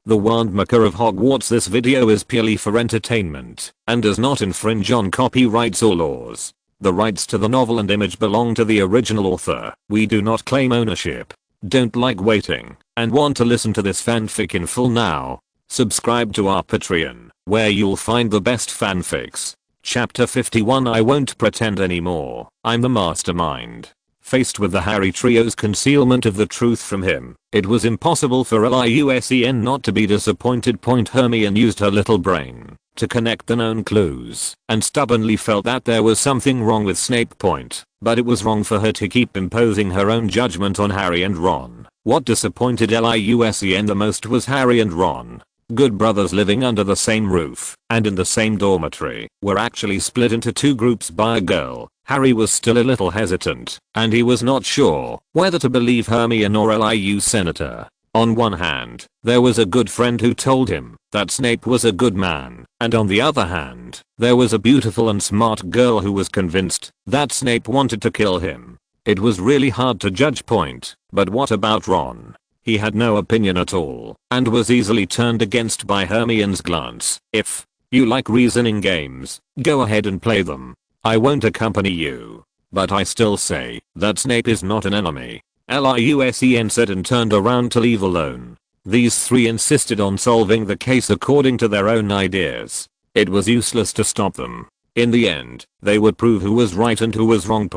the Wandmaker of Hogwarts. This video is purely for entertainment and does not infringe on copyrights or laws. The rights to the novel and image belong to the original author. We do not claim ownership. Don't like waiting and want to listen to this fanfic in full now? Subscribe to our Patreon, where you'll find the best fanfics. Chapter 51. I won't pretend anymore. I'm the mastermind. Faced with the Harry trio's concealment of the truth from him, it was impossible for Liu Sen not to be disappointed. Hermione used her little brain to connect the known clues and stubbornly felt that there was something wrong with Snape. But it was wrong for her to keep imposing her own judgment on Harry and Ron. What disappointed Liu Sen the most was Harry and Ron, good brothers living under the same roof and in the same dormitory, were actually split into two groups by a girl. Harry was still a little hesitant, and he was not sure whether to believe Hermione or Liu Senator. On one hand, there was a good friend who told him that Snape was a good man, and on the other hand, there was a beautiful and smart girl who was convinced that Snape wanted to kill him. It was really hard to judge. But what about Ron? He had no opinion at all, and was easily turned against by Hermione's glance. If you like reasoning games, go ahead and play them. I won't accompany you. But I still say that Snape is not an enemy. Liu Sen said and turned around to leave alone. These three insisted on solving the case according to their own ideas. It was useless to stop them. In the end, they would prove who was right and who was wrong.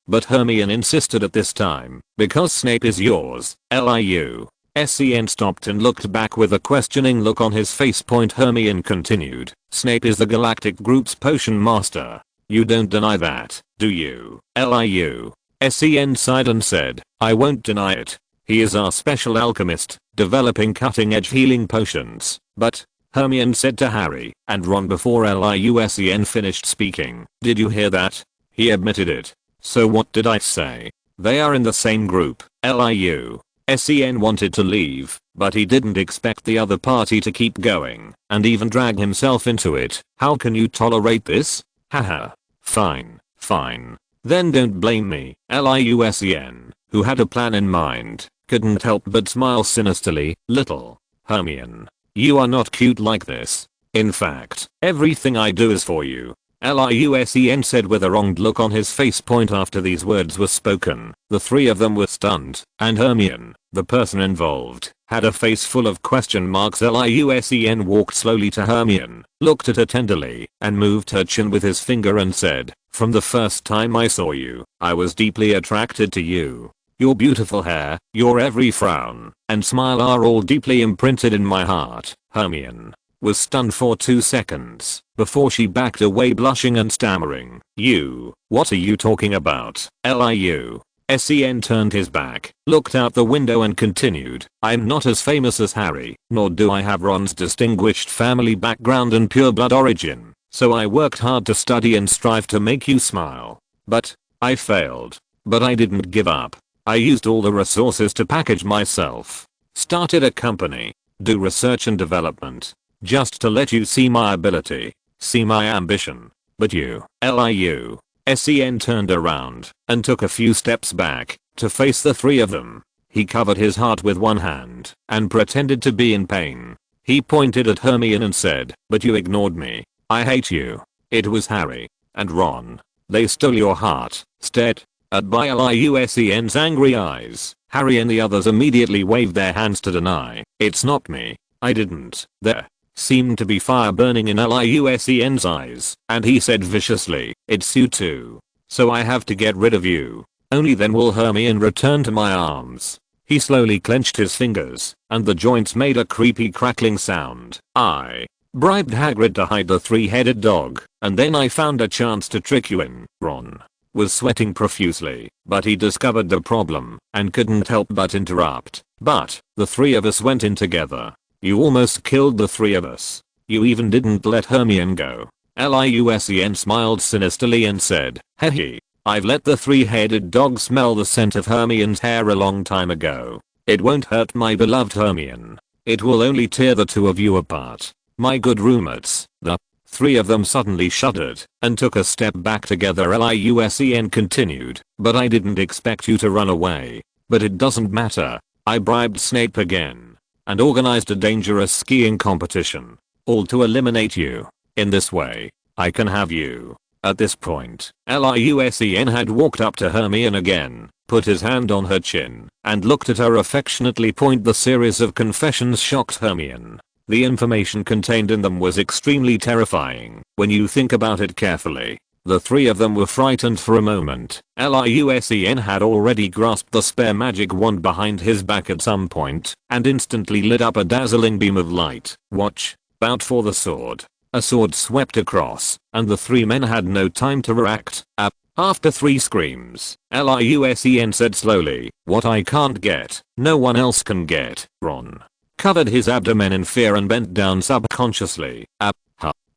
But Hermione insisted at this time, because Snape is yours. Liu Sen stopped and looked back with a questioning look on his face. Hermione continued, Snape is the Galactic Group's potion master. You don't deny that, do you? Liu Sen sighed and said, I won't deny it. He is our special alchemist, developing cutting-edge healing potions. But, Hermione said to Harry and Ron before Liu Sen finished speaking, did you hear that? He admitted it. So what did I say? They are in the same group. Liu Sen wanted to leave, but he didn't expect the other party to keep going and even drag himself into it. How can you tolerate this? Haha. Fine. Then don't blame me. Liu Sen, who had a plan in mind, couldn't help but smile sinisterly. Little Hermione, you are not cute like this. In fact, everything I do is for you. Liu Sen said with a wronged look on his face. After these words were spoken, the three of them were stunned, and Hermione, the person involved, had a face full of question marks. Liu Sen walked slowly to Hermione, looked at her tenderly, and moved her chin with his finger and said, from the first time I saw you, I was deeply attracted to you. Your beautiful hair, your every frown and smile are all deeply imprinted in my heart. Hermione was stunned for 2 seconds before she backed away, blushing and stammering, what are you talking about? Liu Sen turned his back, looked out the window and continued, I'm not as famous as Harry, nor do I have Ron's distinguished family background and pure blood origin, so I worked hard to study and strive to make you smile. But I failed. But I didn't give up. I used all the resources to package myself, started a company, do research and development, just to let you see my ability, see my ambition. But you, Liu Sen turned around and took a few steps back to face the three of them. He covered his heart with one hand and pretended to be in pain. He pointed at Hermione and said, but you ignored me. I hate you. It was Harry and Ron. They stole your heart. Stared at by Liu Sen's angry eyes, Harry and the others immediately waved their hands to deny. It's not me. I didn't. There seemed to be fire burning in Liu Sen's eyes, and he said viciously, it's you too. So I have to get rid of you. Only then will Hermione return to my arms. He slowly clenched his fingers, and the joints made a creepy crackling sound. I bribed Hagrid to hide the three-headed dog, and then I found a chance to trick you in. Ron was sweating profusely, but he discovered the problem and couldn't help but interrupt. But the three of us went in together. You almost killed the three of us. You even didn't let Hermione go. Liu Sen smiled sinisterly and said, hey, I've let the three-headed dog smell the scent of Hermione's hair a long time ago. It won't hurt my beloved Hermione. It will only tear the two of you apart. My good roommates. The three of them suddenly shuddered and took a step back together. Liu Sen continued, but I didn't expect you to run away. But it doesn't matter. I bribed Snape again. and organized a dangerous skiing competition. All to eliminate you. In this way, I can have you. At this point, Liu Sen had walked up to Hermione again, put his hand on her chin, and looked at her affectionately. The series of confessions shocked Hermione. The information contained in them was extremely terrifying when you think about it carefully. The three of them were frightened for a moment. Liu Sen had already grasped the spare magic wand behind his back at some point and instantly lit up a dazzling beam of light. Watch out for the sword. A sword swept across, and the three men had no time to react. After 3 screams, Liu Sen said slowly, "What I can't get, no one else can get." Ron covered his abdomen in fear and bent down subconsciously.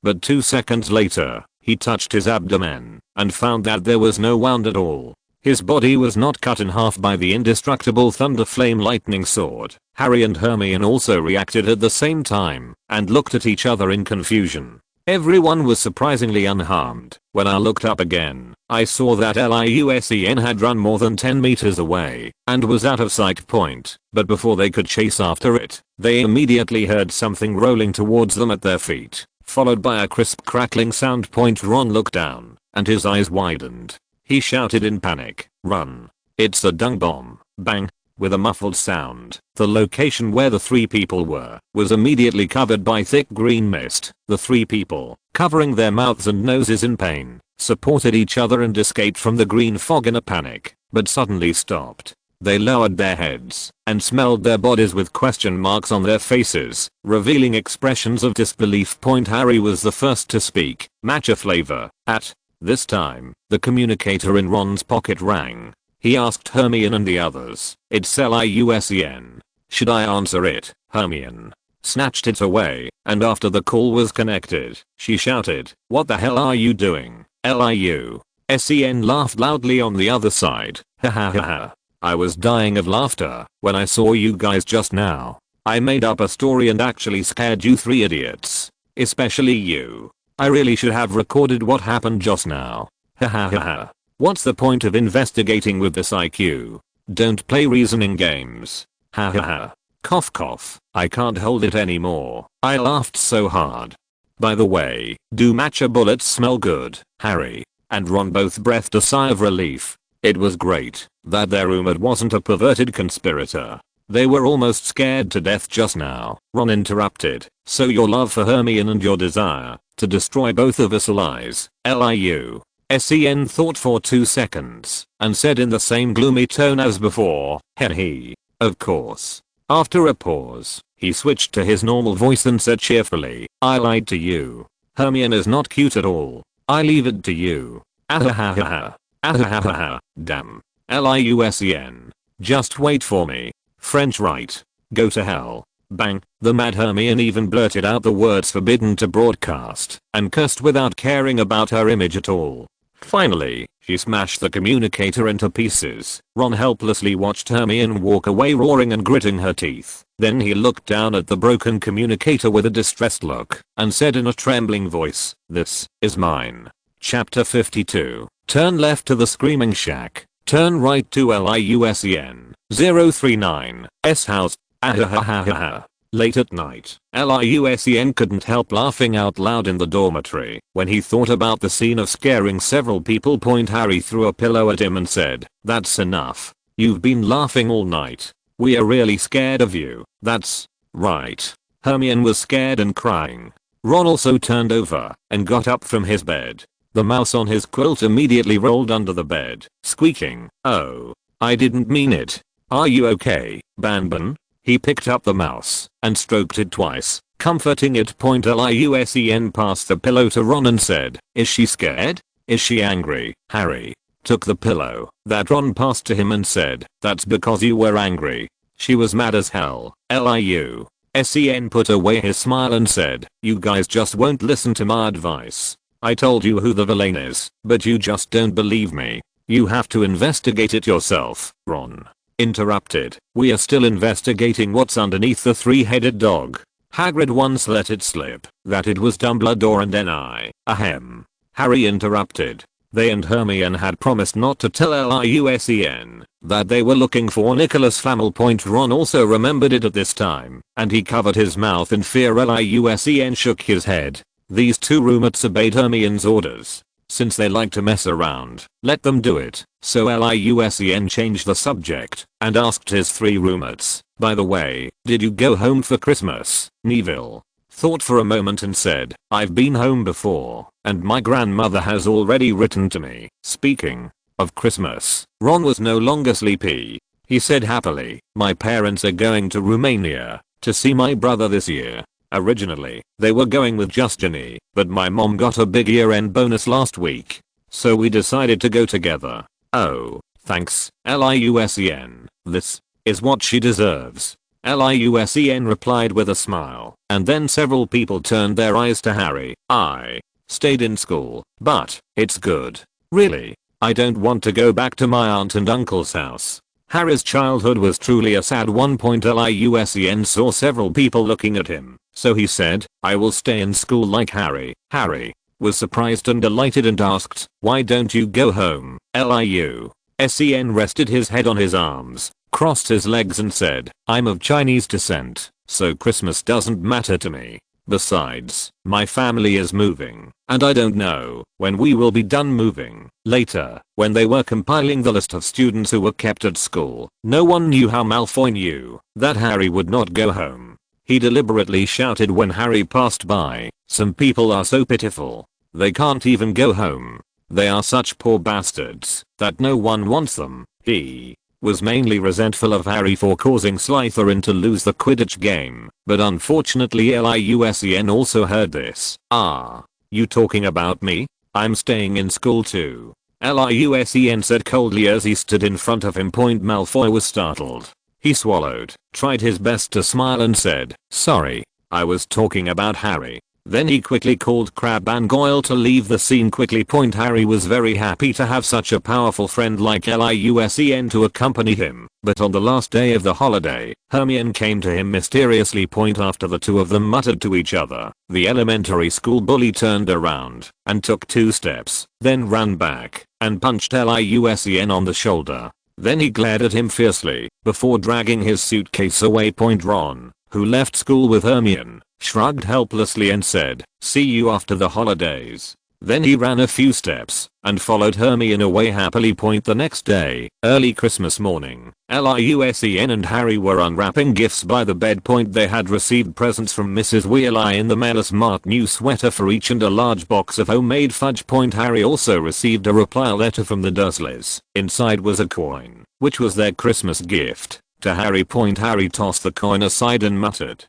But 2 seconds later, he touched his abdomen and found that there was no wound at all. His body was not cut in half by the indestructible thunder flame lightning sword. Harry and Hermione also reacted at the same time and looked at each other in confusion. Everyone was surprisingly unharmed. When I looked up again, I saw that Liu Sen had run more than 10 meters away and was out of sight point, but before they could chase after it, they immediately heard something rolling towards them at their feet, followed by a crisp crackling sound. Ron looked down, and his eyes widened. He shouted in panic, "Run! It's a dung bomb!" Bang! With a muffled sound, the location where the 3 people were was immediately covered by thick green mist. The 3 people, covering their mouths and noses in pain, supported each other and escaped from the green fog in a panic, but suddenly stopped. They lowered their heads and smelled their bodies with question marks on their faces, revealing expressions of disbelief. Harry was the first to speak. "Matcha flavor." At this time, the communicator in Ron's pocket rang. He asked Hermione and the others, "It's Liu Sen. Should I answer it?" Hermione snatched it away, and after the call was connected, she shouted, "What the hell are you doing?" Liu Sen laughed loudly on the other side. "Ha ha ha ha. I was dying of laughter when I saw you guys just now. I made up a story and actually scared you 3 idiots. Especially you. I really should have recorded what happened just now. Ha ha ha ha. What's the point of investigating with this IQ? Don't play reasoning games. Ha ha ha. Cough cough. I can't hold it anymore. I laughed so hard. By the way, do matcha bullets smell good?" Harry and Ron both breathed a sigh of relief. It was great that their roommate wasn't a perverted conspirator. They were almost scared to death just now. Ron interrupted, "So your love for Hermione and your desire to destroy both of us lies." Liu Sen thought for 2 seconds and said in the same gloomy tone as before, "Heh. Of course." After a pause, he switched to his normal voice and said cheerfully, "I lied to you. Hermione is not cute at all. I leave it to you." Ahahaha. Ahahaha. Damn. Liu Sen. Just wait for me. French right. Go to hell. Bang. The mad Hermione even blurted out the words forbidden to broadcast and cursed without caring about her image at all. Finally, she smashed the communicator into pieces. Ron helplessly watched Hermione walk away roaring and gritting her teeth. Then he looked down at the broken communicator with a distressed look and said in a trembling voice, "This is mine." Chapter 52. Turn left to the Screaming Shack. Turn right to Liu Sen 039's house. Ahahaha. Late at night, Liu Sen couldn't help laughing out loud in the dormitory when he thought about the scene of scaring several people. Harry threw a pillow at him and said, "That's enough. You've been laughing all night. We are really scared of you." "That's right." Hermione was scared and crying. Ron also turned over and got up from his bed. The mouse on his quilt immediately rolled under the bed, squeaking, "Oh, I didn't mean it. Are you okay, Banban?" He picked up the mouse and stroked it twice, comforting it. Liu Sen passed the pillow to Ron and said, "Is she scared? Is she angry?" Harry took the pillow that Ron passed to him and said, "That's because you were angry. She was mad as hell." Liu Sen put away his smile and said, "You guys just won't listen to my advice. I told you who the villain is, but you just don't believe me. You have to investigate it yourself." Ron interrupted, "We are still investigating what's underneath the 3-headed dog. Hagrid once let it slip that it was Dumbledore and N.I. Ahem." Harry interrupted, They and Hermione had promised not to tell Liusen that they were looking for Nicholas Flamel. Ron also remembered it at this time, and he covered his mouth in fear. Liusen shook his head. These two roommates obeyed Hermione's orders. Since they like to mess around, let them do it. So Liusen changed the subject and asked his three roommates, by the way, did you go home for Christmas? Neville thought for a moment and said, I've been home before, and my grandmother has already written to me. Speaking of Christmas, Ron was no longer sleepy. He said happily, my parents are going to Romania to see my brother this year. Originally, they were going with just Ginny, but my mom got a big year-end bonus last week, so we decided to go together. Oh, thanks, Liusen. This is what she deserves. Liusen replied with a smile, and then several people turned their eyes to Harry. I stayed in school, but it's good. Really, I don't want to go back to my aunt and uncle's house. Harry's childhood was truly a sad one. Liusen saw several people looking at him, so he said, I will stay in school like Harry. Harry was surprised and delighted and asked, why don't you go home? Liusen rested his head on his arms, crossed his legs and said, I'm of Chinese descent, so Christmas doesn't matter to me. Besides, my family is moving, and I don't know when we will be done moving. Later, when they were compiling the list of students who were kept at school, no one knew how Malfoy knew that Harry would not go home. He deliberately shouted when Harry passed by, some people are so pitiful. They can't even go home. They are such poor bastards that no one wants them. He was mainly resentful of Harry for causing Slytherin to lose the Quidditch game, but unfortunately Liusen also heard this. Ah, you talking about me? I'm staying in school too. Liusen said coldly as he stood in front of him. Malfoy was startled. He swallowed, tried his best to smile and said, sorry, I was talking about Harry. Then he quickly called Crabbe and Goyle to leave the scene quickly. Harry was very happy to have such a powerful friend like Liusen to accompany him, but on the last day of the holiday, Hermione came to him mysteriously. After the two of them muttered to each other, the elementary school bully turned around and took 2 steps, then ran back and punched Liusen on the shoulder. Then he glared at him fiercely before dragging his suitcase away. Ron, who left school with Hermione, shrugged helplessly and said, see you after the holidays. Then he ran a few steps and followed Hermione away happily. The next day, early Christmas morning, Liusen and Harry were unwrapping gifts by the bed. They had received presents from Mrs. Weasley in the mail, a smart new sweater for each and a large box of homemade fudge. Harry also received a reply letter from the Dursleys. Inside was a coin, which was their Christmas gift to Harry. Harry tossed the coin aside and muttered,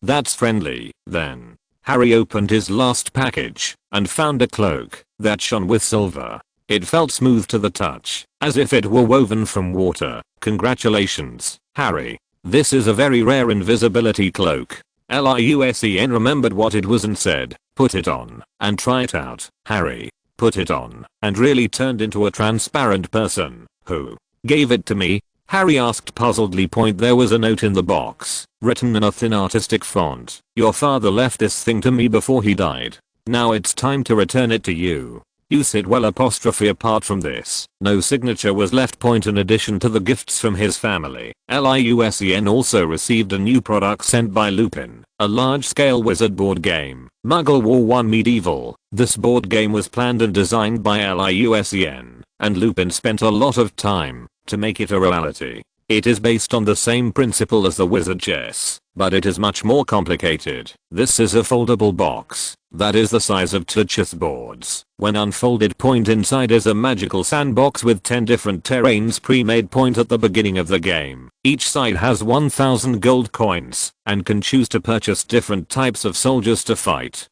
that's friendly. Then Harry opened his last package and found a cloak that shone with silver. It felt smooth to the touch, as if it were woven from water. Congratulations, Harry. This is a very rare invisibility cloak. Liusen remembered what it was and said, put it on and try it out. Harry put it on and really turned into a transparent person. Who gave it to me? Harry asked puzzledly. There was a note in the box, written in a thin artistic font. Your father left this thing to me before he died. Now it's time to return it to you. You said well. Apart from this, no signature was left. In addition to the gifts from his family, Liusen also received a new product sent by Lupin, a large-scale wizard board game, Muggle War 1 Medieval. This board game was planned and designed by Liusen, and Lupin spent a lot of time to make it a reality. It is based on the same principle as the wizard chess, but it is much more complicated. This is a foldable box that is the size of 2 chessboards. When unfolded, inside is a magical sandbox with 10 different terrains pre-made. At the beginning of the game, each side has 1000 gold coins and can choose to purchase different types of soldiers to fight,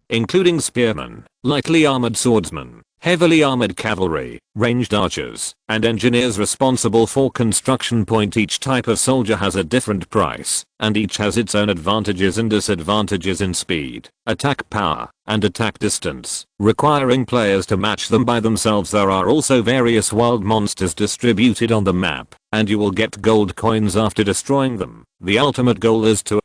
including spearmen, lightly armored swordsmen, heavily armored cavalry, ranged archers, and engineers responsible for construction. Each type of soldier has a different price, and each has its own advantages and disadvantages in speed, attack power, and attack distance, requiring players to match them by themselves. There are also various wild monsters distributed on the map, and you will get gold coins after destroying them. The ultimate goal is to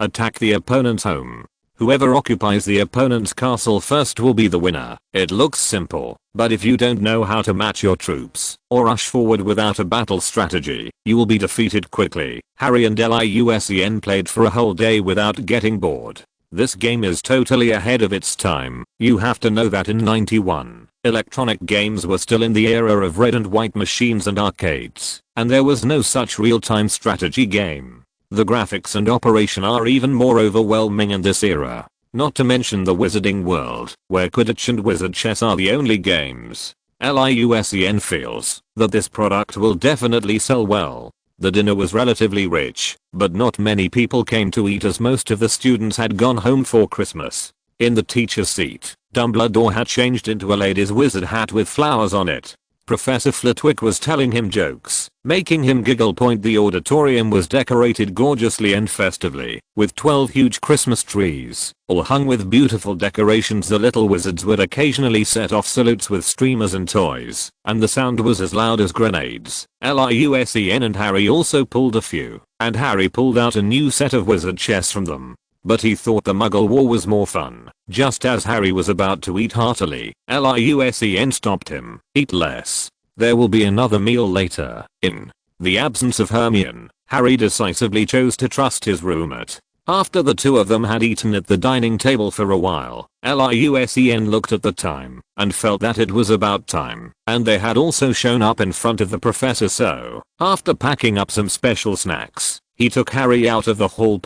attack the opponent's home Whoever occupies the opponent's castle first will be the winner. It looks simple, but if you don't know how to match your troops or rush forward without a battle strategy, you will be defeated quickly. Harry and Liu played for a whole day without getting bored. This game is totally ahead of its time. You have to know that in '91, electronic games were still in the era of red and white machines and arcades, and there was no such real-time strategy game. The graphics and operation are even more overwhelming in this era. Not to mention the Wizarding World, where Quidditch and Wizard Chess are the only games. LIUSEN feels that this product will definitely sell well. The dinner was relatively rich, but not many people came to eat as most of the students had gone home for Christmas. In the teacher's seat, Dumbledore had changed into a lady's wizard hat with flowers on it. Professor Flitwick was telling him jokes, making him giggle. The auditorium was decorated gorgeously and festively, with 12 huge Christmas trees, all hung with beautiful decorations. The little wizards would occasionally set off salutes with streamers and toys, and the sound was as loud as grenades. LIUSEN and Harry also pulled a few, and Harry pulled out a new set of wizard chess from them. But he thought the Muggle War was more fun. Just as Harry was about to eat heartily, LIUSEN stopped him. Eat less. There will be another meal later. In the absence of Hermione, Harry decisively chose to trust his roommate. After the two of them had eaten at the dining table for a while, LIUSEN looked at the time and felt that it was about time, and they had also shown up in front of the professor. So, after packing up some special snacks, he took Harry out of the hall.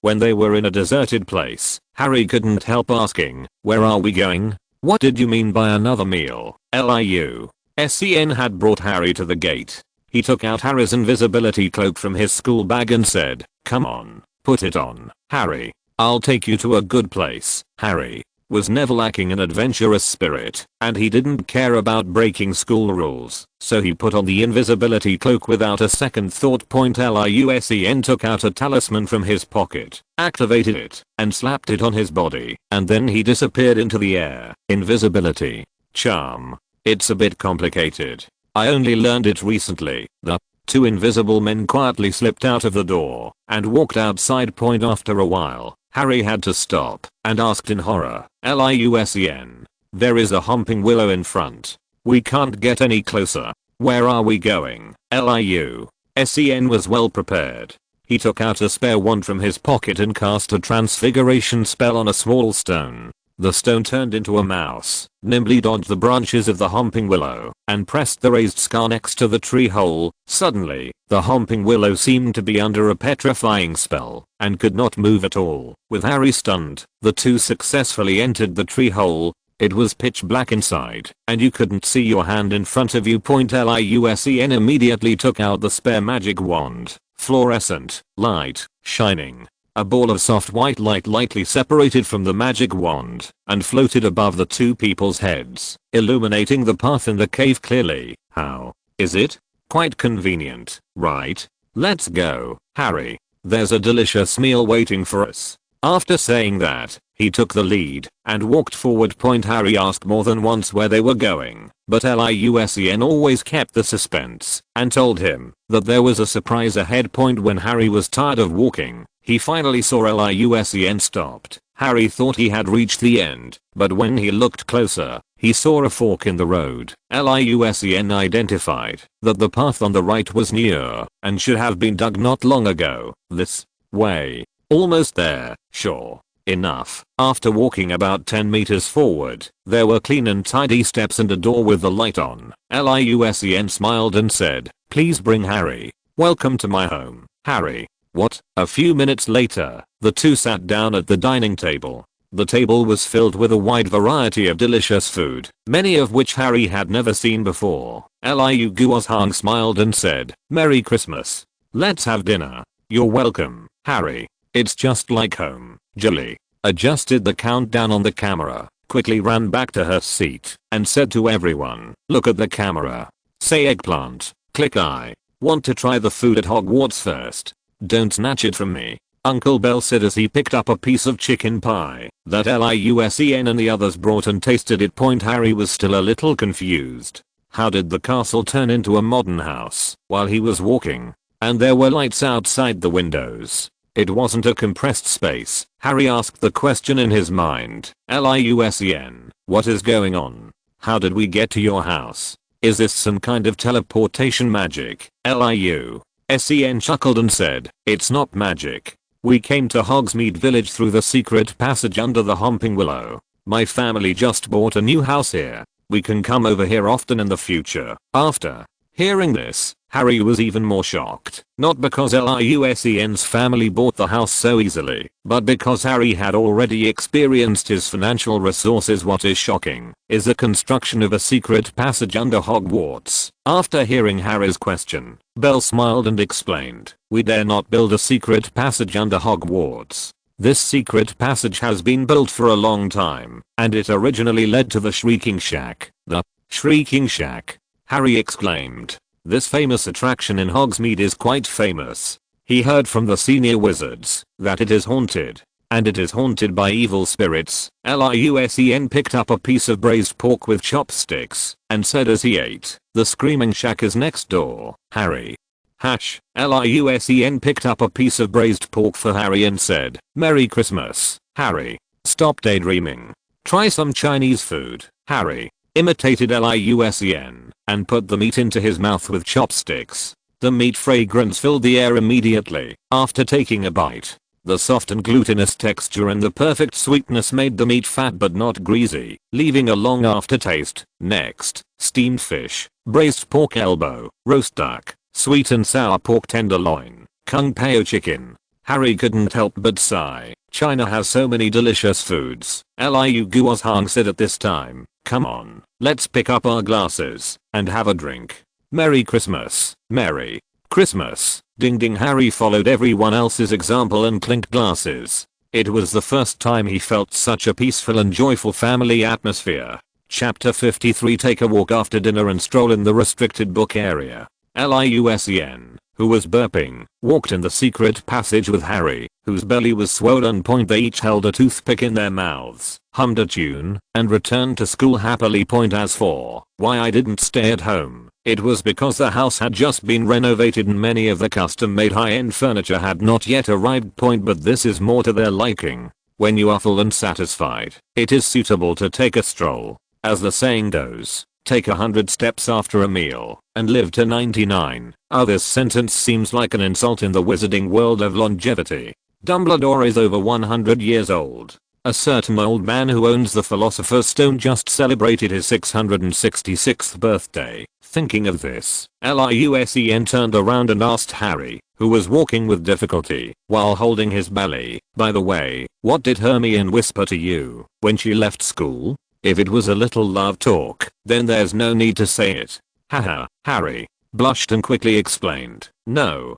When they were in a deserted place, Harry couldn't help asking, "Where are we going? What did you mean by another meal?" LIUSEN had brought Harry to the gate. He took out Harry's invisibility cloak from his school bag and said, "Come on, put it on, Harry. I'll take you to a good place." Harry was never lacking in adventurous spirit, and he didn't care about breaking school rules, so he put on the invisibility cloak without a second thought. LIUSEN took out a talisman from his pocket, activated it, and slapped it on his body, and then he disappeared into the air. Invisibility charm. It's a bit complicated. I only learned it recently. The two invisible men quietly slipped out of the door and walked outside. After a while, Harry had to stop and asked in horror, "LIUSEN, there is a humping willow in front. We can't get any closer. Where are we going?" LIUSEN was well prepared. He took out a spare wand from his pocket and cast a transfiguration spell on a small stone. The stone turned into a mouse, nimbly dodged the branches of the humping willow, and pressed the raised scar next to the tree hole. Suddenly, the humping willow seemed to be under a petrifying spell, and could not move at all. With Harry stunned, the two successfully entered the tree hole. It was pitch black inside, and you couldn't see your hand in front of you. LIUSEN immediately took out the spare magic wand, fluorescent, light, shining. A ball of soft white light lightly separated from the magic wand and floated above the two people's heads, illuminating the path in the cave clearly. How is it? Quite convenient, right? Let's go, Harry. There's a delicious meal waiting for us. After saying that, he took the lead and walked forward. Harry asked more than once where they were going, but LIUSEN always kept the suspense and told him that there was a surprise ahead. When Harry was tired of walking, he finally saw LIUSEN stopped. Harry thought he had reached the end, but when he looked closer, he saw a fork in the road. LIUSEN identified that the path on the right was near and should have been dug not long ago. This way. Almost there, sure enough. After walking about 10 meters forward, there were clean and tidy steps and a door with the light on. LIUSEN smiled and said, "Please bring Harry. Welcome to my home, Harry." What? A few minutes later, the two sat down at the dining table. The table was filled with a wide variety of delicious food, many of which Harry had never seen before. LIUSEN smiled and said, "Merry Christmas. Let's have dinner." "You're welcome, Harry. It's just like home." Julie adjusted the countdown on the camera, quickly ran back to her seat, and said to everyone, "Look at the camera. Say eggplant. Click I want to try the food at Hogwarts first. Don't snatch it from me," Uncle Bell said as he picked up a piece of chicken pie that LIUSEN and the others brought and tasted it. Harry was still a little confused. How did the castle turn into a modern house while he was walking? And there were lights outside the windows. It wasn't a compressed space. Harry asked the question in his mind. Liusen, what is going on? How did we get to your house? Is this some kind of teleportation magic? Liu.Sen chuckled and said, it's not magic. We came to Hogsmeade Village through the secret passage under the Homping Willow. My family just bought a new house here. We can come over here often in the future. After hearing this, Harry was even more shocked. Not because Liusen's family bought the house so easily, but because Harry had already experienced his financial resources. What is shocking is the construction of a secret passage under Hogwarts. After hearing Harry's question, Belle smiled and explained, we dare not build a secret passage under Hogwarts. This secret passage has been built for a long time, and it originally led to the Shrieking Shack. The Shrieking Shack? Harry exclaimed. This famous attraction in Hogsmeade is quite famous. He heard from the senior wizards that it is haunted. And it is haunted by evil spirits. Liusen picked up a piece of braised pork with chopsticks and said as he ate, the Screaming Shack is next door, Harry. Hash. Liusen picked up a piece of braised pork for Harry and said, Merry Christmas, Harry. Stop daydreaming. Try some Chinese food, Harry. Imitated Liusen and put the meat into his mouth with chopsticks. The meat fragrance filled the air immediately after taking a bite. The soft and glutinous texture and the perfect sweetness made the meat fat but not greasy, leaving a long aftertaste. Next, steamed fish, braised pork elbow, roast duck, sweet and sour pork tenderloin, kung pao chicken. Harry couldn't help but sigh. China has so many delicious foods. Liu Guozhang said at this time. Come on, let's pick up our glasses and have a drink. Merry Christmas. Merry Christmas. Ding ding. Harry followed everyone else's example and clinked glasses. It was the first time he felt such a peaceful and joyful family atmosphere. Chapter 53. Take a walk after dinner and stroll in the restricted book area. Liusen, who was burping, walked in the secret passage with Harry, whose belly was swollen. They each held a toothpick in their mouths, hummed a tune, and returned to school happily. As for why I didn't stay at home, it was because the house had just been renovated and many of the custom-made high-end furniture had not yet arrived. But this is more to their liking. When you are full and satisfied, it is suitable to take a stroll. As the saying goes, take 100 steps after a meal and live to 99. This sentence seems like an insult in the wizarding world of longevity. Dumbledore is over 100 years old. A certain old man who owns the Philosopher's Stone just celebrated his 666th birthday. Thinking of this, Liusen turned around and asked Harry, who was walking with difficulty while holding his belly, by the way, what did Hermione whisper to you when she left school? If it was a little love talk, then there's no need to say it. Haha. Harry blushed and quickly explained, no,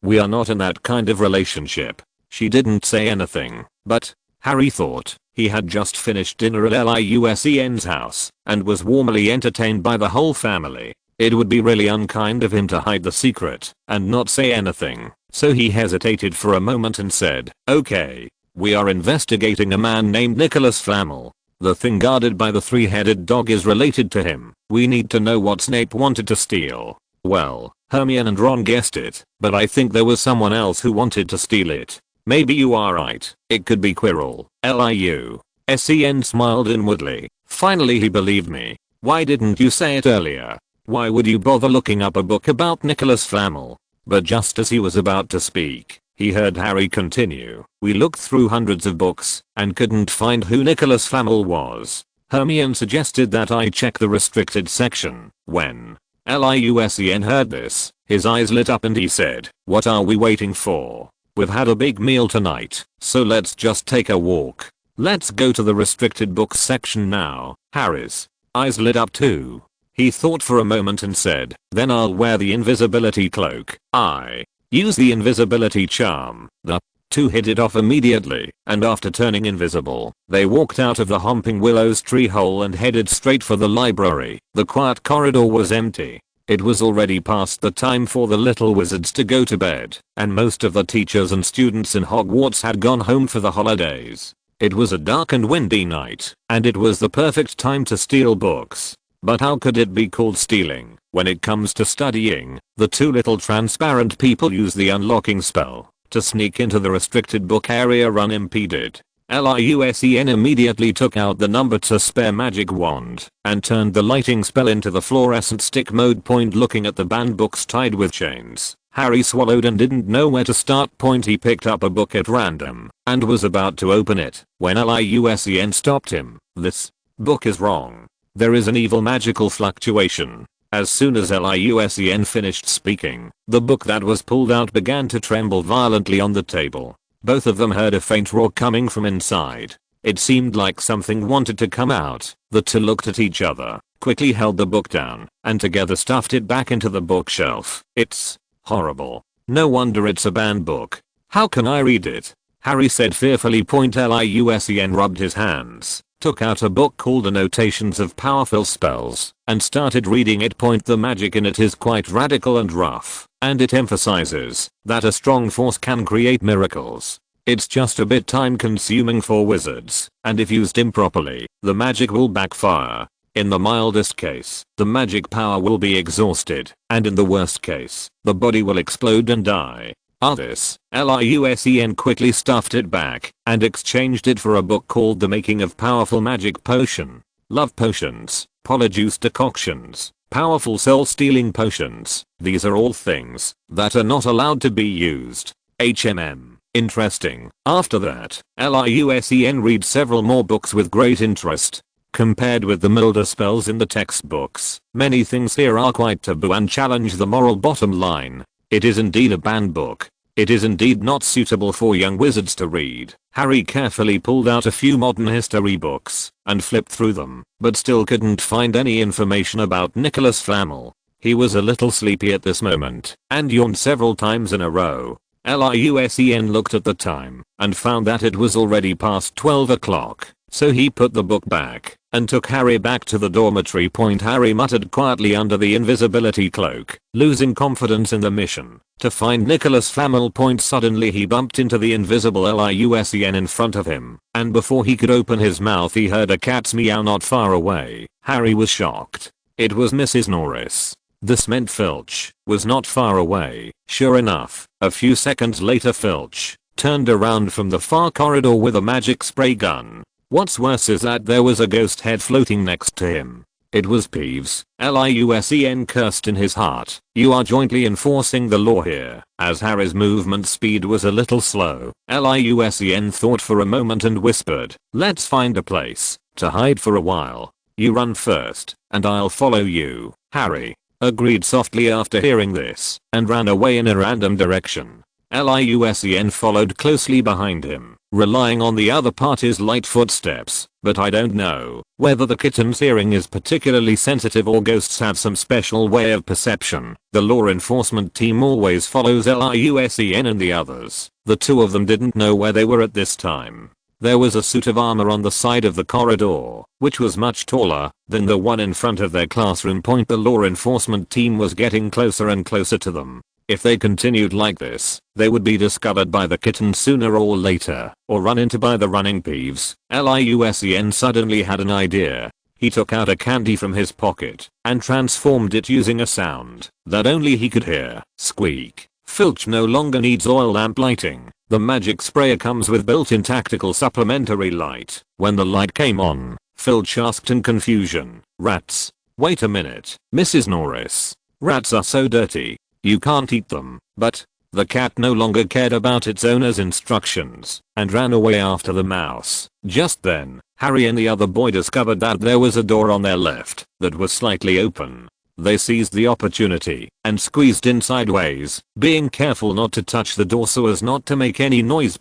we are not in that kind of relationship. She didn't say anything, but Harry thought he had just finished dinner at Liusen's house and was warmly entertained by the whole family. It would be really unkind of him to hide the secret and not say anything, so he hesitated for a moment and said, okay, we are investigating a man named Nicholas Flamel. The thing guarded by the three-headed dog is related to him. We need to know what Snape wanted to steal. Well, Hermione and Ron guessed it, but I think there was someone else who wanted to steal it. Maybe you are right. It could be Quirrell. Liu.Sen smiled inwardly. Finally he believed me. Why didn't you say it earlier? Why would you bother looking up a book about Nicholas Flamel? But just as he was about to speak, he heard Harry continue. We looked through hundreds of books and couldn't find who Nicholas Flamel was. Hermione suggested that I check the restricted section. When Liusen heard this, his eyes lit up and he said, what are we waiting for? We've had a big meal tonight, so let's just take a walk. Let's go to the restricted books section now. Harry's eyes lit up too. He thought for a moment and said, then I'll wear the invisibility cloak. I use the invisibility charm. The two hit it off immediately, and after turning invisible, they walked out of the Homping Willow's tree hole and headed straight for the library. The quiet corridor was empty. It was already past the time for the little wizards to go to bed, and most of the teachers and students in Hogwarts had gone home for the holidays. It was a dark and windy night, and it was the perfect time to steal books. But how could it be called stealing? When it comes to studying, the two little transparent people use the unlocking spell to sneak into the restricted book area unimpeded. Liusen immediately took out the number 2 spare magic wand and turned the lighting spell into the fluorescent stick mode. Looking at the banned books tied with chains, Harry swallowed and didn't know where to start. He picked up a book at random and was about to open it when Liusen stopped him. This book is wrong. There is an evil magical fluctuation. As soon as Liusen finished speaking, the book that was pulled out began to tremble violently on the table. Both of them heard a faint roar coming from inside. It seemed like something wanted to come out. The two looked at each other, quickly held the book down, and together stuffed it back into the bookshelf. It's horrible. No wonder it's a banned book. How can I read it? Harry said fearfully. Liusen rubbed his hands, took out a book called Annotations of Powerful Spells, and started reading it. The magic in it is quite radical and rough, and it emphasizes that a strong force can create miracles. It's just a bit time consuming for wizards, and if used improperly, the magic will backfire. In the mildest case, the magic power will be exhausted, and in the worst case, the body will explode and die. This, Liusen quickly stuffed it back and exchanged it for a book called The Making of Powerful Magic Potion. Love potions, polyjuice decoctions, powerful soul-stealing potions. These are all things that are not allowed to be used. Interesting. After that, Liusen read several more books with great interest. Compared with the milder spells in the textbooks, many things here are quite taboo and challenge the moral bottom line. It is indeed a banned book. It is indeed not suitable for young wizards to read. Harry carefully pulled out a few modern history books and flipped through them, but still couldn't find any information about Nicholas Flamel. He was a little sleepy at this moment and yawned several times in a row. Liusen looked at the time and found that it was already past 12 o'clock, so he put the book back and took Harry back to the dormitory. Harry muttered quietly under the invisibility cloak, losing confidence in the mission to find Nicholas Flamel. Suddenly he bumped into the invisible Liusen in front of him, and before he could open his mouth he heard a cat's meow not far away. Harry was shocked. It was Mrs. Norris. This meant Filch was not far away. Sure enough, a few seconds later Filch turned around from the far corridor with a magic spray gun. What's worse is that there was a ghost head floating next to him. It was Peeves. Liusen cursed in his heart. You are jointly enforcing the law here. As Harry's movement speed was a little slow, Liusen thought for a moment and whispered, let's find a place to hide for a while. You run first, and I'll follow you. Harry agreed softly after hearing this, and ran away in a random direction. Liusen followed closely behind him, relying on the other party's light footsteps, but I don't know whether the kitten's hearing is particularly sensitive or ghosts have some special way of perception. The law enforcement team always follows Liusen and the others. The two of them didn't know where they were at this time. There was a suit of armor on the side of the corridor, which was much taller than the one in front of their classroom. The law enforcement team was getting closer and closer to them. If they continued like this, they would be discovered by the kitten sooner or later, or run into by the running Peeves. Liusen suddenly had an idea. He took out a candy from his pocket and transformed it using a sound that only he could hear. Squeak. Filch no longer needs oil lamp lighting. The magic sprayer comes with built-in tactical supplementary light. When the light came on, Filch asked in confusion, rats? Wait a minute, Mrs. Norris. Rats are so dirty. You can't eat them. But the cat no longer cared about its owner's instructions and ran away after the mouse. Just then, Harry and the other boy discovered that there was a door on their left that was slightly open. They seized the opportunity and squeezed in sideways, being careful not to touch the door so as not to make any noise.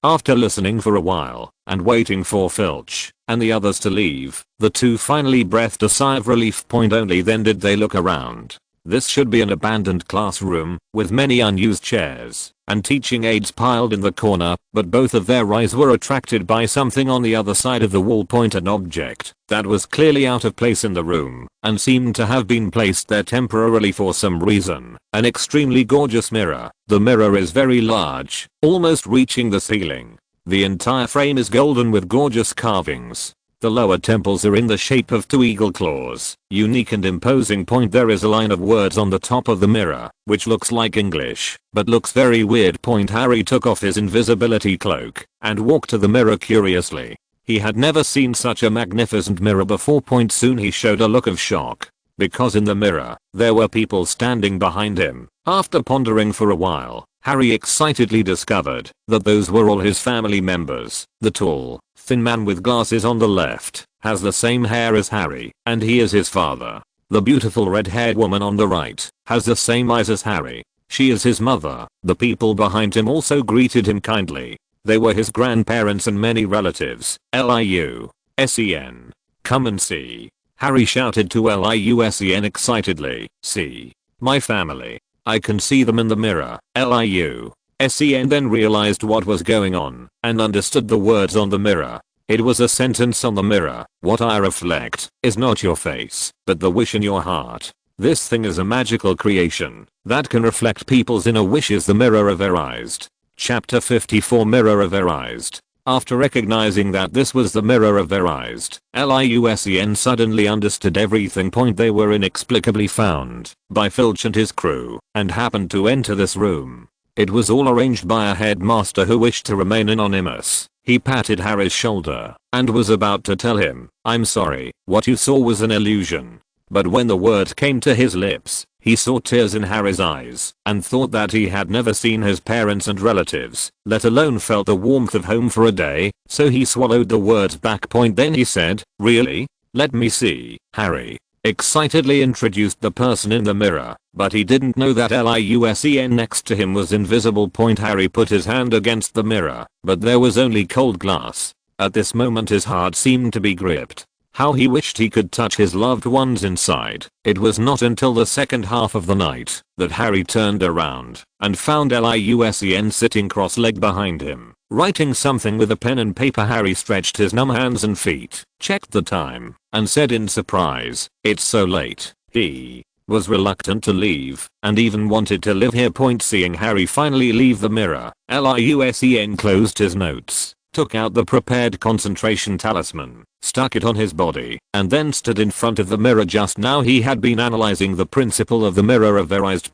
After listening for a while and waiting for Filch and the others to leave, the two finally breathed a sigh of relief. Only then did they look around. This should be an abandoned classroom with many unused chairs and teaching aids piled in the corner, but both of their eyes were attracted by something on the other side of the wall. An object that was clearly out of place in the room and seemed to have been placed there temporarily for some reason. An extremely gorgeous mirror. The mirror is very large, almost reaching the ceiling. The entire frame is golden with gorgeous carvings. The lower temples are in the shape of two eagle claws. Unique and imposing. There is a line of words on the top of the mirror, which looks like English, but looks very weird. Harry took off his invisibility cloak and walked to the mirror curiously. He had never seen such a magnificent mirror before. Soon he showed a look of shock, because in the mirror, there were people standing behind him. After pondering for a while, Harry excitedly discovered that those were all his family members. The tall, thin man with glasses on the left has the same hair as Harry, and he is his father. The beautiful red-haired woman on the right has the same eyes as Harry. She is his mother. The people behind him also greeted him kindly. They were his grandparents and many relatives. Liu Sen. Come and see. Harry shouted to Liu Sen excitedly. See. My family. I can see them in the mirror. Liu Sen then realized what was going on and understood the words on the mirror. It was a sentence on the mirror. What I reflect is not your face, but the wish in your heart. This thing is a magical creation that can reflect people's inner wishes. The mirror averized. Chapter 54 Mirror averized. After recognizing that this was the mirror averized, Liu Sen suddenly understood everything. They were inexplicably found by Filch and his crew and happened to enter this room. It was all arranged by a headmaster who wished to remain anonymous. He patted Harry's shoulder and was about to tell him, I'm sorry, what you saw was an illusion. But when the words came to his lips, he saw tears in Harry's eyes and thought that he had never seen his parents and relatives, let alone felt the warmth of home for a day, so he swallowed the words back. Then he said, really? Let me see. Harry excitedly introduced the person in the mirror, but he didn't know that Liu Sen next to him was invisible. Harry put his hand against the mirror, but there was only cold glass. At this moment his heart seemed to be gripped. How he wished he could touch his loved ones inside. It was not until the second half of the night that Harry turned around and found Liu Sen sitting cross-legged behind him, writing something with a pen and paper. Harry stretched his numb hands and feet, checked the time, and said in surprise, it's so late. He was reluctant to leave and even wanted to live here. Seeing Harry finally leave the mirror, Liu Sen closed his notes, took out the prepared concentration talisman, stuck it on his body, and then stood in front of the mirror. Just now he had been analyzing the principle of the mirror averized.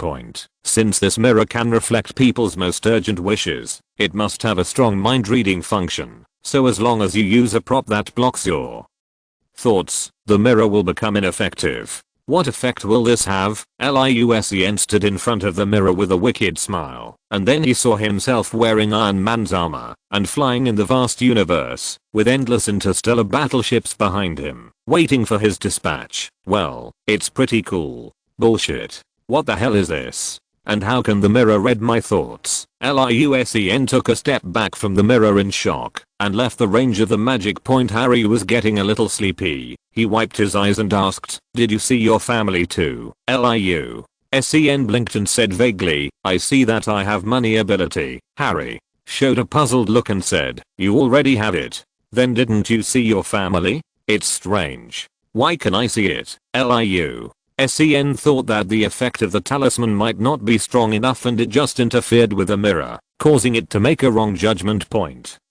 Since this mirror can reflect people's most urgent wishes, it must have a strong mind-reading function. So as long as you use a prop that blocks your thoughts, the mirror will become ineffective. What effect will this have? Liu Sen stood in front of the mirror with a wicked smile, and then he saw himself wearing Iron Man's armor and flying in the vast universe with endless interstellar battleships behind him, waiting for his dispatch. Well, it's pretty cool. Bullshit. What the hell is this? And how can the mirror read my thoughts? Liu Sen took a step back from the mirror in shock and left the range of the magic. Harry was getting a little sleepy. He wiped his eyes and asked, did you see your family too? Liu Sen blinked and said vaguely, I see that I have money ability. Harry showed a puzzled look and said, you already have it. Then didn't you see your family? It's strange. Why can I see it? Liu Sen thought that the effect of the talisman might not be strong enough and it just interfered with the mirror, causing it to make a wrong judgment.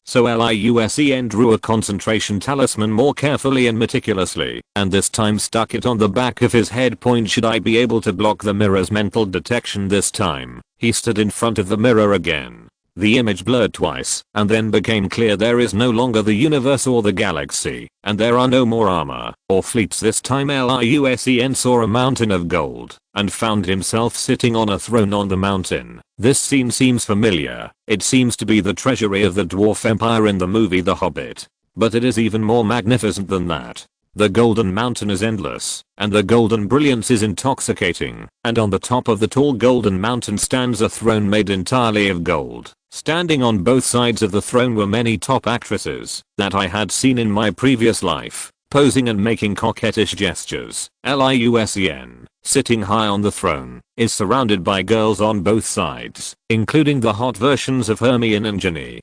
So Liu Sen drew a concentration talisman more carefully and meticulously, and this time stuck it on the back of his head. Should I be able to block the mirror's mental detection this time? He stood in front of the mirror again. The image blurred twice and then became clear. There is no longer the universe or the galaxy, and there are no more armor or fleets. This time Liu Sen saw a mountain of gold and found himself sitting on a throne on the mountain. This scene seems familiar. It seems to be the treasury of the Dwarf Empire in the movie The Hobbit. But it is even more magnificent than that. The golden mountain is endless, and the golden brilliance is intoxicating, and on the top of the tall golden mountain stands a throne made entirely of gold. Standing on both sides of the throne were many top actresses that I had seen in my previous life, posing and making coquettish gestures. Liu Sen, sitting high on the throne, is surrounded by girls on both sides, including the hot versions of Hermione and Ginny.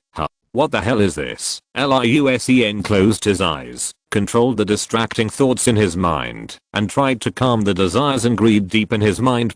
What the hell is this? Liu Sen closed his eyes, controlled the distracting thoughts in his mind, and tried to calm the desires and greed deep in his mind.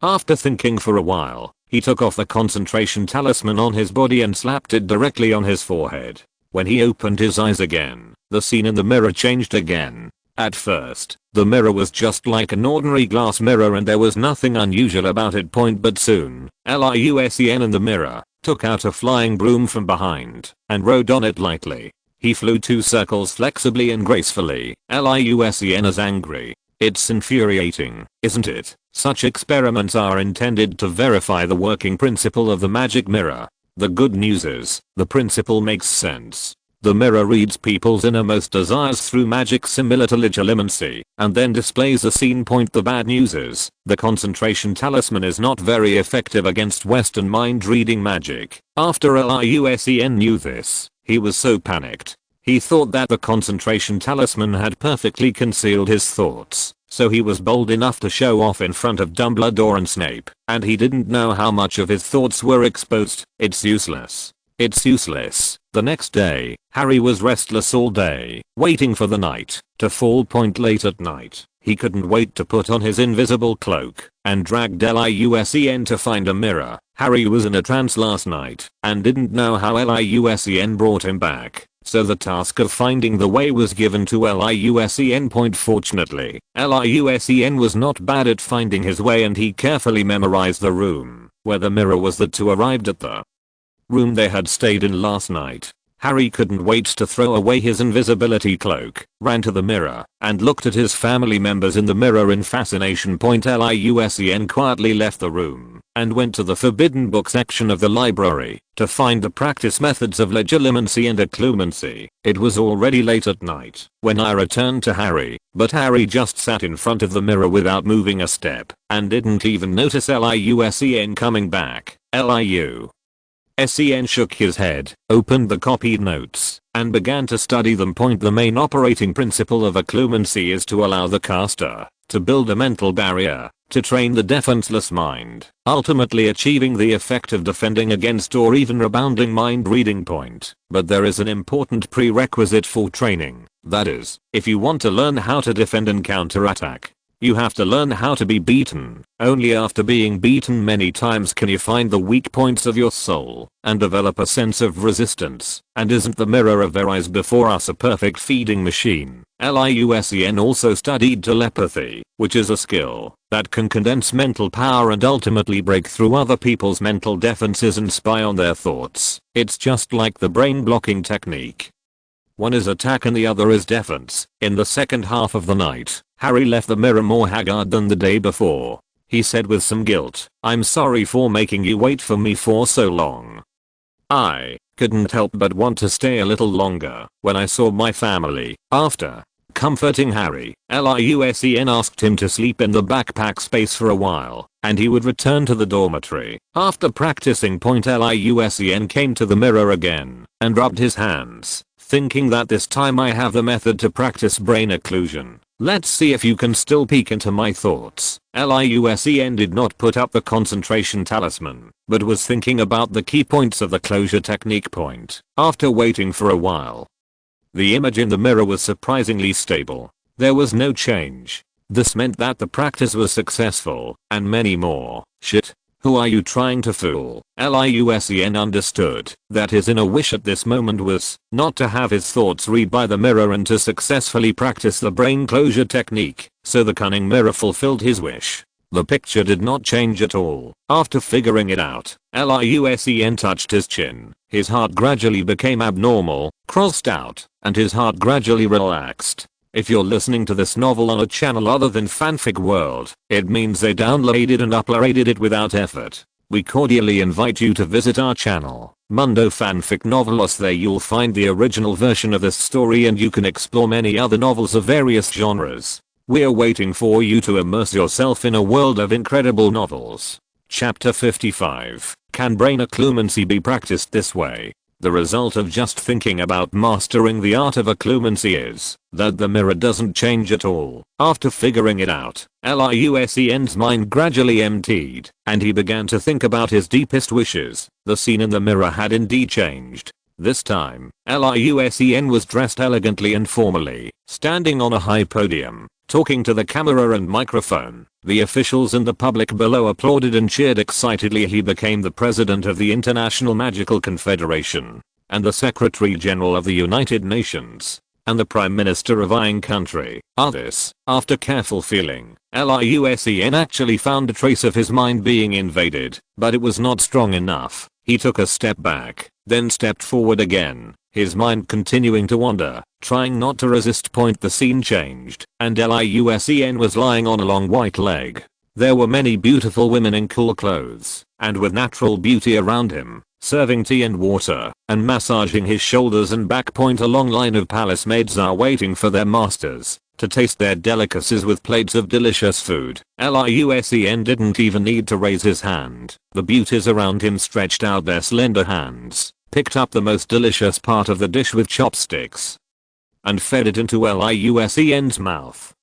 After thinking for a while, he took off the concentration talisman on his body and slapped it directly on his forehead. When he opened his eyes again, the scene in the mirror changed again. At first, the mirror was just like an ordinary glass mirror and there was nothing unusual about it. But soon, Liu Sen in the mirror took out a flying broom from behind and rode on it lightly. He flew 2 circles flexibly and gracefully. Liu Sen is angry. It's infuriating, isn't it? Such experiments are intended to verify the working principle of the magic mirror. The good news is, the principle makes sense. The mirror reads people's innermost desires through magic similar to legilimency, and then displays a scene. The bad news is, the concentration talisman is not very effective against Western mind reading magic. After Liu Sen knew this, he was so panicked. He thought that the concentration talisman had perfectly concealed his thoughts, so he was bold enough to show off in front of Dumbledore and Snape, and he didn't know how much of his thoughts were exposed. It's useless. It's useless. The next day, Harry was restless all day, waiting for the night to fall. Late at night, he couldn't wait to put on his invisible cloak and dragged Liu Sen to find a mirror. Harry was in a trance last night and didn't know how Liu Sen brought him back, so the task of finding the way was given to Liu Sen. Fortunately, Liu Sen was not bad at finding his way and he carefully memorized the room where the mirror was. The two arrived at the room they had stayed in last night. Harry couldn't wait to throw away his invisibility cloak, ran to the mirror, and looked at his family members in the mirror in fascination. Liu Sen quietly left the room and went to the forbidden book section of the library to find the practice methods of legilimency and occlumency. It was already late at night when I returned to Harry, but Harry just sat in front of the mirror without moving a step and didn't even notice Liu Sen coming back. Liu Sen shook his head, opened the copied notes, and began to study them. The main operating principle of occlumency is to allow the caster to build a mental barrier to train the defenseless mind, ultimately achieving the effect of defending against or even rebounding mind reading. But there is an important prerequisite for training. That is, if you want to learn how to defend and counterattack, you have to learn how to be beaten. Only after being beaten many times can you find the weak points of your soul and develop a sense of resistance. And isn't the mirror of their eyes before us a perfect feeding machine? Liu Sen also studied telepathy, which is a skill that can condense mental power and ultimately break through other people's mental defenses and spy on their thoughts. It's just like the brain blocking technique. One is attack and the other is defense. In the second half of the night, Harry left the mirror more haggard than the day before. He said with some guilt, "I'm sorry for making you wait for me for so long. I couldn't help but want to stay a little longer when I saw my family." After comforting Harry, Liu Sen asked him to sleep in the backpack space for a while, and he would return to the dormitory. After practicing, Liu Sen came to the mirror again and rubbed his hands, thinking that this time I have the method to practice brain occlusion. Let's see if you can still peek into my thoughts. Liu Sen did not put up the concentration talisman, but was thinking about the key points of the closure technique. After waiting for a while, the image in the mirror was surprisingly stable. There was no change. This meant that the practice was successful, and many more. Shit. Who are you trying to fool? Liu Sen understood that his inner wish at this moment was not to have his thoughts read by the mirror and to successfully practice the brain closure technique, so the cunning mirror fulfilled his wish. The picture did not change at all. After figuring it out, Liu Sen touched his chin. His heart gradually became abnormal, crossed out, and his heart gradually relaxed. If you're listening to this novel on a channel other than Fanfic World, it means they downloaded and uploaded it without effort. We cordially invite you to visit our channel, Mundo Fanfic Novelos. There you'll find the original version of this story and you can explore many other novels of various genres. We're waiting for you to immerse yourself in a world of incredible novels. Chapter 55. Can brain occlumency be practiced this way? The result of just thinking about mastering the art of occlumency is that the mirror doesn't change at all. After figuring it out, Liu Sen's mind gradually emptied, and he began to think about his deepest wishes. The scene in the mirror had indeed changed. This time, Liu Sen was dressed elegantly and formally, standing on a high podium, talking to the camera and microphone. The officials and the public below applauded and cheered excitedly. He became the president of the International Magical Confederation. and the Secretary General of the United Nations, and the Prime Minister of Iron Country are this. After careful feeling, Liu Sen actually found a trace of his mind being invaded, but it was not strong enough. He took a step back, then stepped forward again, his mind continuing to wander, trying not to resist. The scene changed, and Liu Sen was lying on a long white leg. There were many beautiful women in cool clothes, and with natural beauty around him, serving tea and water, and massaging his shoulders and back. A long line of palace maids are waiting for their masters to taste their delicacies with plates of delicious food. Liu Sen didn't even need to raise his hand. The beauties around him stretched out their slender hands, picked up the most delicious part of the dish with chopsticks, and fed it into Liu Sen's mouth.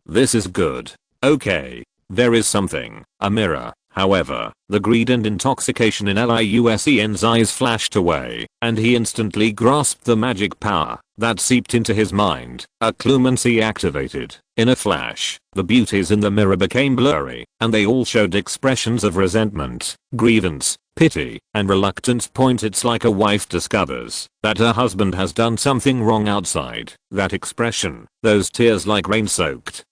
This is good. Okay. There is something. A mirror. However, the greed and intoxication in Liu Sen's eyes flashed away, and he instantly grasped the magic power that seeped into his mind. A clumancy activated. In a flash, the beauties in the mirror became blurry, and they all showed expressions of resentment, grievance, pity, and reluctance. It's like a wife discovers that her husband has done something wrong outside. That expression, those tears like rain-soaked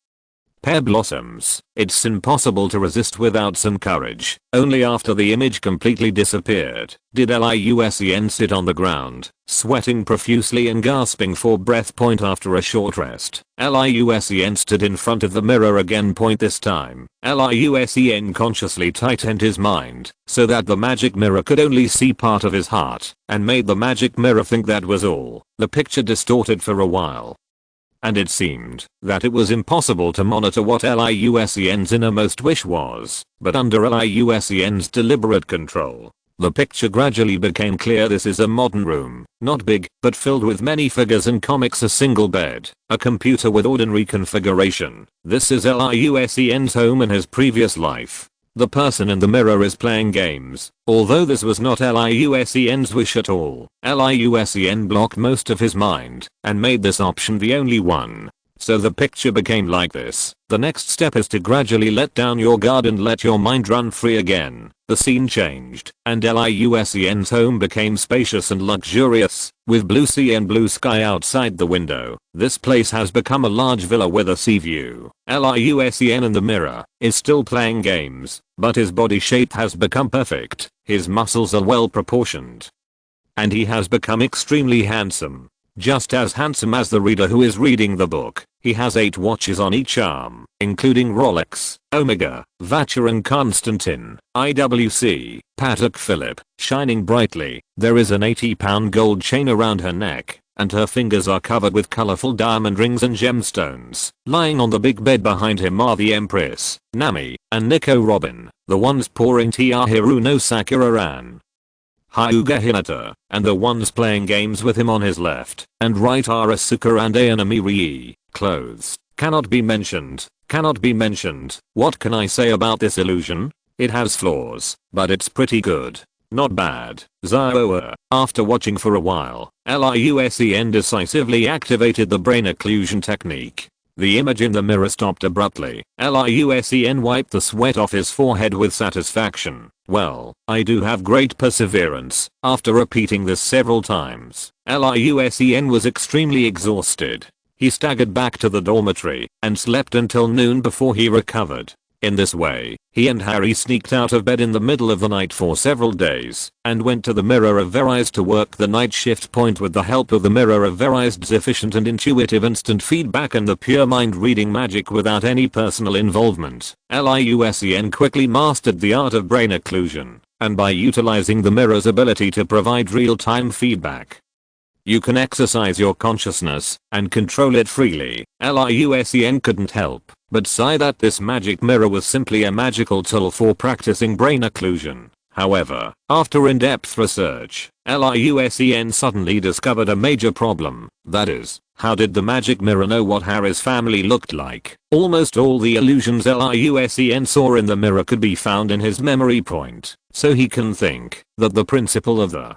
pear blossoms. It's impossible to resist without some courage. Only after the image completely disappeared did Liu Sen sit on the ground, sweating profusely and gasping for breath. After a short rest, Liu Sen stood in front of the mirror again. This time, Liu Sen consciously tightened his mind so that the magic mirror could only see part of his heart, and made the magic mirror think that was all. The picture distorted for a while, and it seemed that it was impossible to monitor what Liu Sen's innermost wish was. But under Liu Sen's deliberate control, the picture gradually became clear. This is a modern room, not big, but filled with many figures and comics. A single bed, a computer with ordinary configuration. This is Liu Sen's home in his previous life. The person in the mirror is playing games. Although this was not Liu Sen's wish at all, Liu Sen blocked most of his mind and made this option the only one. So the picture became like this. The next step is to gradually let down your guard and let your mind run free again. The scene changed, and Liu Sen's home became spacious and luxurious, with blue sea and blue sky outside the window. This place has become a large villa with a sea view. Liu Sen in the mirror is still playing games, but his body shape has become perfect, his muscles are well proportioned, and he has become extremely handsome. Just as handsome as the reader who is reading the book. He has 8 watches on each arm, including Rolex, Omega, Vacher and Constantin, IWC, Patek Philippe, shining brightly. There is an 80-pound gold chain around her neck, and her fingers are covered with colorful diamond rings and gemstones. Lying on the big bed behind him are the Empress, Nami, and Nico Robin. The ones pouring tea are Hiruno Sakura-ran, Hyuga Hinata, and the ones playing games with him on his left and right are Asuka and Ayanami Rie. Clothes cannot be mentioned. What can I say about this illusion? It has flaws, but it's pretty good. Not bad. Zioa. After watching for a while, Liu Sen decisively activated the brain occlusion technique. The image in the mirror stopped abruptly. Liu Sen wiped the sweat off his forehead with satisfaction. Well, I do have great perseverance. After repeating this several times, Liu Sen was extremely exhausted. He staggered back to the dormitory and slept until noon before he recovered. In this way, he and Harry sneaked out of bed in the middle of the night for several days and went to the Mirror of Verized to work the night shift. With the help of the Mirror of Verized's efficient and intuitive instant feedback and the pure mind reading magic without any personal involvement, Liu Sen quickly mastered the art of brain occlusion, and by utilizing the mirror's ability to provide real-time feedback, you can exercise your consciousness and control it freely. Liu Sen couldn't help but sigh that this magic mirror was simply a magical tool for practicing brain occlusion. However, after in-depth research, Liu Sen suddenly discovered a major problem. That is, how did the magic mirror know what Harry's family looked like? Almost all the illusions Liu Sen saw in the mirror could be found in his memory point, so he can think that the principle of the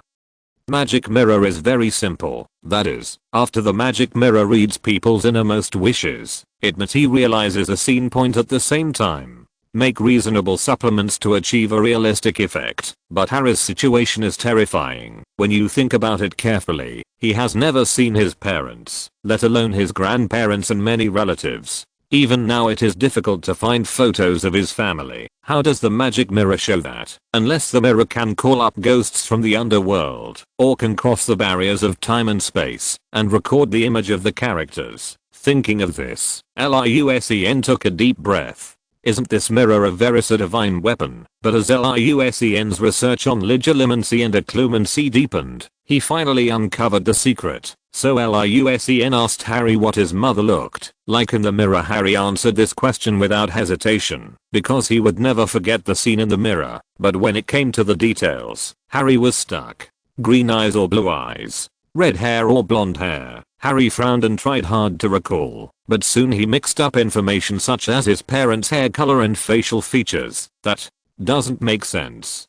magic mirror is very simple. That is, after the magic mirror reads people's innermost wishes, it materializes a scene point at the same time. make reasonable supplements to achieve a realistic effect, but Harry's situation is terrifying. When you think about it carefully, he has never seen his parents, let alone his grandparents and many relatives. Even now it is difficult to find photos of his family. How does the magic mirror show that? Unless the mirror can call up ghosts from the underworld, or can cross the barriers of time and space, and record the image of the characters. Thinking of this, Liu Sen took a deep breath. Isn't this mirror a divine weapon? But as Liu Sen's research on legilimency and occlumency deepened, he finally uncovered the secret. So Liu Sen asked Harry what his mother looked like in the mirror. Harry answered this question without hesitation, because he would never forget the scene in the mirror. But when it came to the details, Harry was stuck. Green eyes or blue eyes? Red hair or blonde hair? Harry frowned and tried hard to recall, but soon he mixed up information such as his parents' hair color and facial features. That doesn't make sense.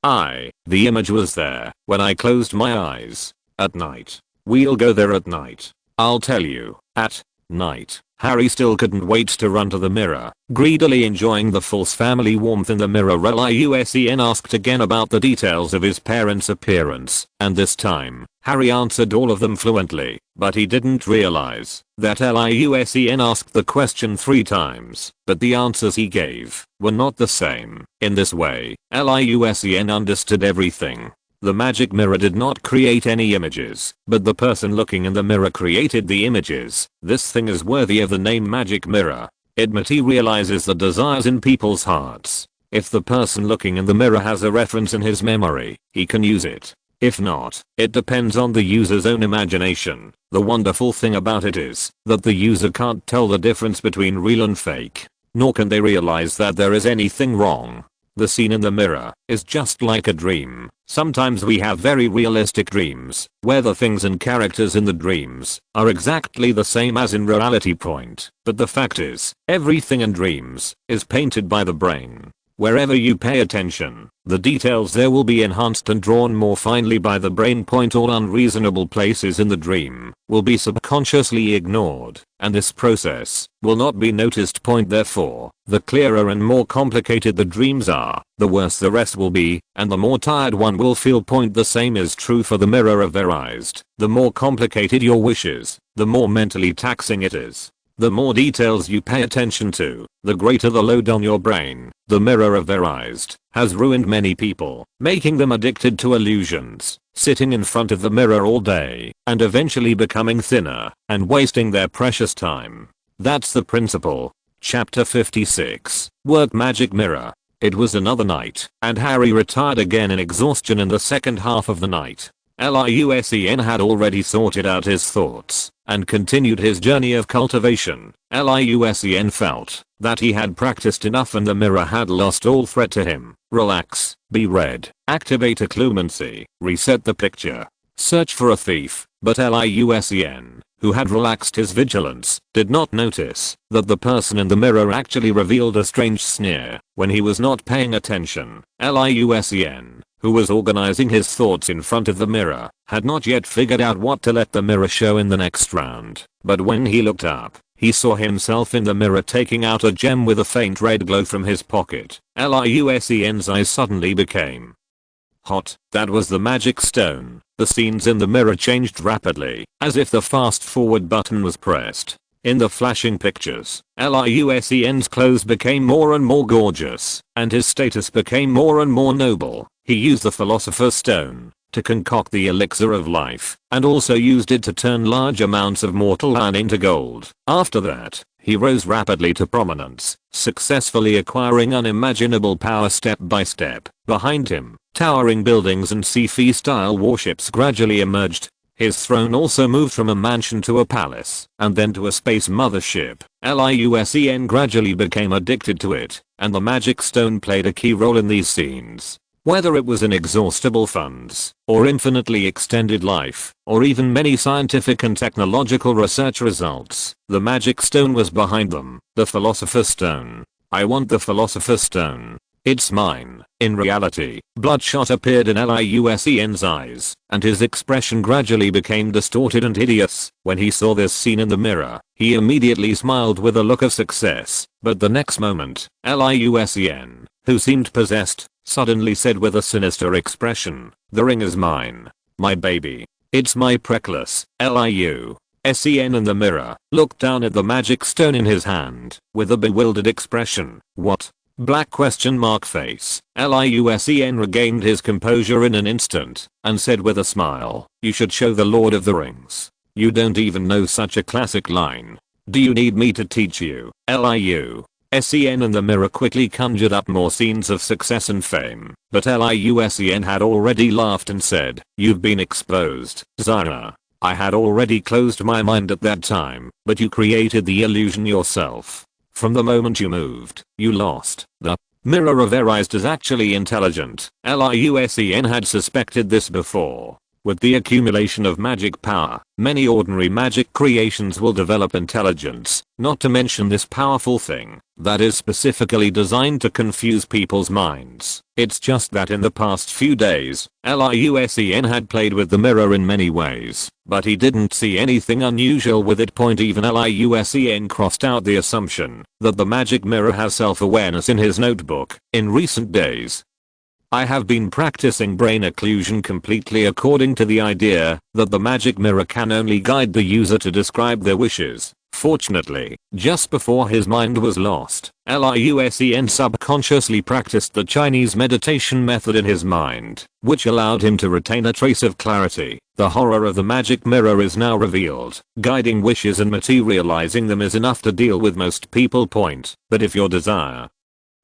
The image was there when I closed my eyes. At night. We'll go there at night. I'll tell you. At night. Harry still couldn't wait to run to the mirror, greedily enjoying the false family warmth in the mirror. Liu Sen asked again about the details of his parents' appearance, and this time, Harry answered all of them fluently, but he didn't realize that Liu Sen asked the question 3 times, but the answers he gave were not the same. In this way, Liu Sen understood everything. The magic mirror did not create any images, but the person looking in the mirror created the images. This thing is worthy of the name magic mirror. It materializes the desires in people's hearts. If the person looking in the mirror has a reference in his memory, he can use it. If not, it depends on the user's own imagination. The wonderful thing about it is that the user can't tell the difference between real and fake, nor can they realize that there is anything wrong. The scene in the mirror is just like a dream. Sometimes we have very realistic dreams, where the things and characters in the dreams are exactly the same as in reality point. But the fact is, everything in dreams is painted by the brain. Wherever you pay attention, the details there will be enhanced and drawn more finely by the brain point. All unreasonable places in the dream will be subconsciously ignored, and this process will not be noticed. Therefore, the clearer and more complicated the dreams are, the worse the rest will be, and the more tired one will feel. The same is true for the mirror of their eyes. The more complicated your wishes, the more mentally taxing it is. The more details you pay attention to, the greater the load on your brain. The mirror of their eyes has ruined many people, making them addicted to illusions, sitting in front of the mirror all day, and eventually becoming thinner, and wasting their precious time. That's the principle. Chapter 56. Work Magic Mirror. It was another night, and Harry retired again in exhaustion in the second half of the night. Liu Sen had already sorted out his thoughts and continued his journey of cultivation. Liu Sen felt that he had practiced enough and the mirror had lost all threat to him. Relax, be read, activate occlumency, reset the picture, search for a thief. But Liu Sen, who had relaxed his vigilance, did not notice that the person in the mirror actually revealed a strange sneer when he was not paying attention. Liu Sen, who was organizing his thoughts in front of the mirror, had not yet figured out what to let the mirror show in the next round. But when he looked up, he saw himself in the mirror taking out a gem with a faint red glow from his pocket. Liu Sen's eyes suddenly became hot. That was the magic stone. The scenes in the mirror changed rapidly, as if the fast forward button was pressed. In the flashing pictures, Liu Sen's clothes became more and more gorgeous, and his status became more and more noble. He used the Philosopher's Stone to concoct the elixir of life, and also used it to turn large amounts of mortal iron into gold. After that, he rose rapidly to prominence, successfully acquiring unimaginable power step by step. Behind him, towering buildings and sci-fi-style warships gradually emerged. His throne also moved from a mansion to a palace, and then to a space mothership. Liu Sen gradually became addicted to it, and the magic stone played a key role in these scenes. Whether it was inexhaustible funds, or infinitely extended life, or even many scientific and technological research results, the magic stone was behind them. The Philosopher's Stone. I want the Philosopher's Stone. It's mine. In reality, bloodshot appeared in Liu Sen's eyes, and his expression gradually became distorted and hideous. When he saw this scene in the mirror, he immediately smiled with a look of success, but the next moment, Liu Sen, who seemed possessed, suddenly said with a sinister expression, "The ring is mine. My baby. It's my preckless." Liu Sen in the mirror looked down at the magic stone in his hand with a bewildered expression. "What?" Black question mark face. Liu Sen regained his composure in an instant and said with a smile, "You should show the Lord of the Rings. You don't even know such a classic line. Do you need me to teach you?" Liu Sen in the mirror quickly conjured up more scenes of success and fame, but Liu Sen had already laughed and said, "You've been exposed, Zara. I had already closed my mind at that time, but you created the illusion yourself. From the moment you moved, you lost. The mirror of Erised is actually intelligent." Liu Sen had suspected this before. With the accumulation of magic power, many ordinary magic creations will develop intelligence, not to mention this powerful thing that is specifically designed to confuse people's minds. It's just that in the past few days, Liu Sen had played with the mirror in many ways, but he didn't see anything unusual with it. Even Liu Sen crossed out the assumption that the magic mirror has self-awareness in his notebook. In recent days, I have been practicing brain occlusion completely according to the idea that the magic mirror can only guide the user to describe their wishes. Fortunately, just before his mind was lost, Liu Sen subconsciously practiced the Chinese meditation method in his mind, which allowed him to retain a trace of clarity. The horror of the magic mirror is now revealed. Guiding wishes and materializing them is enough to deal with most people. But if your desire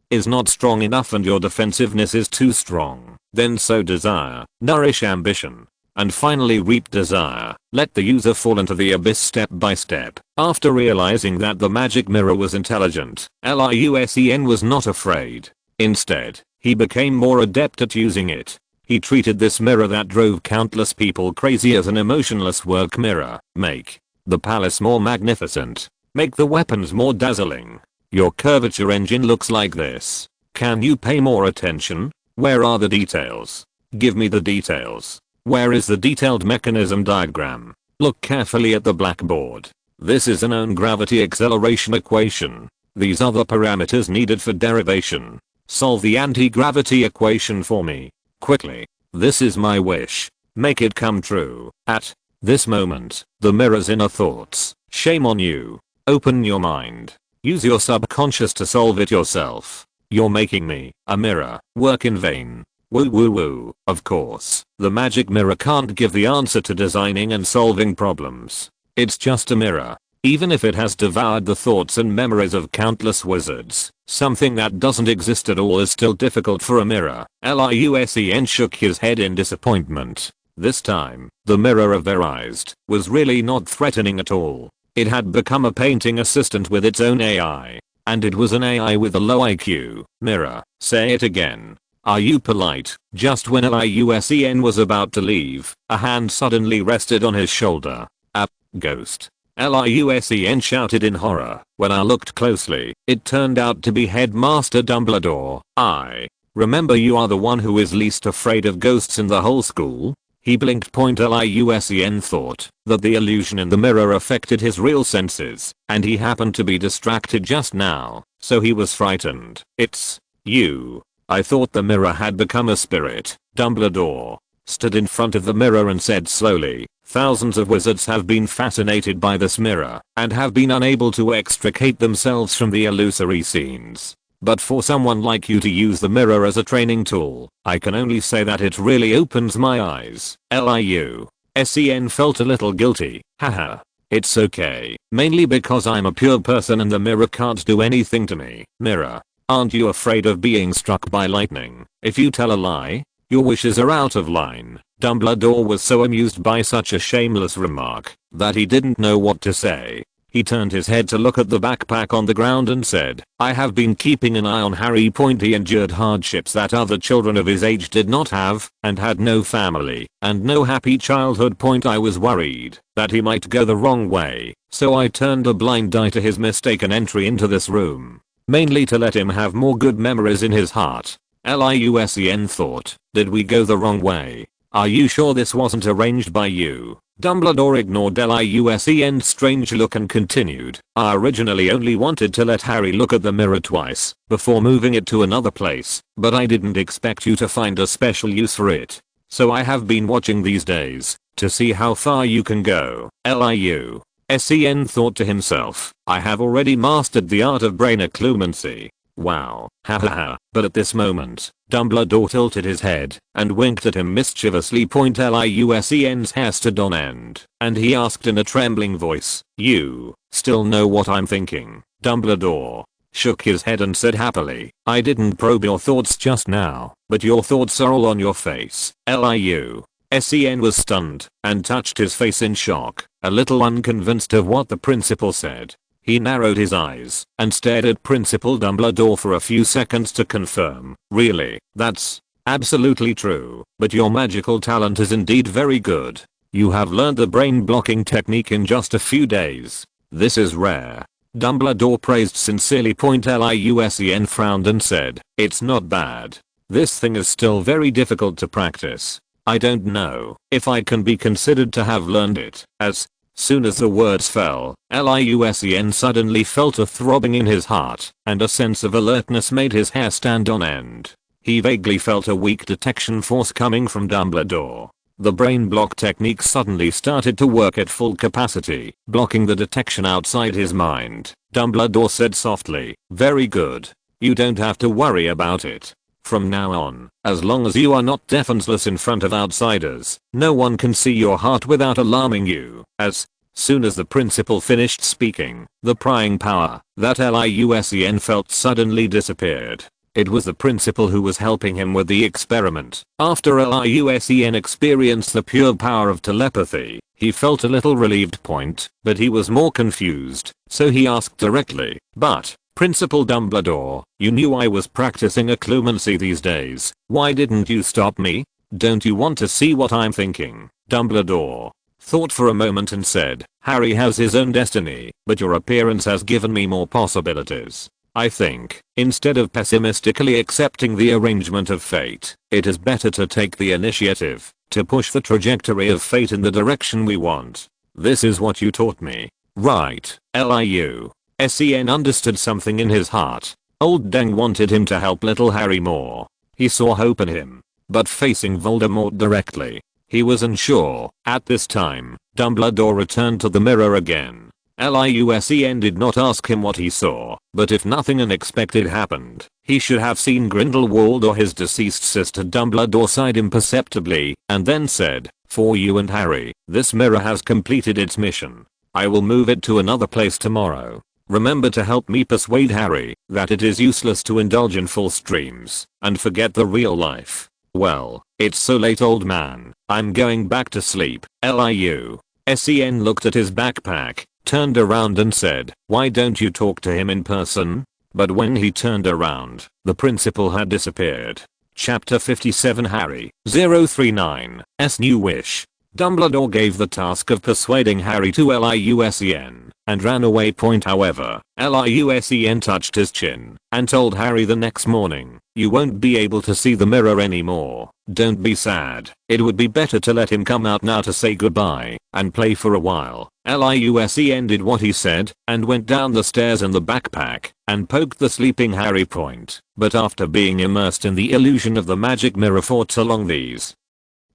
is not strong enough and your defensiveness is too strong, then sow desire, nourish ambition, and finally reap desire. Let the user fall into the abyss step by step. After realizing that the magic mirror was intelligent, Liu Sen was not afraid. Instead, he became more adept at using it. He treated this mirror that drove countless people crazy as an emotionless work mirror. Make the palace more magnificent. Make the weapons more dazzling. Your curvature engine looks like this. Can you pay more attention? Where are the details? Give me the details. Where is the detailed mechanism diagram? Look carefully at the blackboard. This is an own gravity acceleration equation. These are the parameters needed for derivation. Solve the anti-gravity equation for me. Quickly. This is my wish. Make it come true. At this moment, the mirror's inner thoughts. Shame on you. Open your mind. Use your subconscious to solve it yourself. You're making me, a mirror, work in vain. Woo woo woo. Of course, the magic mirror can't give the answer to designing and solving problems. It's just a mirror. Even if it has devoured the thoughts and memories of countless wizards, something that doesn't exist at all is still difficult for a mirror. Liu Sen shook his head in disappointment. This time, the mirror of Erised was really not threatening at all. It had become a painting assistant with its own AI. And it was an AI with a low IQ. Mirror, say it again. Are you polite? Just when Liu Sen was about to leave, a hand suddenly rested on his shoulder. A ghost. Liu Sen shouted in horror. When I looked closely, it turned out to be Headmaster Dumbledore. I remember you are the one who is least afraid of ghosts in the whole school. He blinked. Liu Sen thought that the illusion in the mirror affected his real senses, and he happened to be distracted just now, so he was frightened. It's you. I thought the mirror had become a spirit. Dumbledore stood in front of the mirror and said slowly, thousands of wizards have been fascinated by this mirror and have been unable to extricate themselves from the illusory scenes. But for someone like you to use the mirror as a training tool, I can only say that it really opens my eyes. Liu Sen felt a little guilty. Haha. It's okay. Mainly because I'm a pure person and the mirror can't do anything to me. Mirror, aren't you afraid of being struck by lightning? If you tell a lie, your wishes are out of line. Dumbledore was so amused by such a shameless remark that he didn't know what to say. He turned his head to look at the backpack on the ground and said, I have been keeping an eye on Harry. He endured hardships that other children of his age did not have, and had no family, and no happy childhood. I was worried that he might go the wrong way, so I turned a blind eye to his mistaken entry into this room. mainly to let him have more good memories in his heart. Liusen thought, did we go the wrong way? Are you sure this wasn't arranged by you? Dumbledore ignored Liusen's strange look and continued, I originally only wanted to let Harry look at the mirror twice before moving it to another place, but I didn't expect you to find a special use for it. So I have been watching these days to see how far you can go. Liu Sen thought to himself, I have already mastered the art of brain occlumency. Wow, hahaha, but at this moment, Dumbledore tilted his head and winked at him mischievously. Liusen's hair stood on end, and he asked in a trembling voice, you still know what I'm thinking? Dumbledore shook his head and said happily, I didn't probe your thoughts just now, but your thoughts are all on your face. Liu Sen was stunned and touched his face in shock, a little unconvinced of what the principal said. He narrowed his eyes and stared at Principal Dumbledore for a few seconds to confirm, really, that's absolutely true, but your magical talent is indeed very good. You have learned the brain blocking technique in just a few days. This is rare. Dumbledore praised sincerely. Liusen frowned and said, it's not bad. This thing is still very difficult to practice. I don't know if I can be considered to have learned it. As soon as the words fell, Liusen suddenly felt a throbbing in his heart, and a sense of alertness made his hair stand on end. He vaguely felt a weak detection force coming from Dumbledore. The brain block technique suddenly started to work at full capacity, blocking the detection outside his mind. Dumbledore said softly, very good. You don't have to worry about it. From now on, as long as you are not defenseless in front of outsiders, no one can see your heart without alarming you. As soon as the principal finished speaking, the prying power that Liusen felt suddenly disappeared. It was the principal who was helping him with the experiment. After Liusen experienced the pure power of telepathy, he felt a little relieved. But he was more confused, so he asked directly, but Principal Dumbledore, you knew I was practicing occlumency these days. Why didn't you stop me? Don't you want to see what I'm thinking? Dumbledore thought for a moment and said, Harry has his own destiny, but your appearance has given me more possibilities. I think, instead of pessimistically accepting the arrangement of fate, it is better to take the initiative to push the trajectory of fate in the direction we want. This is what you taught me. Right, Liu.Sen understood something in his heart. Old Deng wanted him to help little Harry more. He saw hope in him. But facing Voldemort directly, he was unsure. At this time, Dumbledore returned to the mirror again. Liu-Sen did not ask him what he saw, but if nothing unexpected happened, he should have seen Grindelwald or his deceased sister. Dumbledore sighed imperceptibly, and then said, for you and Harry, this mirror has completed its mission. I will move it to another place tomorrow. Remember to help me persuade Harry that it is useless to indulge in false dreams and forget the real life. Well, it's so late, old man. I'm going back to sleep. Liu-Sen looked at his backpack, turned around and said, why don't you talk to him in person? But when he turned around, the principal had disappeared. Chapter 57 Harry 039's New Wish. Dumbledore gave the task of persuading Harry to Liu-Sen and ran away. However, Liu-Sen touched his chin and told Harry the next morning, you won't be able to see the mirror anymore. Don't be sad. It would be better to let him come out now to say goodbye and play for a while. Liu-Sen did what he said and went down the stairs in the backpack and poked the sleeping Harry. But after being immersed in the illusion of the magic mirror for so long these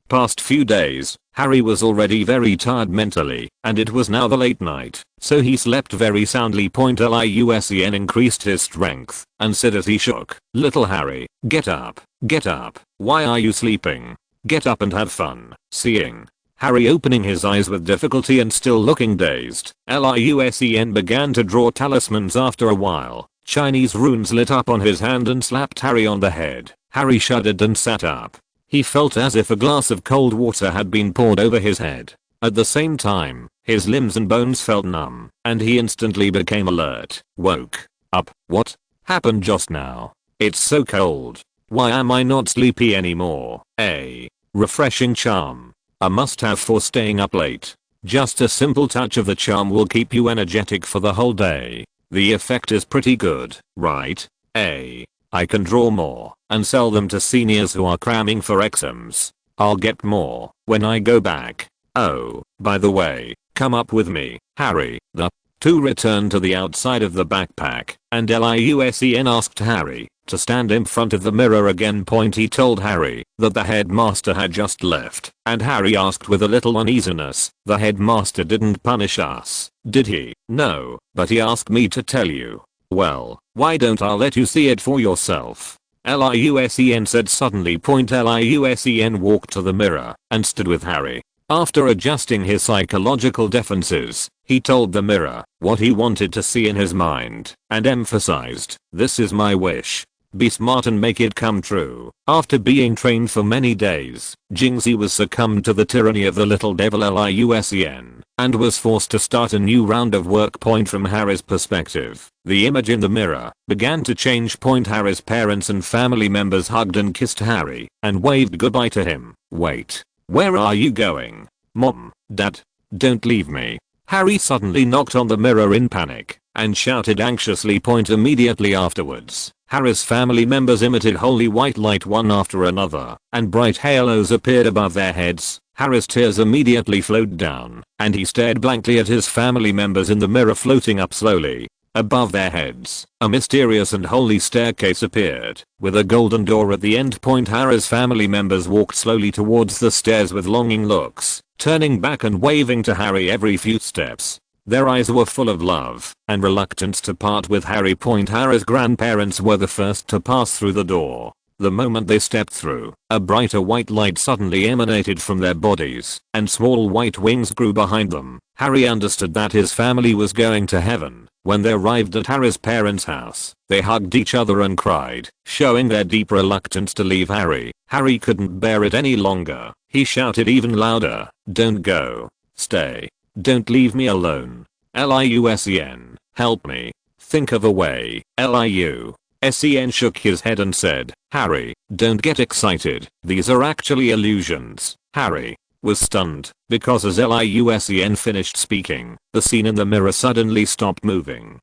past few days, Harry was already very tired mentally, and it was now the late night, so he slept very soundly. Liu-Sen increased his strength and said as he shook, little Harry, get up, get up. Why are you sleeping? Get up and have fun. Seeing Harry opening his eyes with difficulty and still looking dazed, Liu-Sen began to draw talismans. After a while, Chinese runes lit up on his hand and slapped Harry on the head. Harry shuddered and sat up. He felt as if a glass of cold water had been poured over his head. At the same time, his limbs and bones felt numb, and he instantly became alert. Woke up. What happened just now? It's so cold. Why am I not sleepy anymore? A refreshing charm. A must-have for staying up late. Just a simple touch of the charm will keep you energetic for the whole day. The effect is pretty good, right? I can draw more and sell them to seniors who are cramming for exams. I'll get more when I go back. Oh, by the way, come up with me, Harry. The two returned to the outside of the backpack, and Liusen asked Harry to stand in front of the mirror again. He told Harry that the headmaster had just left, and Harry asked with a little uneasiness, the headmaster didn't punish us, did he? No, but he asked me to tell you. Well, why don't I let you see it for yourself? Liusen said suddenly. Liusen walked to the mirror and stood with Harry. After adjusting his psychological defenses, he told the mirror what he wanted to see in his mind and emphasized, "This is my wish. Be smart and make it come true." After being trained for many days, Jingzi was succumbed to the tyranny of the little devil Liusen and was forced to start a new round of work. From Harry's perspective, the image in the mirror began to change. Harry's parents and family members hugged and kissed Harry and waved goodbye to him. Wait. Where are you going? Mom, Dad, don't leave me. Harry suddenly knocked on the mirror in panic and shouted anxiously. Immediately afterwards, Harry's family members emitted holy white light one after another, and bright halos appeared above their heads. Harry's tears immediately flowed down, and he stared blankly at his family members in the mirror floating up slowly. Above their heads, a mysterious and holy staircase appeared, with a golden door at the end. Harry's family members walked slowly towards the stairs with longing looks, turning back and waving to Harry every few steps. Their eyes were full of love and reluctance to part with Harry. Harry's grandparents were the first to pass through the door. The moment they stepped through, a brighter white light suddenly emanated from their bodies, and small white wings grew behind them. Harry understood that his family was going to heaven. When they arrived at Harry's parents' house, they hugged each other and cried, showing their deep reluctance to leave Harry. Harry couldn't bear it any longer. He shouted even louder, "Don't go. Stay. Don't leave me alone. Liusen, help me. Think of a way." Liu-Sen shook his head and said, "Harry, don't get excited. These are actually illusions." Harry was stunned because as Liu-Sen finished speaking, the scene in the mirror suddenly stopped moving.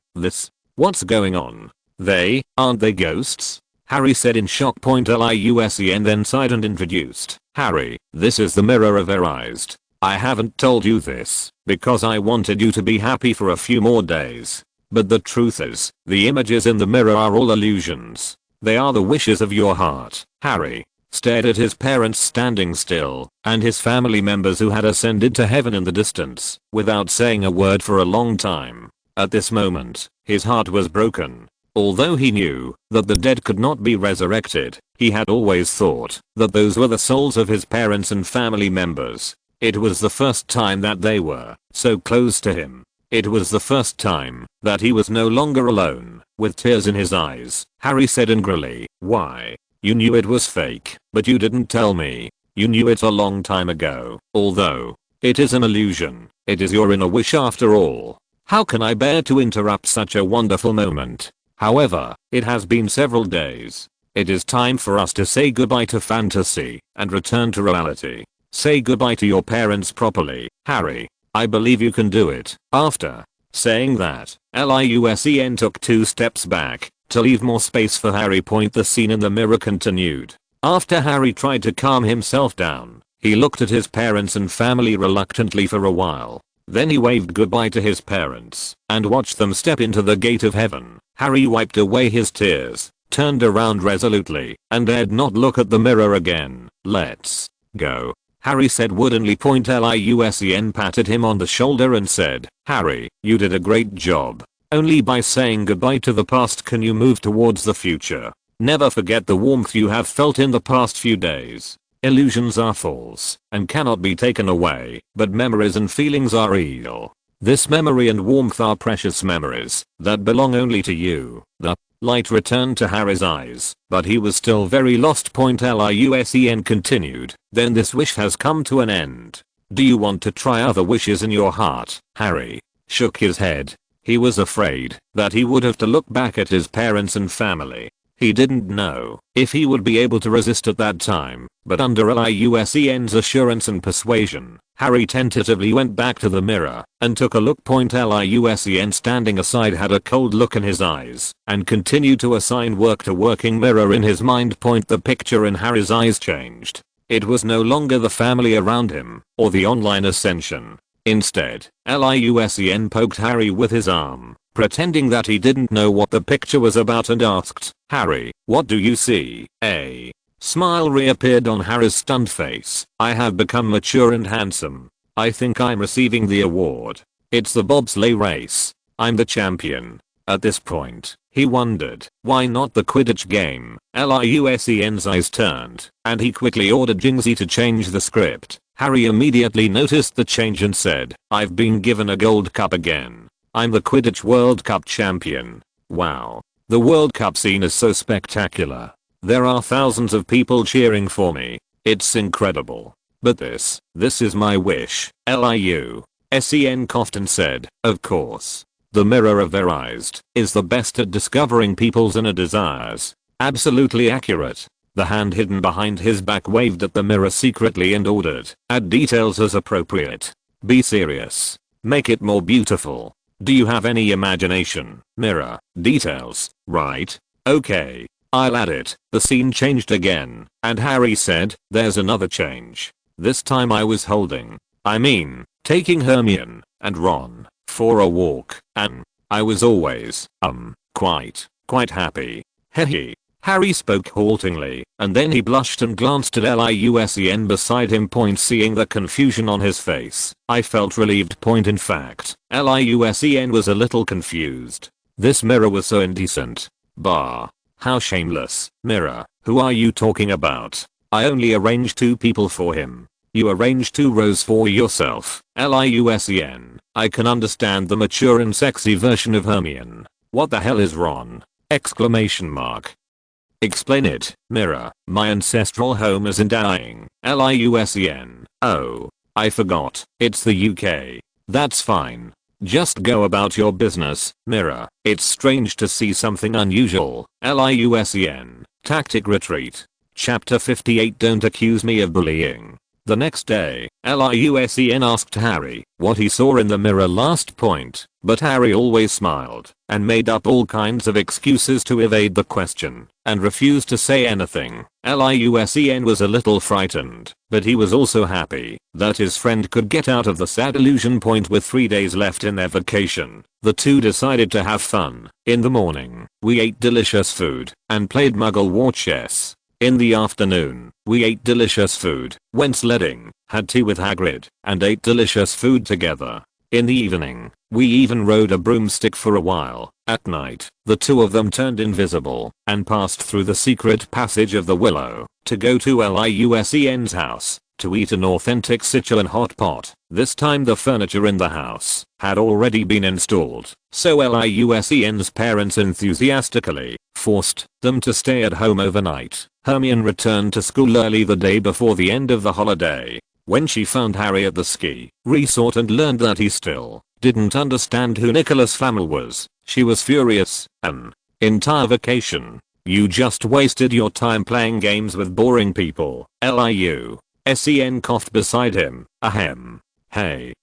What's going on? Aren't they ghosts? Harry said in shock. Liu-Sen then sighed and introduced, "Harry, this is the mirror of your eyes. I haven't told you this because I wanted you to be happy for a few more days. But the truth is, the images in the mirror are all illusions. They are the wishes of your heart." Harry stared at his parents standing still, and his family members who had ascended to heaven in the distance, without saying a word for a long time. At this moment, his heart was broken. Although he knew that the dead could not be resurrected, he had always thought that those were the souls of his parents and family members. It was the first time that they were so close to him. It was the first time that he was no longer alone. With tears in his eyes, Harry said angrily, "Why? You knew it was fake, but you didn't tell me. You knew it a long time ago. Although it is an illusion, it is your inner wish after all. How can I bear to interrupt such a wonderful moment? However, it has been several days. It is time for us to say goodbye to fantasy and return to reality. Say goodbye to your parents properly, Harry. I believe you can do it." After saying that, Liu-Sen took 2 steps back to leave more space for Harry. The scene in the mirror continued. After Harry tried to calm himself down, he looked at his parents and family reluctantly for a while. Then he waved goodbye to his parents and watched them step into the gate of heaven. Harry wiped away his tears, turned around resolutely, and dared not look at the mirror again. "Let's go," Harry said woodenly. Liu-Sen patted him on the shoulder and said, "Harry, you did a great job. Only by saying goodbye to the past can you move towards the future. Never forget the warmth you have felt in the past few days. Illusions are false and cannot be taken away, but memories and feelings are real. This memory and warmth are precious memories that belong only to you." The light returned to Harry's eyes, but he was still very lost. Liu-Sen continued, "Then this wish has come to an end. Do you want to try other wishes in your heart?" Harry shook his head. He was afraid that he would have to look back at his parents and family. He didn't know if he would be able to resist at that time, but under Liusen's assurance and persuasion, Harry tentatively went back to the mirror and took a look. Liusen standing aside had a cold look in his eyes and continued to assign work to working mirror in his mind. The picture in Harry's eyes changed. It was no longer the family around him or the online ascension. Instead, Liusen poked Harry with his arm, pretending that he didn't know what the picture was about, and asked, "Harry, what do you see?" A smile reappeared on Harry's stunned face. "I have become mature and handsome. I think I'm receiving the award. It's the bobsleigh race. I'm the champion." At this point, he wondered, why not the Quidditch game? Liusen's eyes turned, and he quickly ordered Jingsy to change the script. Harry immediately noticed the change and said, "I've been given a gold cup again. I'm the Quidditch World Cup champion. Wow. The World Cup scene is so spectacular. There are thousands of people cheering for me. It's incredible. But this is my wish." Liu Sen coughed and said, "Of course. The mirror of their eyes is the best at discovering people's inner desires." Absolutely accurate. The hand hidden behind his back waved at the mirror secretly and ordered, "Add details as appropriate. Be serious. Make it more beautiful. Do you have any imagination? Mirror. Details. Right. Okay. I'll add it." The scene changed again, and Harry said, "There's another change. This time I was taking Hermione and Ron for a walk, and I was always, quite happy. Hehe." Harry spoke haltingly, and then he blushed and glanced at Liusen beside him. Seeing the confusion on his face, I felt relieved. In fact, Liusen was a little confused. This mirror was so indecent. Bah. How shameless. "Mirror, who are you talking about? I only arranged 2 people for him. You arranged 2 rows for yourself." Liusen, I can understand the mature and sexy version of Hermione. What the hell is Ron? Exclamation mark. Explain it. Mirror, my ancestral home is in Diagon. Liusen, oh, I forgot. It's the UK. That's fine. Just go about your business. Mirror, it's strange to see something unusual. Liusen, tactic retreat. Chapter 58. Don't accuse me of bullying. The next day, Liusen asked Harry what he saw in the mirror last point, but Harry always smiled and made up all kinds of excuses to evade the question and refused to say anything. Liusen was a little frightened, but he was also happy that his friend could get out of the sad illusion. With 3 days left in their vacation, the two decided to have fun. In the morning, we ate delicious food and played Muggle War Chess. In the afternoon, we ate delicious food, went sledding, had tea with Hagrid, and ate delicious food together. In the evening, we even rode a broomstick for a while. At night, the two of them turned invisible and passed through the secret passage of the Willow to go to Liusen's house to eat an authentic Sichuan hot pot. This time the furniture in the house had already been installed, so Liusen's parents enthusiastically forced them to stay at home overnight. Hermione returned to school early the day before the end of the holiday. When she found Harry at the ski resort and learned that he still didn't understand who Nicholas Flamel was, she was furious. "An entire vacation? You just wasted your time playing games with boring people." Liu Sen coughed beside him. Ahem. Hey.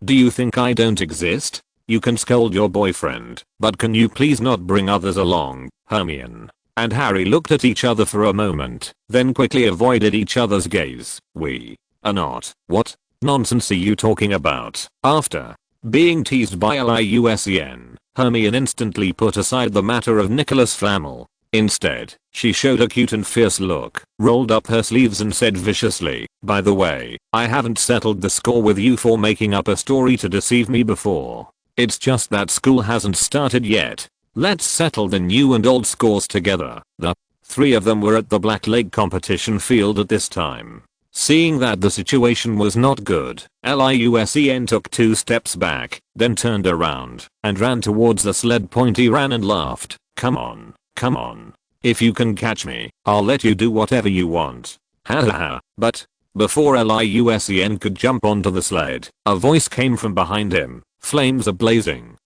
Do you think I don't exist? You can scold your boyfriend, but can you please not bring others along? Hermione and Harry looked at each other for a moment, then quickly avoided each other's gaze. "We are not." "What nonsense are you talking about?" After being teased by Liusen, Hermione instantly put aside the matter of Nicholas Flamel. Instead, she showed a cute and fierce look, rolled up her sleeves and said viciously, "By the way, I haven't settled the score with you for making up a story to deceive me before. It's just that school hasn't started yet. Let's settle the new and old scores together." The 3 of them were at the Black Lake competition field at this time. Seeing that the situation was not good, Liusen took 2 steps back, then turned around and ran towards the sled. He ran and laughed. Come on. If you can catch me, I'll let you do whatever you want." Ha. But before Liusen could jump onto the sled, a voice came from behind him. Flames are blazing.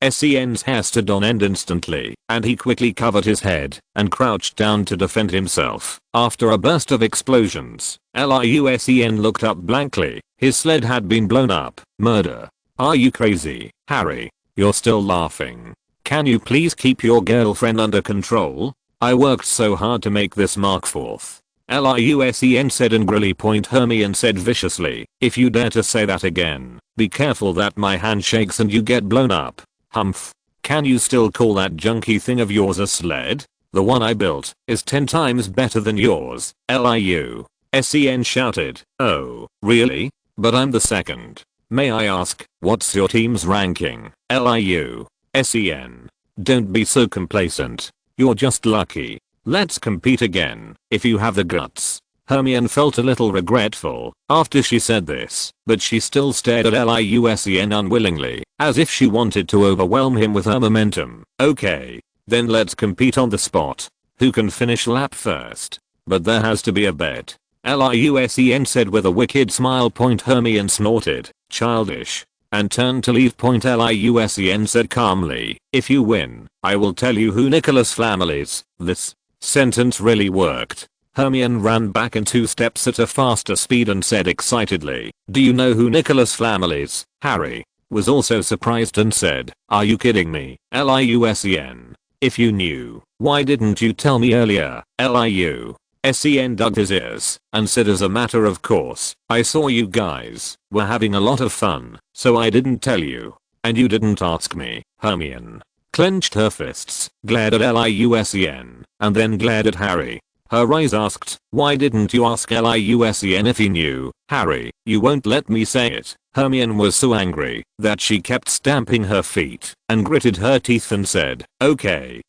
Sen's hair stood on end instantly, and he quickly covered his head and crouched down to defend himself. After a burst of explosions, Liu Sen looked up blankly. His sled had been blown up. Murder. Are you crazy, Harry? You're still laughing. Can you please keep your girlfriend under control? I worked so hard to make this mark forth. Liu Sen said angrily. Hermione said viciously, if you dare to say that again, be careful that my hand shakes and you get blown up. Humph. Can you still call that junky thing of yours a sled? The one I built is 10 times better than yours. Liu Sen shouted. Oh, really? But I'm the second. May I ask, what's your team's ranking? Liu Sen. Don't be so complacent. You're just lucky. Let's compete again, if you have the guts. Hermione felt a little regretful after she said this, but she still stared at Liu Sen unwillingly, as if she wanted to overwhelm him with her momentum. Okay. Then let's compete on the spot. Who can finish lap first? But there has to be a bet. Liu Sen said with a wicked smile. Hermione snorted, childish, and turned to leave. Liu Sen said calmly, if you win, I will tell you who Nicholas Flamel is. This sentence really worked. Hermione ran back in 2 steps at a faster speed and said excitedly, do you know who Nicholas Flamel is? Harry was also surprised and said, are you kidding me? Liu Sen. If you knew, why didn't you tell me earlier? Liu Sen dug his ears and said, as a matter of course, I saw you guys were having a lot of fun, so I didn't tell you. And you didn't ask me. Hermione clenched her fists, glared at Liu Sen, and then glared at Harry. Her eyes asked, why didn't you ask Liu Sen if he knew? Harry, you won't let me say it. Hermione was so angry that she kept stamping her feet and gritted her teeth and said, okay,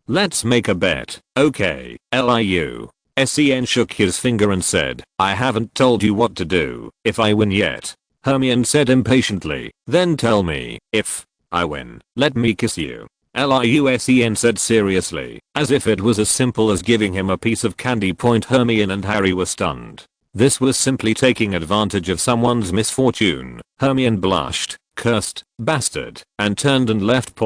let's make a bet. Okay. Liu Sen shook his finger and said, I haven't told you what to do if I win yet. Hermione said impatiently, then tell me. If I win, let me kiss you. Liu Sen said seriously, as if it was as simple as giving him a piece of candy. Hermione and Harry were stunned. This was simply taking advantage of someone's misfortune. Hermione blushed, cursed, bastard, and turned and left.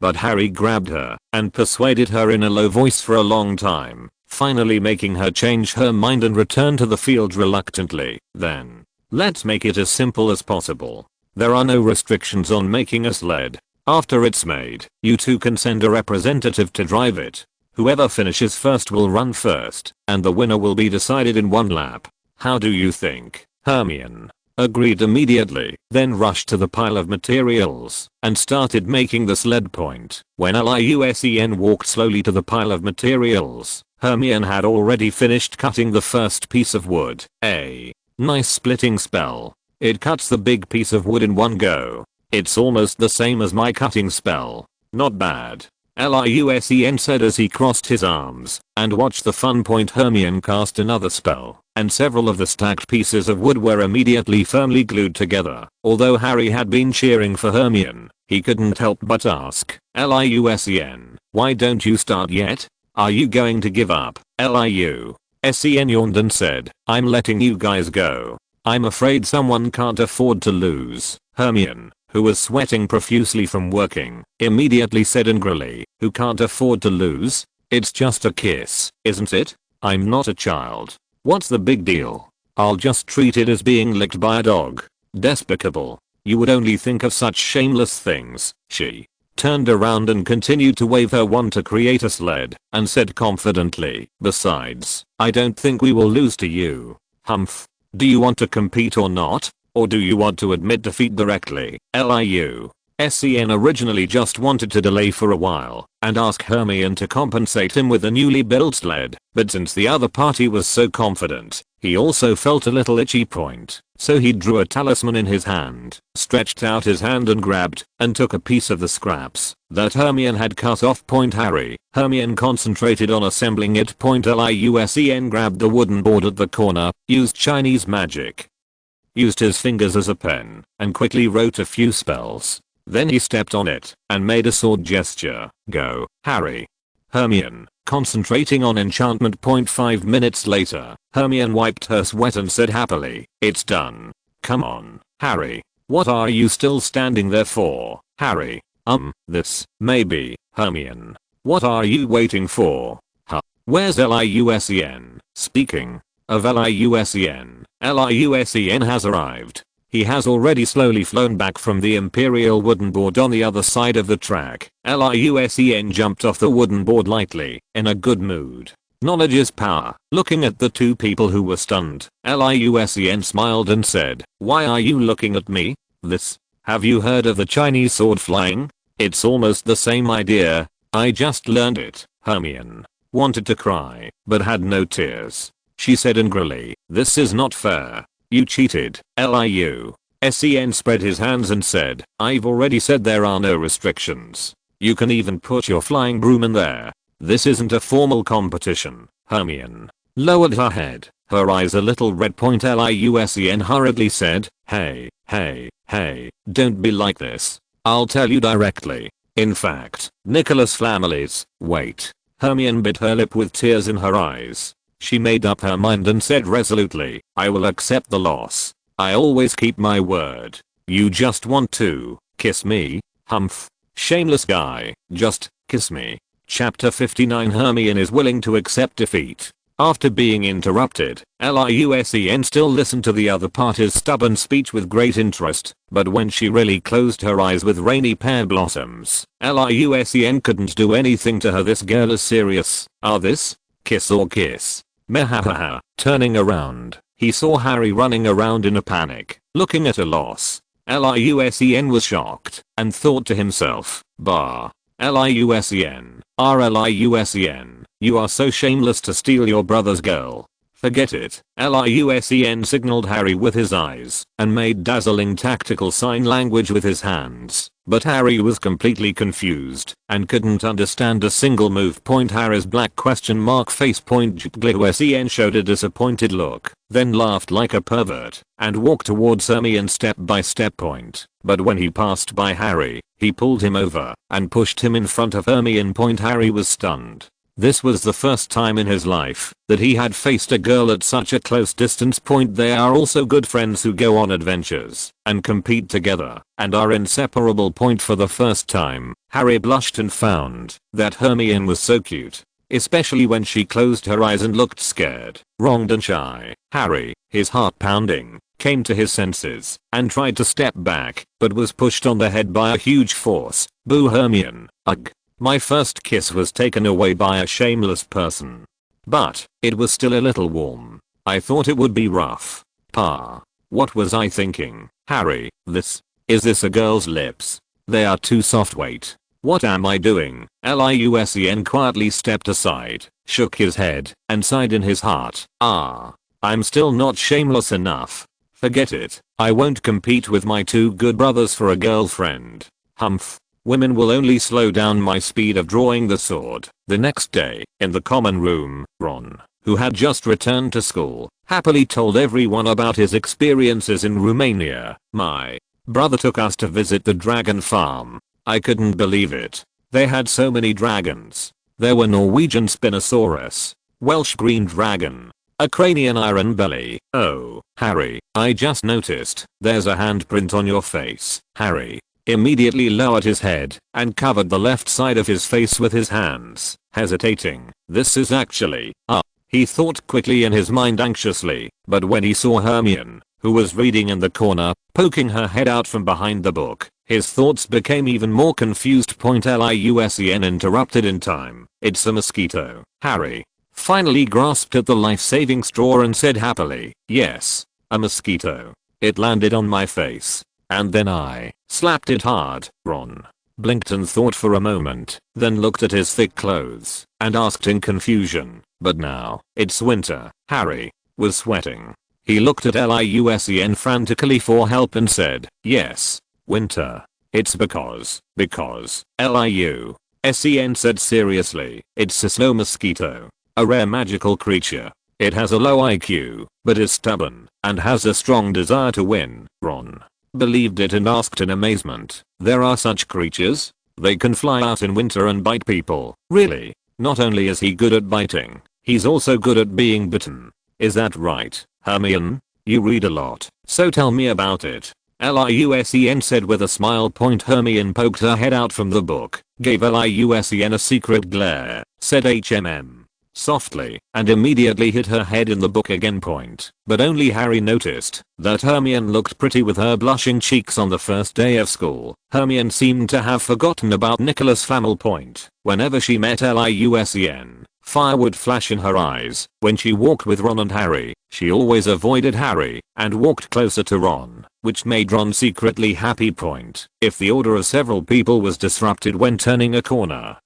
But Harry grabbed her and persuaded her in a low voice for a long time, finally making her change her mind and return to the field reluctantly. Then, let's make it as simple as possible. There are no restrictions on making a sled. After it's made, you two can send a representative to drive it. Whoever finishes first will run first, and the winner will be decided in 1 lap. How do you think? Hermione agreed immediately, then rushed to the pile of materials and started making the sled. When Liu Sen walked slowly to the pile of materials, Hermione had already finished cutting the first piece of wood. A nice splitting spell. It cuts the big piece of wood in one go. It's almost the same as my cutting spell. Not bad. Liu Sen said as he crossed his arms and watched the fun. Hermione cast another spell, and several of the stacked pieces of wood were immediately firmly glued together. Although Harry had been cheering for Hermione, he couldn't help but ask, Liu Sen, why don't you start yet? Are you going to give up? Liu Sen yawned and said, I'm letting you guys go. I'm afraid someone can't afford to lose. Hermione, who was sweating profusely from working, immediately said angrily, who can't afford to lose? It's just a kiss, isn't it? I'm not a child. What's the big deal? I'll just treat it as being licked by a dog. Despicable. You would only think of such shameless things. She turned around and continued to wave her wand to create a sled, and said confidently, besides, I don't think we will lose to you. Humph. Do you want to compete or not? Or do you want to admit defeat directly? Liu Sen originally just wanted to delay for a while and ask Hermione to compensate him with a newly built sled, but since the other party was so confident, he also felt a little itchy. So he drew a talisman in his hand, stretched out his hand and grabbed and took a piece of the scraps that Hermione had cut off. Hermione concentrated on assembling it. Liu Sen grabbed the wooden board at the corner, used Chinese magic, used his fingers as a pen, and quickly wrote a few spells. Then he stepped on it and made a sword gesture. Go, Harry. Hermione, concentrating on enchantment. 5 minutes later, Hermione wiped her sweat and said happily, it's done. Come on, Harry. What are you still standing there for? Harry This, maybe, Hermione. What are you waiting for? Huh? Where's Liusen? Speaking of Liusen, Liusen has arrived. He has already slowly flown back from the Imperial wooden board on the other side of the track. Liusen jumped off the wooden board lightly, in a good mood. Knowledge is power. Looking at the two people who were stunned, Liusen smiled and said, "Why are you looking at me? This. Have you heard of the Chinese sword flying? It's almost the same idea. I just learned it." Hermione wanted to cry, but had no tears. She said angrily, "This is not fair. You cheated." Liu-Sen spread his hands and said, "I've already said there are no restrictions. You can even put your flying broom in there. This isn't a formal competition." Hermione lowered her head, her eyes a little red. Liu-Sen hurriedly said, Hey, don't be like this. I'll tell you directly. In fact, Nicholas Flammeles, wait." Hermione bit her lip with tears in her eyes. She made up her mind and said resolutely, "I will accept the loss. I always keep my word. You just want to kiss me? Humph. Shameless guy. Just kiss me." Chapter 59. Hermione is willing to accept defeat. After being interrupted, Liu-Sen still listened to the other party's stubborn speech with great interest, but when she really closed her eyes with rainy pear blossoms, Liu-Sen couldn't do anything to her. This girl is serious. This? Kiss or kiss? Mehahaha. Turning around, he saw Harry running around in a panic, looking at a loss. Liu-Sen was shocked, and thought to himself, "Bah. Liu-Sen. Liu-Sen. You are so shameless to steal your brother's girl. Forget it." Liu-Sen signaled Harry with his eyes, and made dazzling tactical sign language with his hands, but Harry was completely confused, and couldn't understand a single move. Harry's black question mark face. Liu-Sen showed a disappointed look, then laughed like a pervert, and walked towards Hermione step by step. But when he passed by Harry, he pulled him over, and pushed him in front of Hermione. Harry was stunned. This was the first time in his life that he had faced a girl at such a close distance. They are also good friends who go on adventures and compete together and are inseparable. For the first time, Harry blushed and found that Hermione was so cute, especially when she closed her eyes and looked scared, wronged and shy. Harry, his heart pounding, came to his senses and tried to step back, but was pushed on the head by a huge force. Boo Hermione. Ugh. My first kiss was taken away by a shameless person. But, it was still a little warm. I thought it would be rough. What was I thinking? Harry, is this a girl's lips? They are too soft. Wait. What am I doing? Liu-Sen quietly stepped aside, shook his head, and sighed in his heart. I'm still not shameless enough. Forget it. I won't compete with my two good brothers for a girlfriend. Humph. Women will only slow down my speed of drawing the sword. The next day, in the common room, Ron, who had just returned to school, happily told everyone about his experiences in Romania. "My brother took us to visit the dragon farm. I couldn't believe it. They had so many dragons. There were Norwegian Spinosaurus, Welsh green dragon, a cranian iron belly." "Oh, Harry, I just noticed there's a handprint on your face." Harry immediately lowered his head and covered the left side of his face with his hands, hesitating. "This is actually, he thought quickly in his mind anxiously, but when he saw Hermione, who was reading in the corner, poking her head out from behind the book, his thoughts became even more confused. Liu-Sen interrupted in time. "It's a mosquito." Harry finally grasped at the life-saving straw and said happily, "Yes, a mosquito. It landed on my face. And then I slapped it hard." Ron blinked and thought for a moment, then looked at his thick clothes and asked in confusion, "But now, it's winter." Harry was sweating. He looked at Liu-Sen frantically for help and said, "Yes, winter. It's because Liu-Sen said seriously, it's a snow mosquito, a rare magical creature. It has a low IQ, but is stubborn, and has a strong desire to win." Ron believed it and asked in amazement, "There are such creatures? They can fly out in winter and bite people?" "Really? Not only is he good at biting, he's also good at being bitten. Is that right, Hermione? You read a lot, so tell me about it." Liusen said with a smile. Hermione poked her head out from the book, gave Liusen a secret glare, said HMM softly, and immediately hit her head in the book again. But only Harry noticed that Hermione looked pretty with her blushing cheeks on the first day of school. Hermione seemed to have forgotten about Nicholas Flamel. Whenever she met Liusen, fire would flash in her eyes. When she walked with Ron and Harry, she always avoided Harry and walked closer to Ron, which made Ron secretly happy. If the order of several people was disrupted when turning a corner,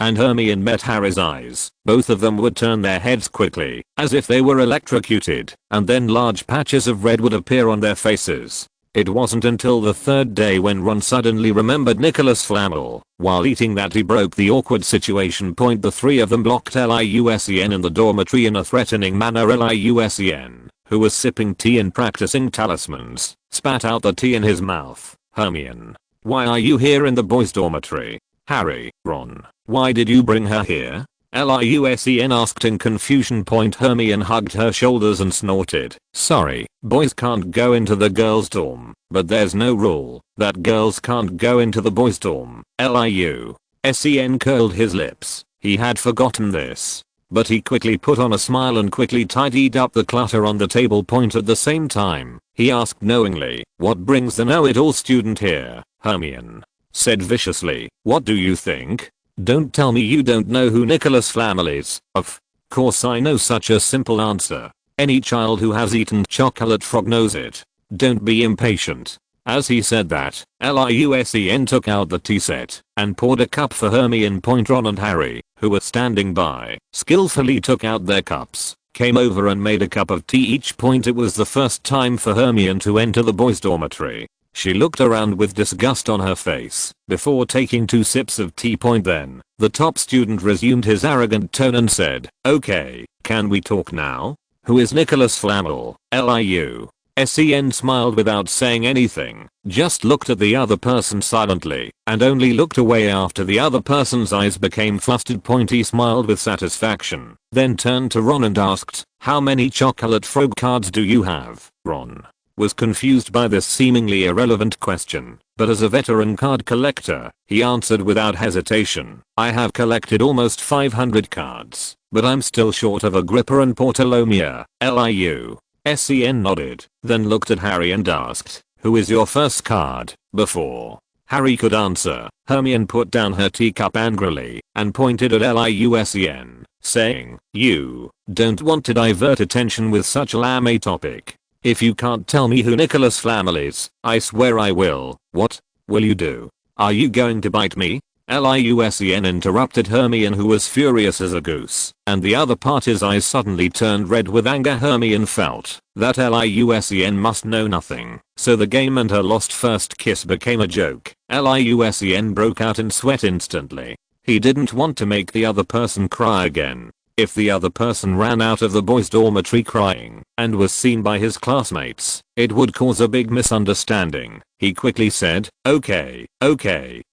and Hermione met Harry's eyes, both of them would turn their heads quickly, as if they were electrocuted, and then large patches of red would appear on their faces. It wasn't until the third day when Ron suddenly remembered Nicholas Flamel while eating that he broke the awkward situation. The three of them blocked Liusen in the dormitory in a threatening manner. Liusen, who was sipping tea and practicing talismans, spat out the tea in his mouth. Hermione, why are you here in the boys' dormitory? Harry, Ron, why did you bring her here? Liusen asked in confusion. Hermione hugged her shoulders and snorted. Sorry, boys can't go into the girls' dorm, but there's no rule that girls can't go into the boys' dorm. Liusen curled his lips. He had forgotten this, but he quickly put on a smile and quickly tidied up the clutter on the table. At the same time, he asked knowingly, what brings the know-it-all student here? Hermione said viciously, what do you think? Don't tell me you don't know who Nicholas Flamel is. Of course I know such a simple answer. Any child who has eaten chocolate frog knows it. Don't be impatient. As he said that, Liusen took out the tea set and poured a cup for Hermione. Ron and Harry, who were standing by, skillfully took out their cups, came over and made a cup of tea each. It was the first time for Hermione to enter the boys' dormitory. She looked around with disgust on her face before taking 2 sips of tea. Then, the top student resumed his arrogant tone and said, okay, can we talk now? Who is Nicholas Flamel? Liusen smiled without saying anything, just looked at the other person silently, and only looked away after the other person's eyes became flustered. He smiled with satisfaction, then turned to Ron and asked, how many chocolate frog cards do you have? Ron was confused by this seemingly irrelevant question, but as a veteran card collector, he answered without hesitation, I have collected almost 500 cards, but I'm still short of a Gripper and Portolomea. Liusen nodded, then looked at Harry and asked, who is your first card? Before Harry could answer, Hermione put down her teacup angrily and pointed at Liusen, saying, you don't want to divert attention with such a lame topic. If you can't tell me who Nicholas Flamel is, I swear I will. What will you do? Are you going to bite me? Liusen interrupted Hermione, who was furious as a goose, and the other party's eyes suddenly turned red with anger. Hermione felt that Liusen must know nothing, so the game and her lost first kiss became a joke. Liusen broke out in sweat instantly. He didn't want to make the other person cry again. If the other person ran out of the boys' dormitory crying and was seen by his classmates, it would cause a big misunderstanding. He quickly said, okay,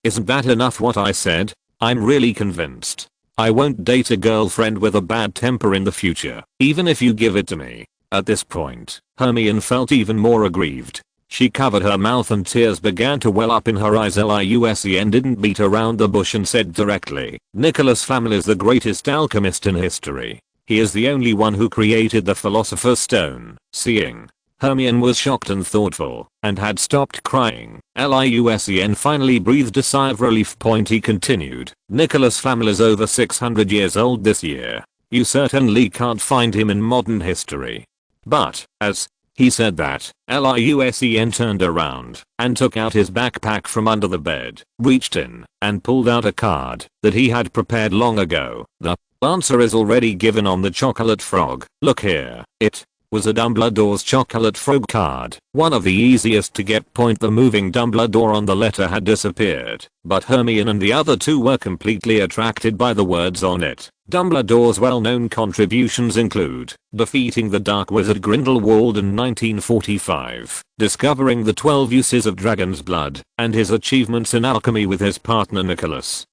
isn't that enough what I said? I'm really convinced. I won't date a girlfriend with a bad temper in the future, even if you give it to me. At this point, Hermione felt even more aggrieved. She covered her mouth and tears began to well up in her eyes. Liusen didn't beat around the bush and said directly, Nicholas Flamel is the greatest alchemist in history. He is the only one who created the Philosopher's Stone. Seeing Hermione was shocked and thoughtful and had stopped crying, Liusen finally breathed a sigh of relief. He continued, Nicholas Flamel is over 600 years old this year. You certainly can't find him in modern history. But, as he said that, Liusen turned around and took out his backpack from under the bed, reached in, and pulled out a card that he had prepared long ago. The answer is already given on the chocolate frog. Look here. It was a Dumbledore's chocolate frog card, one of the easiest to get. The moving Dumbledore on the letter had disappeared, but Hermione and the other two were completely attracted by the words on it. Dumbledore's well-known contributions include defeating the Dark Wizard Grindelwald in 1945, discovering the 12 uses of dragon's blood, and his achievements in alchemy with his partner Nicholas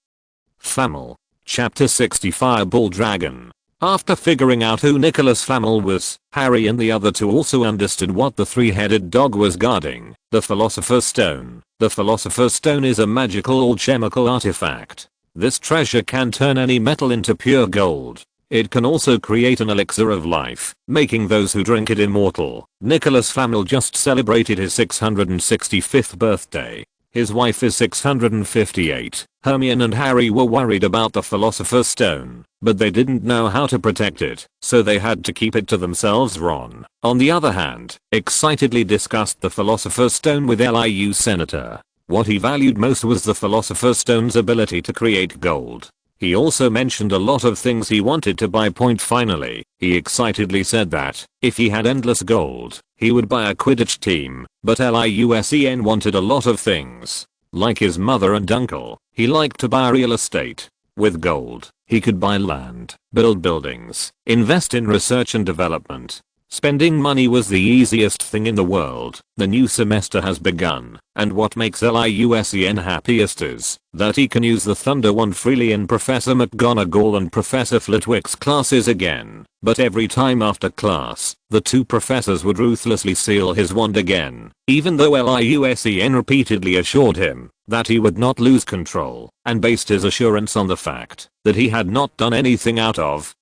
Flamel. Chapter 60 Fireball Dragon. After figuring out who Nicholas Flamel was, Harry and the other two also understood what the three-headed dog was guarding, the Philosopher's Stone. The Philosopher's Stone is a magical alchemical artifact. This treasure can turn any metal into pure gold. It can also create an elixir of life, making those who drink it immortal. Nicholas Flamel just celebrated his 665th birthday. His wife is 658. Hermione and Harry were worried about the Philosopher's Stone, but they didn't know how to protect it, so they had to keep it to themselves. Ron, on the other hand, excitedly discussed the Philosopher's Stone with Liu Senator. What he valued most was the Philosopher's Stone's ability to create gold. He also mentioned a lot of things he wanted to buy. Finally, he excitedly said that, if he had endless gold, he would buy a Quidditch team, but Liu wanted a lot of things. Like his mother and uncle, he liked to buy real estate. With gold, he could buy land, build buildings, invest in research and development. Spending money was the easiest thing in the world. The new semester has begun, and what makes Liu happiest is that he can use the Thunder Wand freely in Professor McGonagall and Professor Flitwick's classes again. But every time after class, the two professors would ruthlessly seal his wand again, even though Liu repeatedly assured him that he would not lose control, and based his assurance on the fact that he had not done anything out of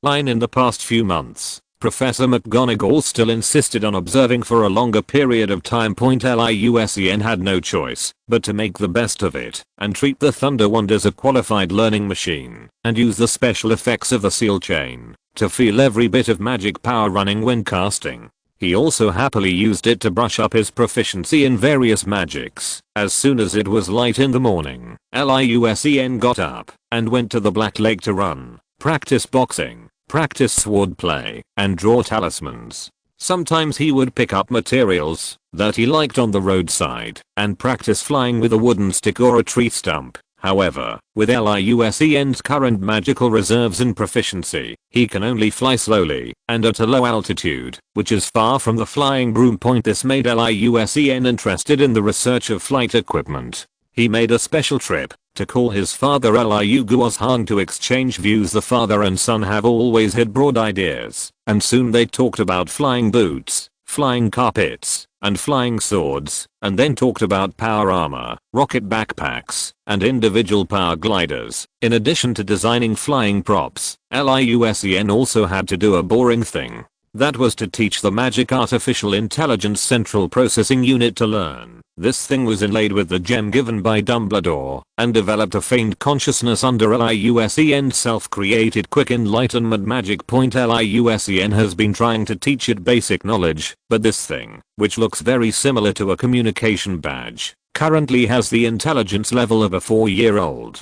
line in the past few months. Professor McGonagall still insisted on observing for a longer period of time. Liu had no choice but to make the best of it and treat the Thunder Wand as a qualified learning machine and use the special effects of the seal chain to feel every bit of magic power running when casting. He also happily used it to brush up his proficiency in various magics. As soon as it was light in the morning, Liu got up and went to the Black Lake to run, practice boxing, practice swordplay, and draw talismans. Sometimes he would pick up materials that he liked on the roadside and practice flying with a wooden stick or a tree stump. However, with Liu's current magical reserves and proficiency, he can only fly slowly and at a low altitude, which is far from the flying broom. This made Liu interested in the research of flight equipment. He made a special trip to call his father Liu Guozhang to exchange views. The father and son have always had broad ideas, and soon they talked about flying boots, flying carpets, and flying swords, and then talked about power armor, rocket backpacks, and individual power gliders. In addition to designing flying props, Liu also had to do a boring thing. That was to teach the Magic Artificial Intelligence Central Processing Unit to learn. This thing was inlaid with the gem given by Dumbledore, and developed a feigned consciousness under Liu's self-created quick enlightenment magic. Liu has been trying to teach it basic knowledge, but this thing, which looks very similar to a communication badge, currently has the intelligence level of a 4-year-old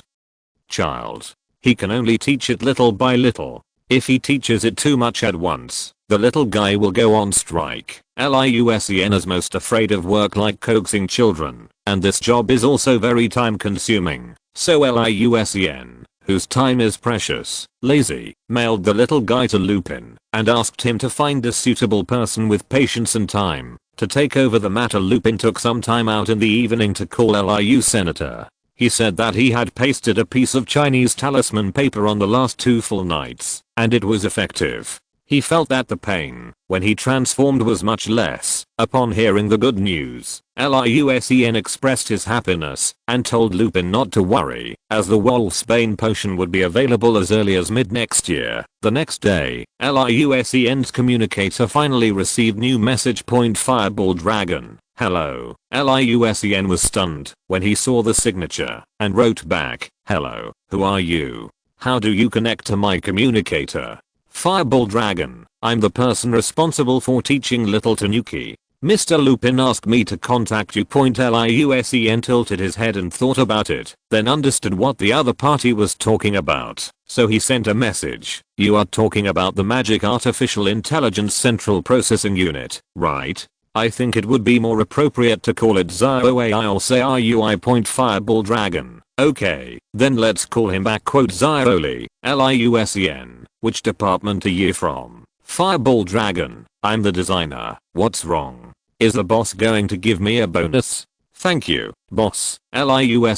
child. He can only teach it little by little. If he teaches it too much at once, the little guy will go on strike. Liu is most afraid of work like coaxing children, and this job is also very time consuming. So Liu, whose time is precious, lazy, mailed the little guy to Lupin and asked him to find a suitable person with patience and time to take over the matter. Lupin took some time out in the evening to call Liu Senator. He said that he had pasted a piece of Chinese talisman paper on the last 2 full nights, and it was effective. He felt that the pain, when he transformed, was much less. Upon hearing the good news, Liu expressed his happiness and told Lupin not to worry, as the Wolfsbane potion would be available as early as mid-next year. The next day, Liu's communicator finally received new message. Fireball Dragon. Hello. Liu was stunned when he saw the signature and wrote back, hello, who are you? How do you connect to my communicator? Fireball Dragon, I'm the person responsible for teaching little Tanuki. Mr. Lupin asked me to contact you. Liu tilted his head and thought about it, then understood what the other party was talking about, so he sent a message. You are talking about the Magic Artificial Intelligence Central Processing Unit, right? I think it would be more appropriate to call it ZIOAI. I'll say RUI. Fireball Dragon. Okay, then let's call him back. Zioli, Liu. Which department are you from? Fireball Dragon. I'm the designer. What's wrong? Is the boss going to give me a bonus? Thank you, boss. Liu.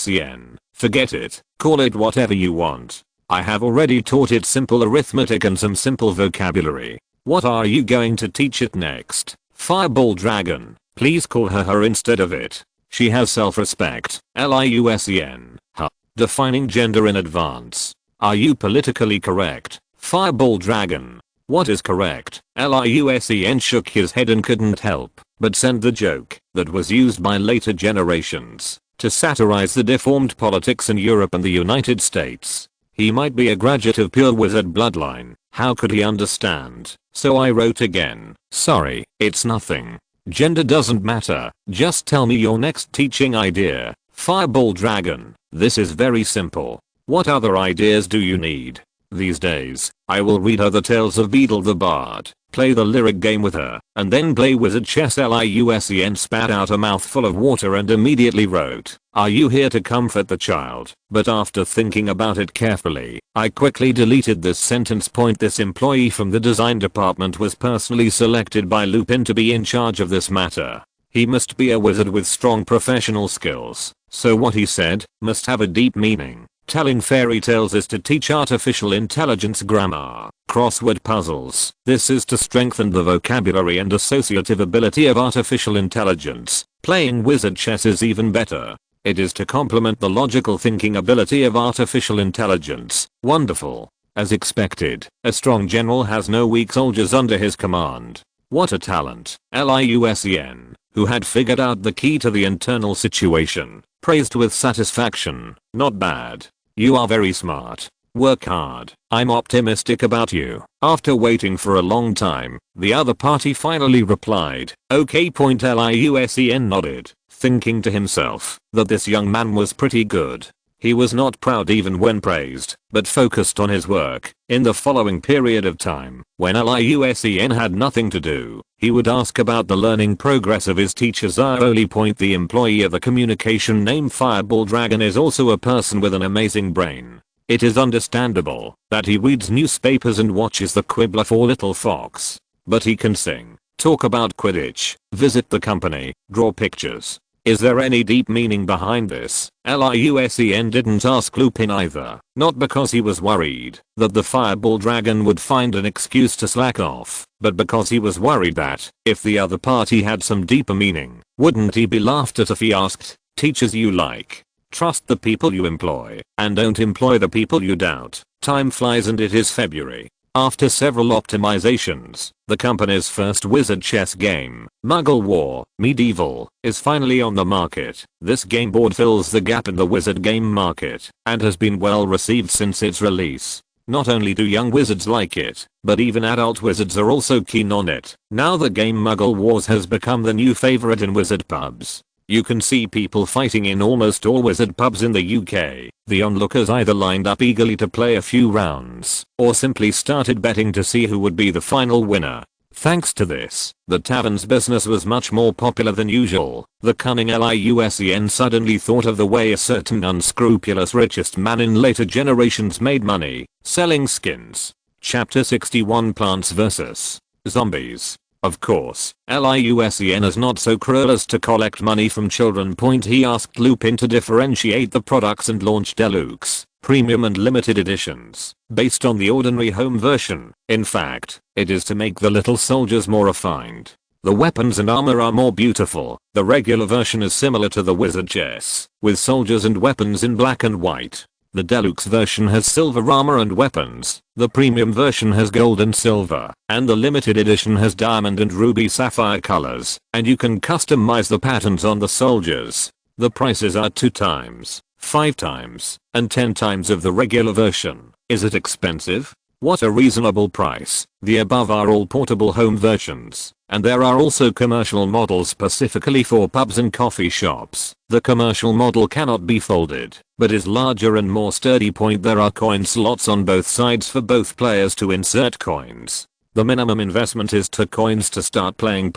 Forget it. Call it whatever you want. I have already taught it simple arithmetic and some simple vocabulary. What are you going to teach it next? Fireball Dragon. Please call her instead of it. She has self-respect. LIUSEN. Huh. Defining gender in advance. Are you politically correct? Fireball Dragon. What is correct? LIUSEN shook his head and couldn't help but send the joke that was used by later generations to satirize the deformed politics in Europe and the United States. He might be a graduate of pure wizard bloodline. How could he understand? So I wrote again. Sorry, it's nothing. Gender doesn't matter. Just tell me your next teaching idea. Fireball Dragon. This is very simple. What other ideas do you need? These days, I will read her the tales of Beedle the Bard, play the lyric game with her, and then play wizard chess. LIUSEN spat out a mouthful of water and immediately wrote, "Are you here to comfort the child?" But after thinking about it carefully, I quickly deleted this sentence. This employee from the design department was personally selected by Lupin to be in charge of this matter. He must be a wizard with strong professional skills, so what he said must have a deep meaning. Telling fairy tales is to teach artificial intelligence grammar, crossword puzzles. This is to strengthen the vocabulary and associative ability of artificial intelligence. Playing wizard chess is even better. It is to complement the logical thinking ability of artificial intelligence. Wonderful. As expected, a strong general has no weak soldiers under his command. What a talent. LIUSEN, who had figured out the key to the internal situation, praised with satisfaction. Not bad. You are very smart. Work hard. I'm optimistic about you. After waiting for a long time, the other party finally replied, "Okay." LIUSEN nodded, thinking to himself that this young man was pretty good. He was not proud even when praised, but focused on his work. In the following period of time, when LIUSEN had nothing to do, he would ask about the learning progress of his teachers. The employee of the communication named Fireball Dragon is also a person with an amazing brain. It is understandable that he reads newspapers and watches the Quibbler for Little Fox. But he can sing, talk about Quidditch, visit the company, draw pictures. Is there any deep meaning behind this? LIUSEN didn't ask Lupin either, not because he was worried that the Fireball Dragon would find an excuse to slack off, but because he was worried that, if the other party had some deeper meaning, wouldn't he be laughed at if he asked? Teachers you like. Trust the people you employ, and don't employ the people you doubt. Time flies and it is February. After several optimizations, the company's first wizard chess game, Muggle War, Medieval, is finally on the market. This game board fills the gap in the wizard game market, and has been well received since its release. Not only do young wizards like it, but even adult wizards are also keen on it. Now the game Muggle Wars has become the new favorite in wizard pubs. You can see people fighting in almost all wizard pubs in the UK. The onlookers either lined up eagerly to play a few rounds, or simply started betting to see who would be the final winner. Thanks to this, the tavern's business was much more popular than usual. The cunning LIUSEN suddenly thought of the way a certain unscrupulous richest man in later generations made money, selling skins. Chapter 61 Plants vs. Zombies. Of course, LIUSEN is not so cruel as to collect money from children. He asked Lupin to differentiate the products and launch deluxe, premium and limited editions, based on the ordinary home version. In fact, it is to make the little soldiers more refined. The weapons and armor are more beautiful. The regular version is similar to the wizard chess, with soldiers and weapons in black and white. The deluxe version has silver armor and weapons, the premium version has gold and silver, and the limited edition has diamond and ruby sapphire colors, and you can customize the patterns on the soldiers. The prices are 2 times, 5 times, and 10 times of the regular version. Is it expensive? What a reasonable price. The above are all portable home versions, and there are also commercial models specifically for pubs and coffee shops. The commercial model cannot be folded, but is larger and more sturdy. There are coin slots on both sides for both players to insert coins. The minimum investment is 2 coins to start playing.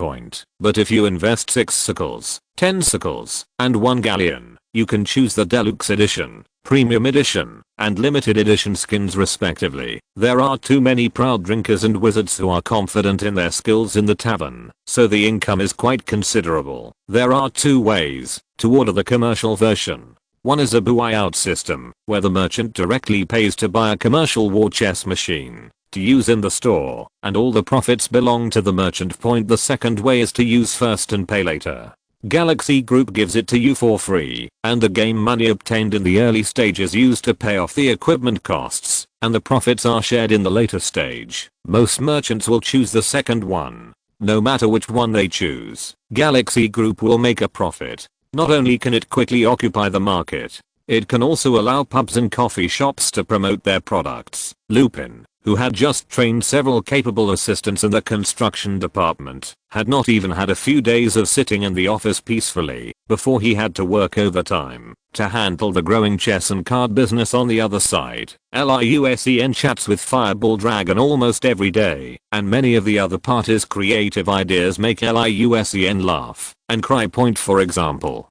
But if you invest 6 sickles, 10 sickles, and 1 galleon, you can choose the deluxe edition, premium edition, and limited edition skins respectively. There are too many proud drinkers and wizards who are confident in their skills in the tavern, so the income is quite considerable. There are 2 ways to order the commercial version. One is a buyout system, where the merchant directly pays to buy a commercial war chess machine to use in the store, and all the profits belong to the merchant. The second way is to use first and pay later. Galaxy Group gives it to you for free, and the game money obtained in the early stage is used to pay off the equipment costs, and the profits are shared in the later stage. Most merchants will choose the second one. No matter which one they choose, Galaxy Group will make a profit. Not only can it quickly occupy the market, it can also allow pubs and coffee shops to promote their products. Lupin, who had just trained several capable assistants in the construction department, had not even had a few days of sitting in the office peacefully before he had to work overtime to handle the growing chess and card business on the other side. LIUSEN chats with Fireball Dragon almost every day, and many of the other parties' creative ideas make LIUSEN laugh and cry. For example,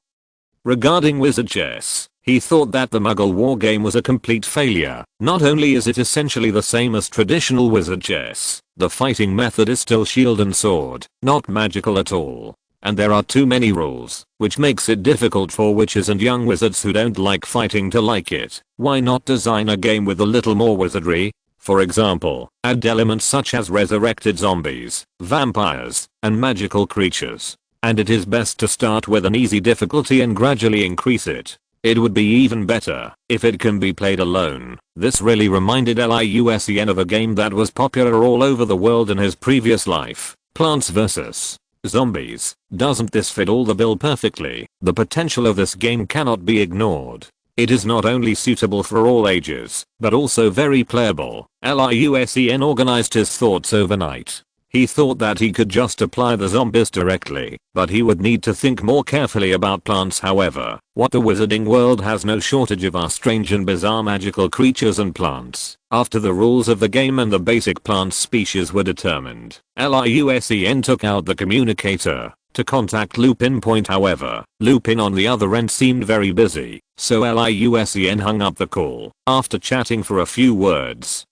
regarding wizard chess, he thought that the Muggle war game was a complete failure. Not only is it essentially the same as traditional wizard chess, the fighting method is still shield and sword, not magical at all. And there are too many rules, which makes it difficult for witches and young wizards who don't like fighting to like it. Why not design a game with a little more wizardry? For example, add elements such as resurrected zombies, vampires, and magical creatures. And it is best to start with an easy difficulty and gradually increase it. It would be even better if it can be played alone. This really reminded LIUSEN of a game that was popular all over the world in his previous life, Plants vs. Zombies. Doesn't this fit all the bill perfectly? The potential of this game cannot be ignored. It is not only suitable for all ages, but also very playable. LIUSEN organized his thoughts overnight. He thought that he could just apply the zombies directly, but he would need to think more carefully about plants. However, what the wizarding world has no shortage of are strange and bizarre magical creatures and plants. After the rules of the game and the basic plant species were determined, LIUSEN took out the communicator to contact Lupin. However, Lupin on the other end seemed very busy, so LIUSEN hung up the call after chatting for a few words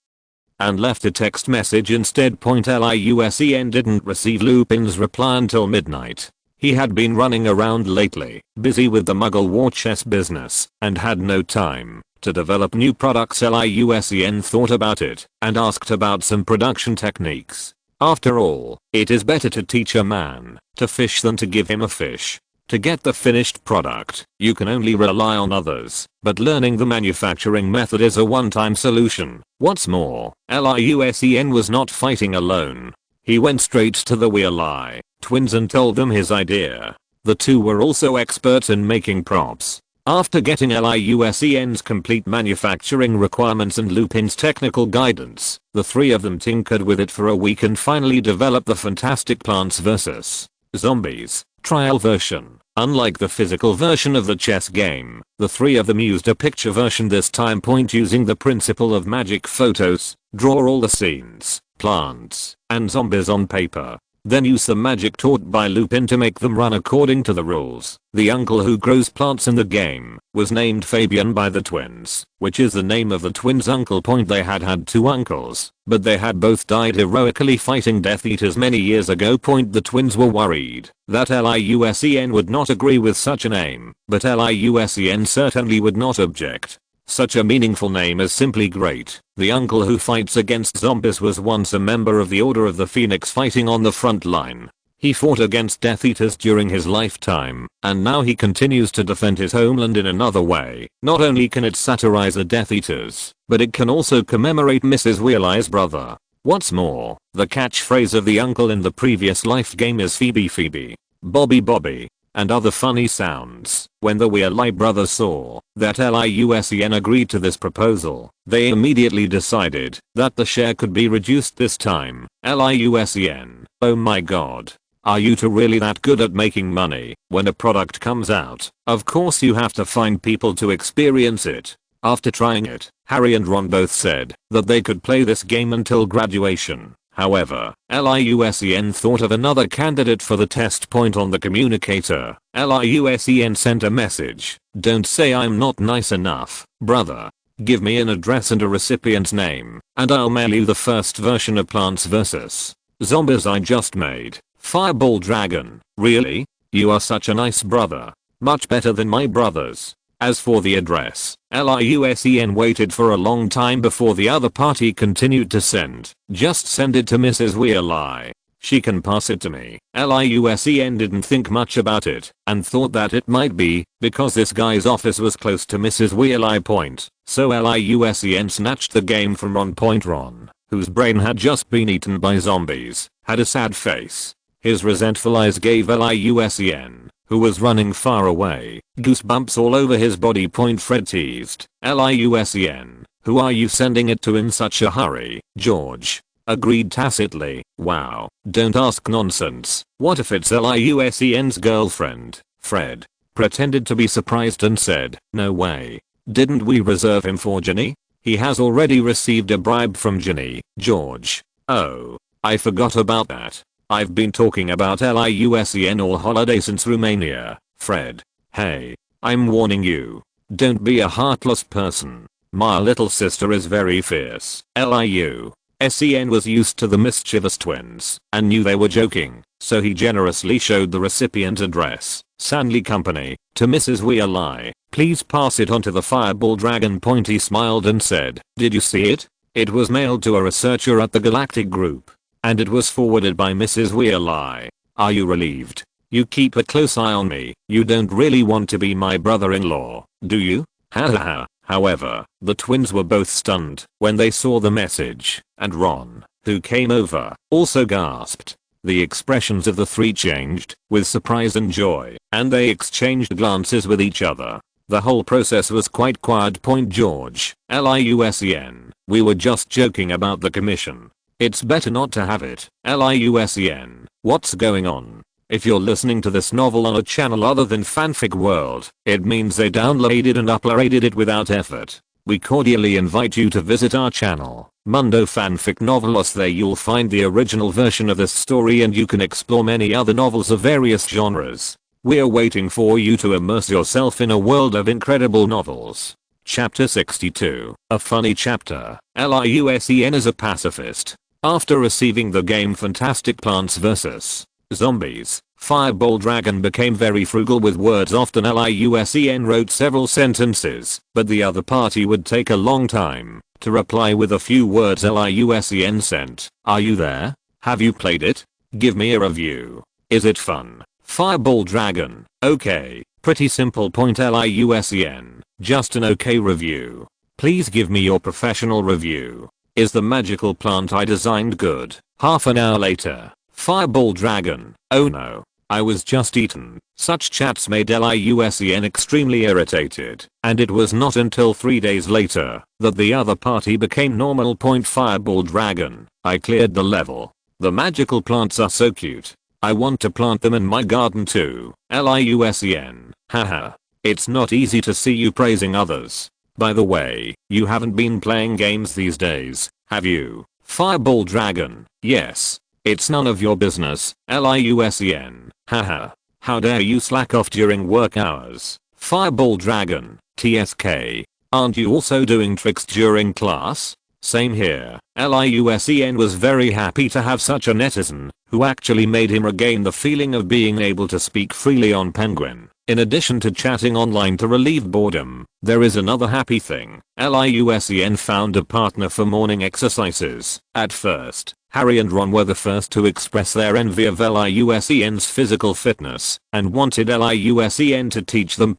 and left a text message instead. LIUSEN didn't receive Lupin's reply until midnight. He had been running around lately, busy with the Muggle war chess business, and had no time to develop new products. LIUSEN thought about it and asked about some production techniques. After all, it is better to teach a man to fish than to give him a fish. To get the finished product, you can only rely on others, but learning the manufacturing method is a one-time solution. What's more, LIUSEN was not fighting alone. He went straight to the Weasley twins and told them his idea. The two were also experts in making props. After getting LIUSEN's complete manufacturing requirements and Lupin's technical guidance, the three of them tinkered with it for a week and finally developed the fantastic Plants vs. Zombies trial version. Unlike the physical version of the chess game, the three of them used a picture version this time. Using the principle of magic photos, draw all the scenes, plants, and zombies on paper. Then use the magic taught by Lupin to make them run according to the rules. The uncle who grows plants in the game was named Fabian by the twins, which is the name of the twins' uncle. They had two uncles, but they had both died heroically fighting Death Eaters many years ago. The twins were worried that LIUSEN would not agree with such a name, but LIUSEN certainly would not object. Such a meaningful name is simply great. The uncle who fights against zombies was once a member of the Order of the Phoenix fighting on the front line. He fought against Death Eaters during his lifetime, and now he continues to defend his homeland in another way. Not only can it satirize the Death Eaters, but it can also commemorate Mrs. Weasley's brother. What's more, the catchphrase of the uncle in the previous life game is Phoebe Phoebe, Bobby Bobby, and other funny sounds. When the Weasley brothers saw that LIUSEN agreed to this proposal, they immediately decided that the share could be reduced this time. LIUSEN, oh my god. Are you two really that good at making money? When a product comes out, of course you have to find people to experience it. After trying it, Harry and Ron both said that they could play this game until graduation. However, LIUSEN thought of another candidate for the test. On the communicator, LIUSEN sent a message. Don't say I'm not nice enough, brother. Give me an address and a recipient's name, and I'll mail you the first version of Plants vs. Zombies I just made. Fireball Dragon. Really? You are such a nice brother. Much better than my brothers. As for the address, LIUSEN waited for a long time before the other party continued to send. Just send it to Mrs. Weasley. She can pass it to me. LIUSEN didn't think much about it and thought that it might be because this guy's office was close to Mrs. Weasley Point. So LIUSEN snatched the game from Ron. Ron, whose brain had just been eaten by zombies, had a sad face. His resentful eyes gave LIUSEN, who was running far away, goosebumps all over his body. Fred teased. LIUSEN, who are you sending it to in such a hurry? George agreed tacitly. Wow, don't ask nonsense. What if it's LIUSEN's girlfriend? Fred pretended to be surprised and said, no way. Didn't we reserve him for Ginny? He has already received a bribe from Ginny. George. Oh, I forgot about that. I've been talking about LIUSEN all holiday since Romania. Fred. Hey, I'm warning you. Don't be a heartless person. My little sister is very fierce. LIUSEN was used to the mischievous twins and knew they were joking, so he generously showed the recipient address, Sanley Company, to Mrs. Weasley. Please pass it on to the Fireball Dragon. He smiled and said, did you see it? It was mailed to a researcher at the Galactic Group. And it was forwarded by Mrs. Weasley. Are you relieved? You keep a close eye on me. You don't really want to be my brother-in-law, do you? Hahaha. However, the twins were both stunned when they saw the message, and Ron, who came over, also gasped. The expressions of the three changed, with surprise and joy, and they exchanged glances with each other. The whole process was quite quiet. George. LIUSEN. We were just joking about the commission. It's better not to have it. LIUSEN. What's going on? If you're listening to this novel on a channel other than Fanfic World, it means they downloaded and uploaded it without effort. We cordially invite you to visit our channel, Mundo Fanfic Novelos. There you'll find the original version of this story and you can explore many other novels of various genres. We're waiting for you to immerse yourself in a world of incredible novels. Chapter 62. A funny chapter. LIUSEN is a pacifist. After receiving the game Fantastic Plants vs. Zombies, Fireball Dragon became very frugal with words. Often LIUSEN wrote several sentences, but the other party would take a long time to reply with a few words. LIUSEN sent, are you there? Have you played it? Give me a review. Is it fun? Fireball Dragon. Okay, pretty simple. LIUSEN. Just an okay review. Please give me your professional review. Is the magical plant I designed good? Half an hour later. Fireball Dragon. Oh no. I was just eaten. Such chats made LIUSEN extremely irritated, and it was not until 3 days later that the other party became normal. Fireball Dragon. I cleared the level. The magical plants are so cute. I want to plant them in my garden too. LIUSEN. Haha. It's not easy to see you praising others. By the way, you haven't been playing games these days, have you? Fireball Dragon. Yes. It's none of your business. LIUSEN. Haha. How dare you slack off during work hours. Fireball Dragon. TSK. Aren't you also doing tricks during class? Same here. LIUSEN was very happy to have such a netizen who actually made him regain the feeling of being able to speak freely on Penguin. In addition to chatting online to relieve boredom, there is another happy thing. LIUSEN found a partner for morning exercises. At first, Harry and Ron were the first to express their envy of LIUSEN's physical fitness and wanted LIUSEN to teach them.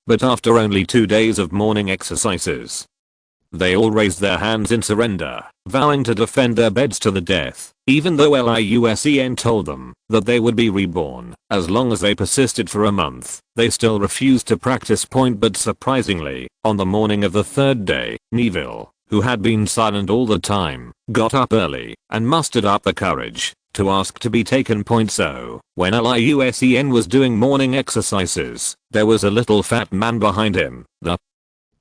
But after only 2 days of morning exercises, they all raised their hands in surrender, vowing to defend their beds to the death, even though LIUSEN told them that they would be reborn as long as they persisted for a month. They still refused to practice. But surprisingly, on the morning of the 3rd day, Neville, who had been silent all the time, got up early and mustered up the courage to ask to be taken. So, when LIUSEN was doing morning exercises, there was a little fat man behind him. The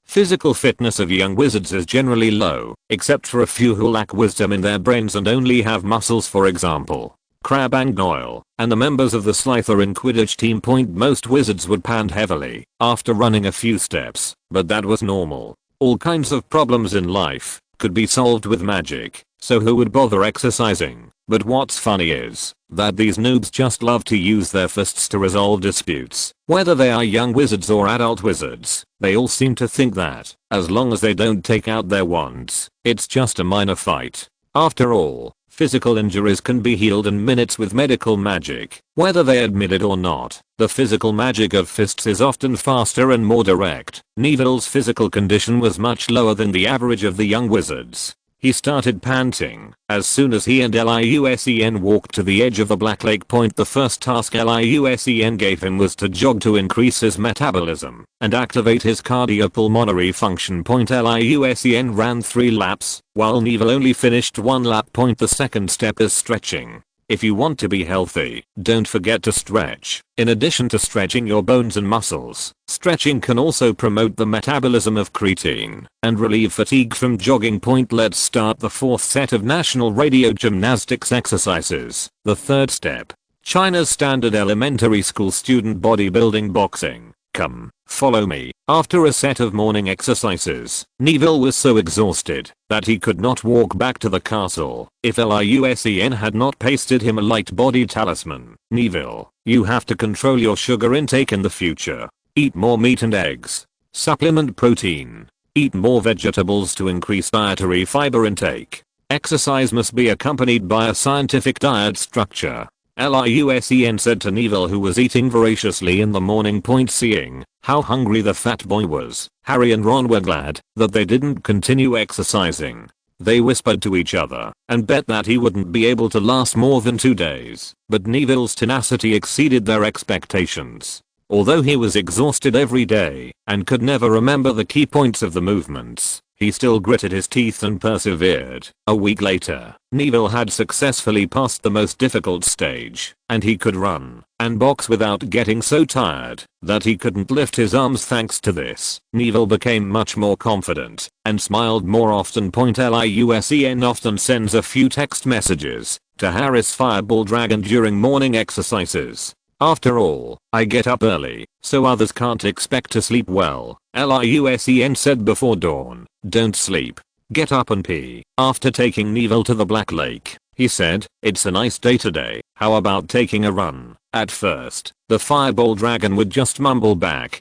physical fitness of young wizards is generally low, except for a few who lack wisdom in their brains and only have muscles. For example, Crabbe and Goyle, and the members of the Slytherin Quidditch team. Most wizards would pant heavily after running a few steps, but that was normal. All kinds of problems in life could be solved with magic, so who would bother exercising? But what's funny is that these noobs just love to use their fists to resolve disputes. Whether they are young wizards or adult wizards, they all seem to think that, as long as they don't take out their wands, it's just a minor fight. After all, physical injuries can be healed in minutes with medical magic, whether they admit it or not. The physical magic of fists is often faster and more direct. Neville's physical condition was much lower than the average of the young wizards. He started panting. As soon as he and Liusen walked to the edge of the Black Lake Point, the first task Liusen gave him was to jog to increase his metabolism and activate his cardiopulmonary function. Liusen ran 3 laps, while Neville only finished 1 lap. The second step is stretching. If you want to be healthy, don't forget to stretch. In addition to stretching your bones and muscles, stretching can also promote the metabolism of creatine and relieve fatigue from jogging. Let's start the 4th set of national radio gymnastics exercises. The 3rd step. China's standard elementary school student bodybuilding boxing. Come, follow me. After a set of morning exercises, Neville was so exhausted that he could not walk back to the castle. If Liusen had not pasted him a light body talisman. Neville, you have to control your sugar intake in the future. Eat more meat and eggs. Supplement protein. Eat more vegetables to increase dietary fiber intake. Exercise must be accompanied by a scientific diet structure. Liusen said to Neville, who was eating voraciously in the morning. Seeing how hungry the fat boy was, Harry and Ron were glad that they didn't continue exercising. They whispered to each other and bet that he wouldn't be able to last more than 2 days. But Neville's tenacity exceeded their expectations. Although he was exhausted every day and could never remember the key points of the movements, he still gritted his teeth and persevered. A week later, Neville had successfully passed the most difficult stage, and he could run and box without getting so tired that he couldn't lift his arms. Thanks to this, Neville became much more confident and smiled more often. Liusen often sends a few text messages to Harry's fireball dragon during morning exercises. After all, I get up early, so others can't expect to sleep well. Liusen said before dawn. Don't sleep. Get up and pee. After taking Neville to the Black Lake, he said, it's a nice day today. How about taking a run? At first, the fireball dragon would just mumble back,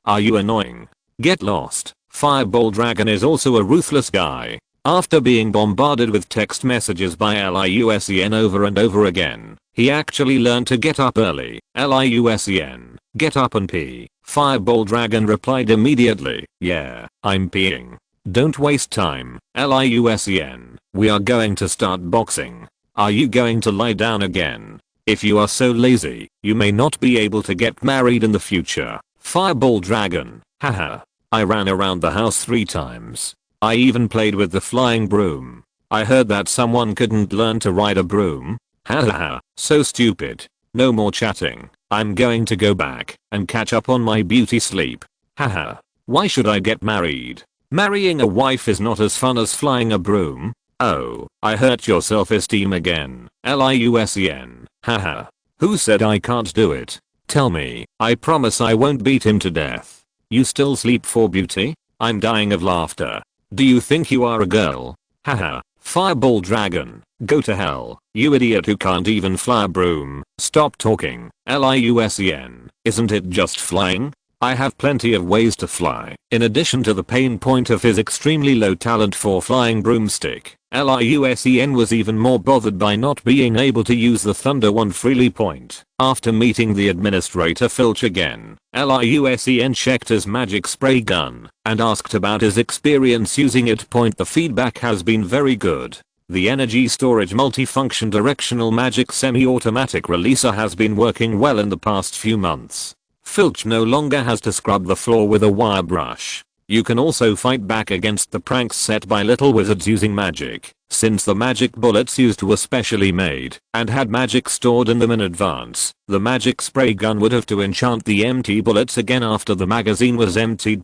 are you annoying? Get lost. Fireball dragon is also a ruthless guy. After being bombarded with text messages by Liusen over and over again, he actually learned to get up early. Liusen, get up and pee. Fireball dragon replied immediately, yeah, I'm peeing. Don't waste time. Liusen, we are going to start boxing. Are you going to lie down again? If you are so lazy, you may not be able to get married in the future. Fireball dragon, haha. I ran around the house 3 times. I even played with the flying broom. I heard that someone couldn't learn to ride a broom. Hahaha, so stupid. No more chatting. I'm going to go back and catch up on my beauty sleep. Haha. Why should I get married? Marrying a wife is not as fun as flying a broom. Oh, I hurt your self-esteem again. Liusen, haha. Who said I can't do it? Tell me. I promise I won't beat him to death. You still sleep for beauty? I'm dying of laughter. Do you think you are a girl? Haha. Fireball dragon, go to hell, you idiot who can't even fly a broom. Stop talking. Liusen, isn't it just flying? I have plenty of ways to fly. In addition to the pain point of his extremely low talent for flying broomstick, Liusen was even more bothered by not being able to use the Thunder Wand freely. After meeting the administrator Filch again, Liusen checked his magic spray gun and asked about his experience using it. The feedback has been very good. The energy storage multifunction directional magic semi-automatic releaser has been working well in the past few months. Filch no longer has to scrub the floor with a wire brush. You can also fight back against the pranks set by little wizards using magic, since the magic bullets used were specially made and had magic stored in them in advance. The magic spray gun would have to enchant the empty bullets again after the magazine was emptied.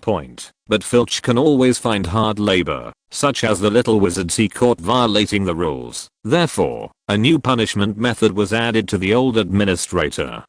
But Filch can always find hard labor, such as the little wizards he caught violating the rules. Therefore, a new punishment method was added to the old administrator.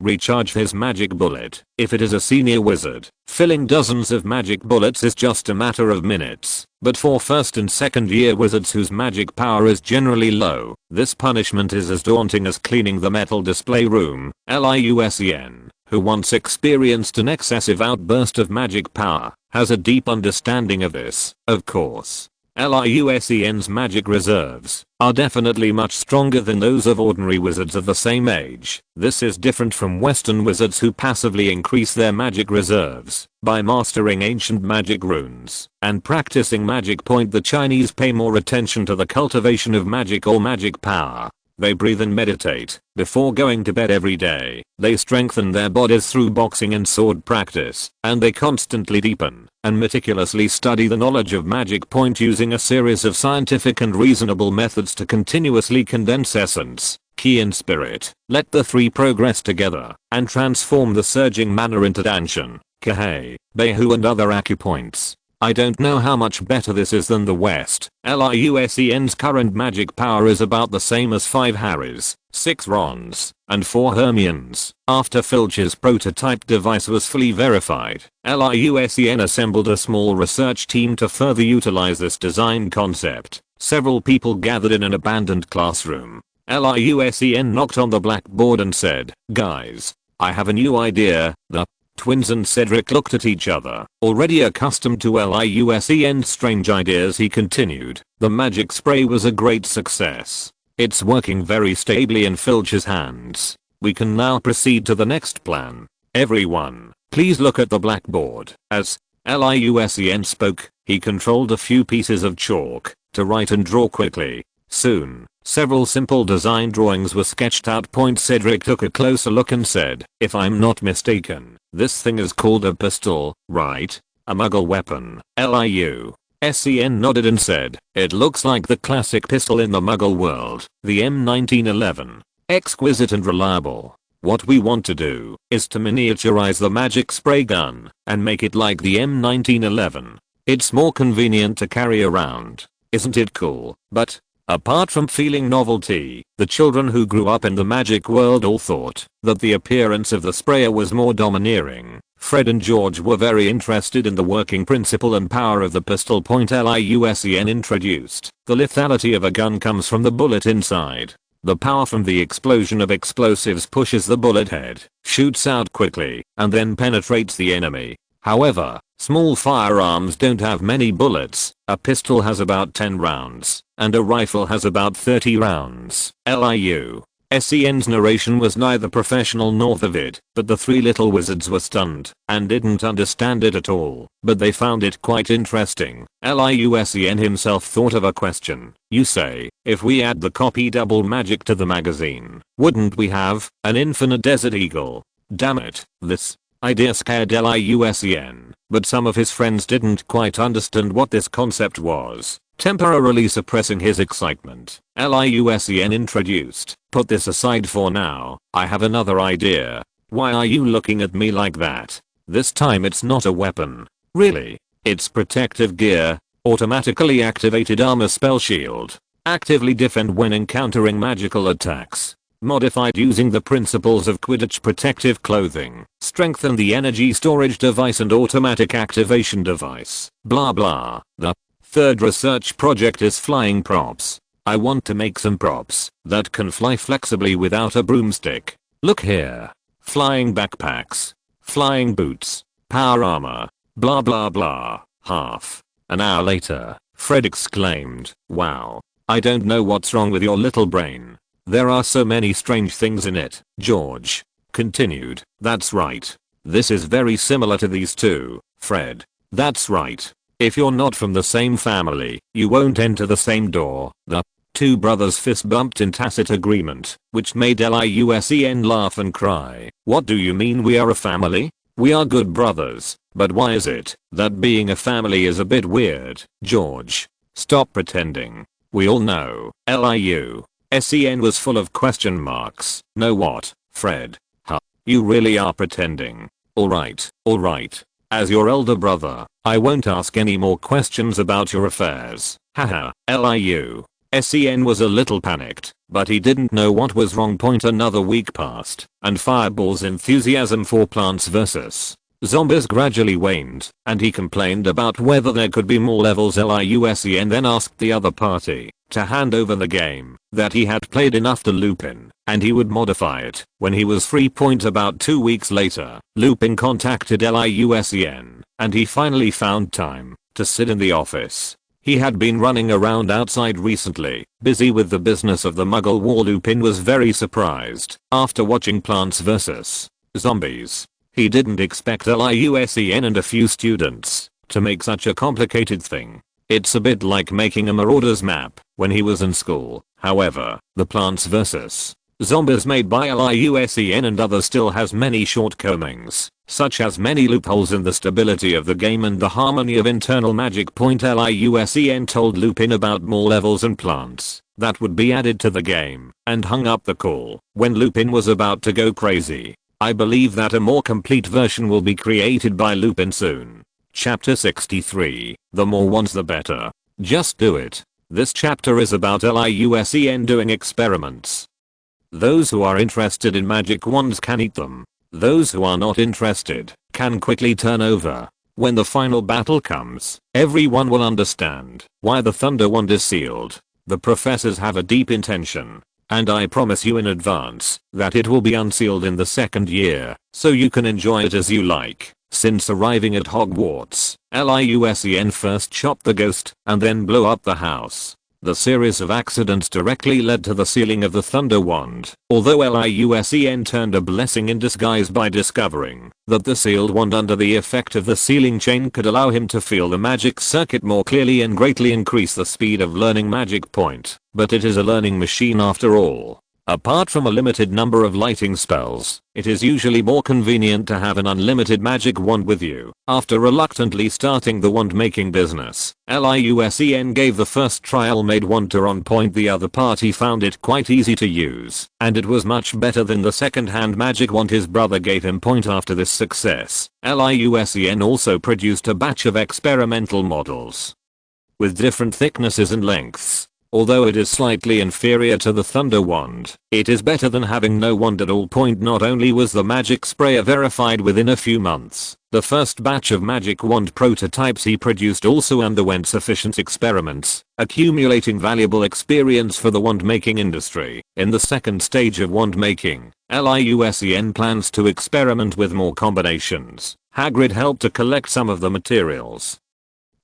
recharge his magic bullet. If it is a senior wizard, filling dozens of magic bullets is just a matter of minutes. But for first and second year wizards whose magic power is generally low, this punishment is as daunting as cleaning the metal display room. Liu Sen, who once experienced an excessive outburst of magic power, has a deep understanding of this. Of course, Liu Sen's magic reserves are definitely much stronger than those of ordinary wizards of the same age. This is different from Western wizards who passively increase their magic reserves by mastering ancient magic runes and practicing magic point. The Chinese pay more attention to the cultivation of magic or magic power. They breathe and meditate before going to bed every day. They strengthen their bodies through boxing and sword practice, and they constantly deepen and meticulously study the knowledge of magic point using a series of scientific and reasonable methods to continuously condense essence, ki and spirit. Let the three progress together and transform the surging mana into Danshan, Kahei, Beihu and other acupoints. I don't know how much better this is than the West. Liu Sen's current magic power is about the same as 5 Harrys, 6 Rons, and 4 Hermiones. After Filch's prototype device was fully verified, Liu Sen assembled a small research team to further utilize this design concept. Several people gathered in an abandoned classroom. Liu Sen knocked on the blackboard and said, "Guys, I have a new idea." The twins and Cedric looked at each other. Already accustomed to Liu Sen's strange ideas, he continued, "The magic spray was a great success. It's working very stably in Filch's hands. We can now proceed to the next plan. Everyone, please look at the blackboard." As Liu Sen spoke, he controlled a few pieces of chalk to write and draw quickly. Soon, several simple design drawings were sketched out. Cedric took a closer look and said, "If I'm not mistaken, this thing is called a pistol, right? A muggle weapon." Liu Sen nodded and said, "It looks like the classic pistol in the muggle world, the M1911. Exquisite and reliable. What we want to do is to miniaturize the magic spray gun and make it like the M1911. It's more convenient to carry around. Isn't it cool?" But apart from feeling novelty, the children who grew up in the magic world all thought that the appearance of the sprayer was more domineering. Fred and George were very interested in the working principle and power of the pistol. Liu Sen introduced, "The lethality of a gun comes from the bullet inside. The power from the explosion of explosives pushes the bullet head, shoots out quickly, and then penetrates the enemy. However, small firearms don't have many bullets. A pistol has about 10 rounds, and a rifle has about 30 rounds." Liu Sen's narration was neither professional nor vivid, but the three little wizards were stunned and didn't understand it at all, but they found it quite interesting. Liu Sen himself thought of a question. "You say, if we add the copy double magic to the magazine, wouldn't we have an infinite desert eagle?" Damn it, this idea scared Liu Sen, but some of his friends didn't quite understand what this concept was, temporarily suppressing his excitement. Liu Sen introduced, "Put this aside for now, I have another idea." "Why are you looking at me like that? This time it's not a weapon. Really? It's protective gear, automatically activated armor spell shield. Actively defend when encountering magical attacks. Modified using the principles of Quidditch protective clothing. Strengthen the energy storage device and automatic activation device. Blah blah." The third research project is flying props. "I want to make some props that can fly flexibly without a broomstick. Look here. Flying backpacks. Flying boots. Power armor. Blah blah blah." Half an hour later, Fred exclaimed, "Wow. I don't know what's wrong with your little brain. There are so many strange things in it." George continued, "That's right. This is very similar to these two." Fred, "That's right. If you're not from the same family, you won't enter the same door." The two brothers fist bumped in tacit agreement, which made Liu Sen laugh and cry. "What do you mean we are a family? We are good brothers, but why is it that being a family is a bit weird?" George, "Stop pretending. We all know." Liu Sen was full of question marks. "Know what, Fred? Huh? You really are pretending. Alright. As your elder brother, I won't ask any more questions about your affairs." Haha. Liu SEN was a little panicked, but he didn't know what was wrong. Another week passed, and Fireball's enthusiasm for Plants vs. Zombies gradually waned, and he complained about whether there could be more levels. LIUSEN then asked the other party to hand over the game that he had played enough to Lupin, and he would modify it when he was free. About 2 weeks later, Lupin contacted LIUSEN, and he finally found time to sit in the office. He had been running around outside recently, busy with the business of the Muggle War. Lupin was very surprised after watching Plants vs. Zombies. He didn't expect LIUSEN and a few students to make such a complicated thing. It's a bit like making a Marauders map when he was in school. However, the Plants vs. Zombies made by LIUSEN and others still has many shortcomings, such as many loopholes in the stability of the game and the harmony of internal magic. LIUSEN told Lupin about more levels and plants that would be added to the game, and hung up the call when Lupin was about to go crazy. I believe that a more complete version will be created by Lupin soon. Chapter 63, the more wands the better. Just do it. This chapter is about LIUSEN doing experiments. Those who are interested in magic wands can eat them. Those who are not interested can quickly turn over. When the final battle comes, everyone will understand why the Thunder Wand is sealed. The professors have a deep intention, and I promise you in advance that it will be unsealed in the second year, so you can enjoy it as you like. Since arriving at Hogwarts, LIUSEN first chopped the ghost and then blew up the house. The series of accidents directly led to the sealing of the Thunder Wand, although LIUSEN turned a blessing in disguise by discovering that the sealed wand under the effect of the sealing chain could allow him to feel the magic circuit more clearly and greatly increase the speed of learning magic. But it is a learning machine after all. Apart from a limited number of lighting spells, it is usually more convenient to have an unlimited magic wand with you. After reluctantly starting the wand making business, LIUSEN gave the first trial-made wand to on point. The other party found it quite easy to use, and it was much better than the second-hand magic wand his brother gave him. After this success, LIUSEN also produced a batch of experimental models with different thicknesses and lengths. Although it is slightly inferior to the Thunder Wand, it is better than having no wand at all. Not only was the magic sprayer verified within a few months, the first batch of magic wand prototypes he produced also underwent sufficient experiments, accumulating valuable experience for the wand making industry. In the second stage of wand making, LIUSEN plans to experiment with more combinations. Hagrid helped to collect some of the materials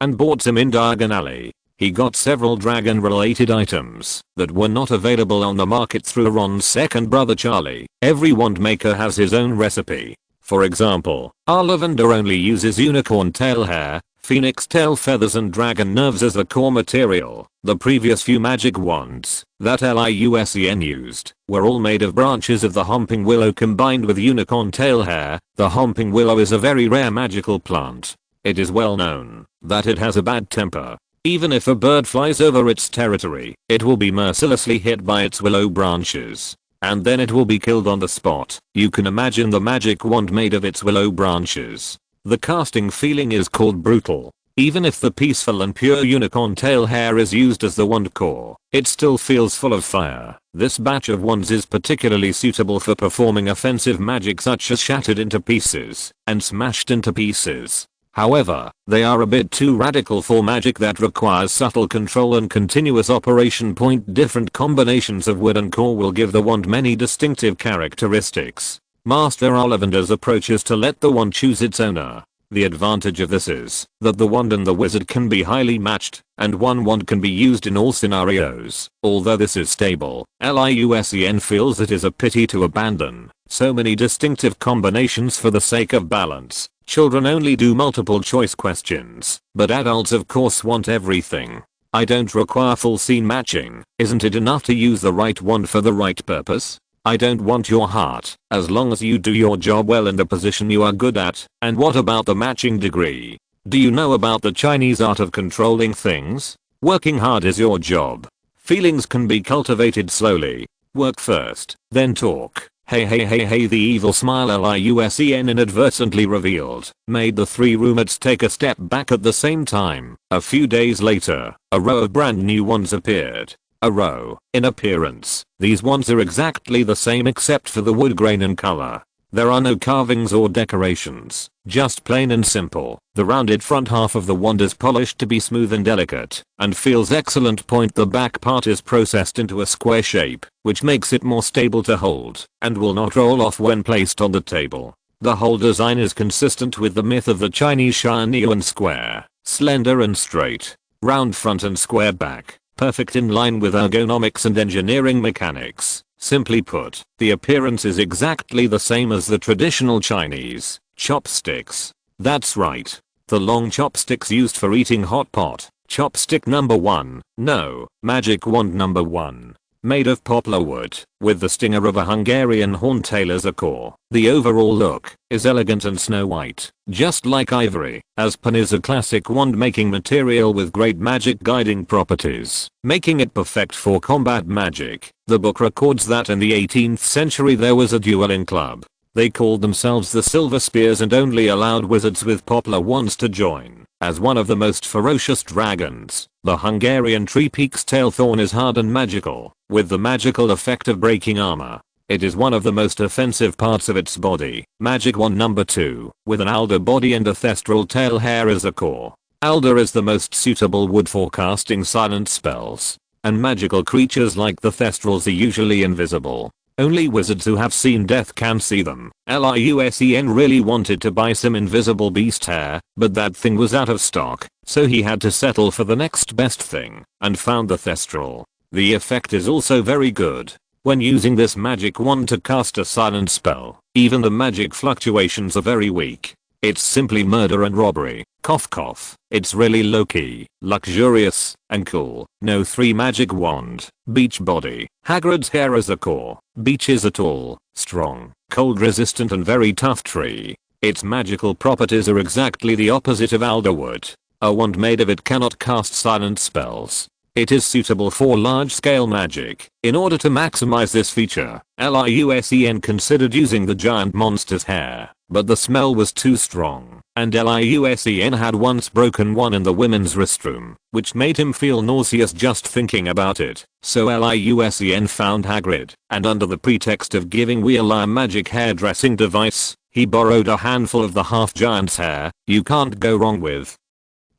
and bought some in Diagon Alley. He got several dragon-related items that were not available on the market through Ron's second brother Charlie. Every wand maker has his own recipe. For example, Ollivander only uses unicorn tail hair, phoenix tail feathers and dragon nerves as the core material. The previous few magic wands that LIUSEN used were all made of branches of the Homping Willow combined with unicorn tail hair. The Homping Willow is a very rare magical plant. It is well known that it has a bad temper. Even if a bird flies over its territory, it will be mercilessly hit by its willow branches, and then it will be killed on the spot. You can imagine the magic wand made of its willow branches. The casting feeling is called brutal. Even if the peaceful and pure unicorn tail hair is used as the wand core, it still feels full of fire. This batch of wands is particularly suitable for performing offensive magic such as shattered into pieces and smashed into pieces. However, they are a bit too radical for magic that requires subtle control and continuous operation. Different combinations of wood and core will give the wand many distinctive characteristics. Master Ollivander's approach is to let the wand choose its owner. The advantage of this is that the wand and the wizard can be highly matched, and one wand can be used in all scenarios. Although this is stable, LIUSEN feels it is a pity to abandon so many distinctive combinations for the sake of balance. Children only do multiple choice questions, but adults of course want everything. I don't require full scene matching. Isn't it enough to use the right wand for the right purpose? I don't want your heart, as long as you do your job well in the position you are good at. And what about the matching degree? Do you know about the Chinese art of controlling things? Working hard is your job. Feelings can be cultivated slowly. Work first, then talk. Hey, the evil smile LIUSEN inadvertently revealed made the three roommates take a step back at the same time. A few days later, a row of brand new wands appeared. a row. In appearance, these wands are exactly the same except for the wood grain and color. There are no carvings or decorations, just plain and simple. The rounded front half of the wand is polished to be smooth and delicate, and feels excellent. The back part is processed into a square shape, which makes it more stable to hold, and will not roll off when placed on the table. The whole design is consistent with the myth of the Chinese Shianyuan square, slender and straight, round front and square back, perfect in line with ergonomics and engineering mechanics. Simply put, the appearance is exactly the same as the traditional Chinese chopsticks. That's right. The long chopsticks used for eating hot pot. Chopstick number 1, no, magic wand number 1. Made of poplar wood, with the stinger of a Hungarian horntail as a core. The overall look is elegant and snow white, just like ivory, as pan is a classic wand making material with great magic guiding properties, making it perfect for combat magic. The book records that in the 18th century there was a dueling club. They called themselves the Silver Spears and only allowed wizards with poplar wands to join. As one of the most ferocious dragons, the Hungarian tree peak's tail thorn is hard and magical, with the magical effect of breaking armor. It is one of the most offensive parts of its body. Magic wand number 2, with an alder body and a thestral tail hair as a core. Alder is the most suitable wood for casting silent spells, and magical creatures like the thestrals are usually invisible. Only wizards who have seen death can see them. Liu Sen really wanted to buy some invisible beast hair, but that thing was out of stock, so he had to settle for the next best thing, and found the thestral. The effect is also very good. When using this magic wand to cast a silent spell, even the magic fluctuations are very weak. It's simply murder and robbery. Cough cough. It's really low-key, luxurious, and cool. No 3 magic wand. Beach body. Hagrid's hair as a core. Beech is a tall, strong, cold resistant and very tough tree. Its magical properties are exactly the opposite of alderwood. A wand made of it cannot cast silent spells. It is suitable for large-scale magic. In order to maximize this feature, Liu Sen considered using the giant monster's hair, but the smell was too strong, and Liu Sen had once broken one in the women's restroom, which made him feel nauseous just thinking about it. So Liu Sen found Hagrid, and under the pretext of giving Weasley a magic hairdressing device, he borrowed a handful of the half-giant's hair. You can't go wrong with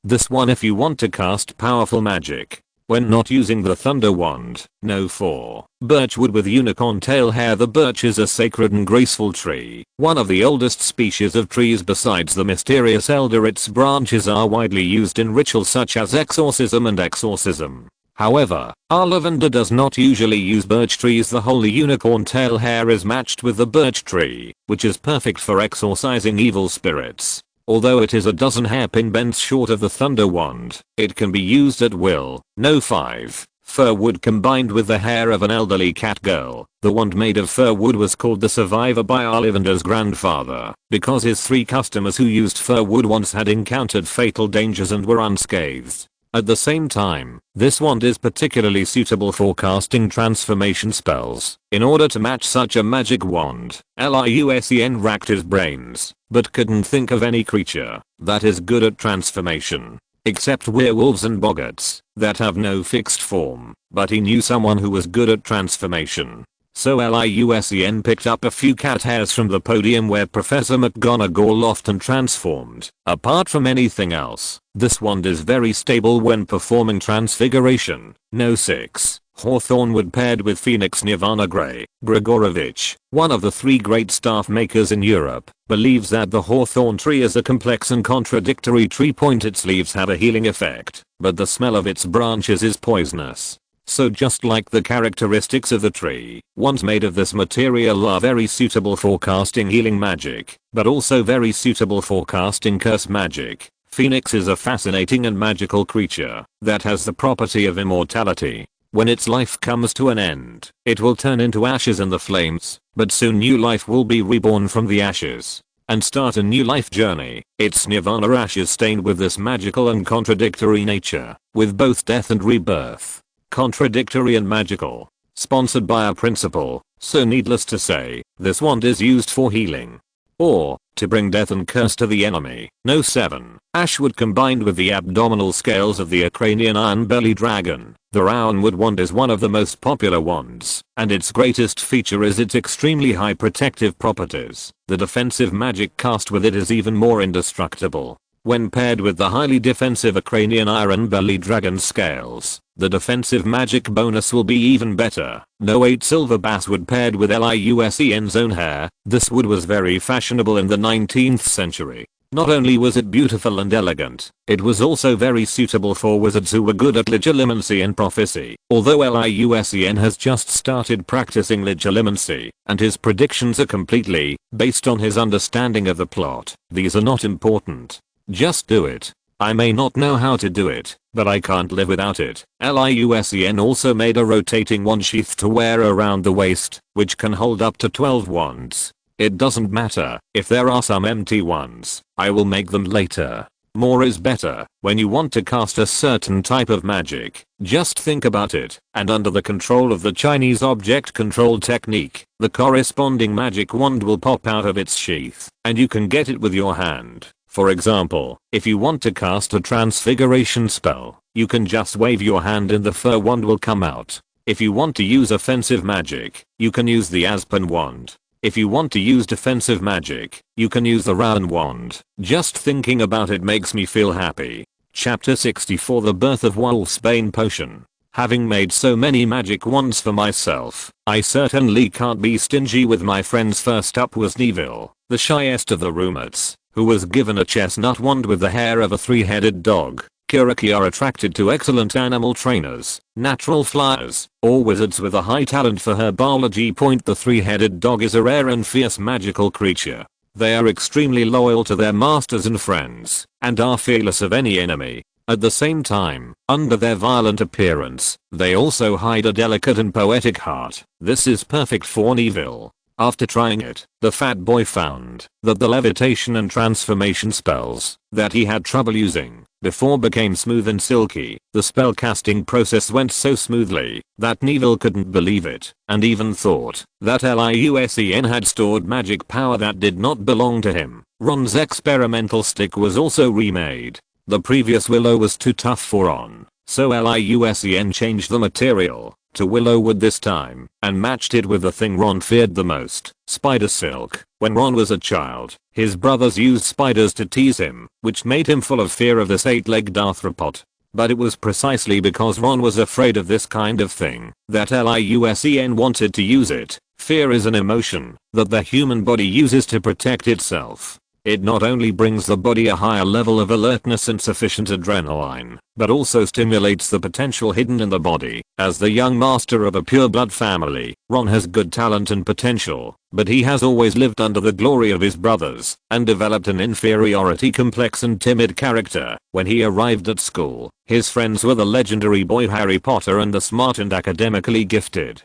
this one if you want to cast powerful magic. When not using the Thunder Wand, no 4. Birchwood with unicorn tail hair. The birch is a sacred and graceful tree, one of the oldest species of trees besides the mysterious elder. Its branches are widely used in rituals such as exorcism and exorcism. However, our lavender does not usually use birch trees. The holy unicorn tail hair is matched with the birch tree, which is perfect for exorcising evil spirits. Although it is a dozen hairpin bends short of the Thunder Wand, it can be used at will. No 5. Fir wood combined with the hair of an elderly cat girl. The wand made of fir wood was called the Survivor by our lavender's grandfather, because his 3 customers who used fir wood wands had encountered fatal dangers and were unscathed. At the same time, this wand is particularly suitable for casting transformation spells. In order to match such a magic wand, Liu Sen racked his brains, but couldn't think of any creature that is good at transformation. Except werewolves and boggarts, that have no fixed form, but he knew someone who was good at transformation. So Liu Sen picked up a few cat hairs from the podium where Professor McGonagall often transformed. Apart from anything else, this wand is very stable when performing transfiguration. No 6. Hawthorn wood paired with Phoenix. Nirvana Grigorovich, one of the 3 great staff makers in Europe, believes that the hawthorn tree is a complex and contradictory tree. Its leaves have a healing effect, but the smell of its branches is poisonous. So just like the characteristics of the tree, wands made of this material are very suitable for casting healing magic, but also very suitable for casting curse magic. Phoenix is a fascinating and magical creature that has the property of immortality. When its life comes to an end, it will turn into ashes in the flames, but soon new life will be reborn from the ashes and start a new life journey. Its nirvana ashes stained with this magical and contradictory nature, with both death and rebirth. Contradictory and magical. Sponsored by a principal, so needless to say, this wand is used for healing, or to bring death and curse to the enemy. No 7. Ashwood combined with the abdominal scales of the Ukrainian iron-bellied dragon. The Roundwood wand is one of the most popular wands, and its greatest feature is its extremely high protective properties. The defensive magic cast with it is even more indestructible. When paired with the highly defensive Ukrainian iron-bellied dragon scales, the defensive magic bonus will be even better. No 8 silver basswood paired with Liusen's own hair. This wood was very fashionable in the 19th century. Not only was it beautiful and elegant, it was also very suitable for wizards who were good at legilimency and prophecy. Although Liusen has just started practicing legilimency, and his predictions are completely based on his understanding of the plot, these are not important. Just do it. I may not know how to do it, but I can't live without it. Liusen also made a rotating wand sheath to wear around the waist, which can hold up to 12 wands. It doesn't matter if there are some empty ones, I will make them later. More is better when you want to cast a certain type of magic. Just think about it, and under the control of the Chinese object control technique, the corresponding magic wand will pop out of its sheath, and you can get it with your hand. For example, if you want to cast a transfiguration spell, you can just wave your hand and the fur wand will come out. If you want to use offensive magic, you can use the Aspen wand. If you want to use defensive magic, you can use the Round wand. Just thinking about it makes me feel happy. Chapter 64 The Birth of Wolfsbane Potion. Having made so many magic wands for myself, I certainly can't be stingy with my friends. First up was Neville, the shyest of the roommates, who was given a chestnut wand with the hair of a 3-headed dog. Kuriki are attracted to excellent animal trainers, natural flyers, or wizards with a high talent for herbology. The 3-headed dog is a rare and fierce magical creature. They are extremely loyal to their masters and friends, and are fearless of any enemy. At the same time, under their violent appearance, they also hide a delicate and poetic heart. This is perfect for Neville. After trying it, the fat boy found that the levitation and transformation spells that he had trouble using before became smooth and silky. The spell casting process went so smoothly that Neville couldn't believe it, and even thought that Liusen had stored magic power that did not belong to him. Ron's experimental stick was also remade. The previous willow was too tough for Ron, so Liusen changed the material to willow wood this time, and matched it with the thing Ron feared the most, spider silk. When Ron was a child, his brothers used spiders to tease him, which made him full of fear of this 8-legged arthropod. But it was precisely because Ron was afraid of this kind of thing that Liusen wanted to use it. Fear is an emotion that the human body uses to protect itself. It not only brings the body a higher level of alertness and sufficient adrenaline, but also stimulates the potential hidden in the body. As the young master of a pure-blood family, Ron has good talent and potential, but he has always lived under the glory of his brothers, and developed an inferiority complex and timid character. When he arrived at school, his friends were the legendary boy Harry Potter and the smart and academically gifted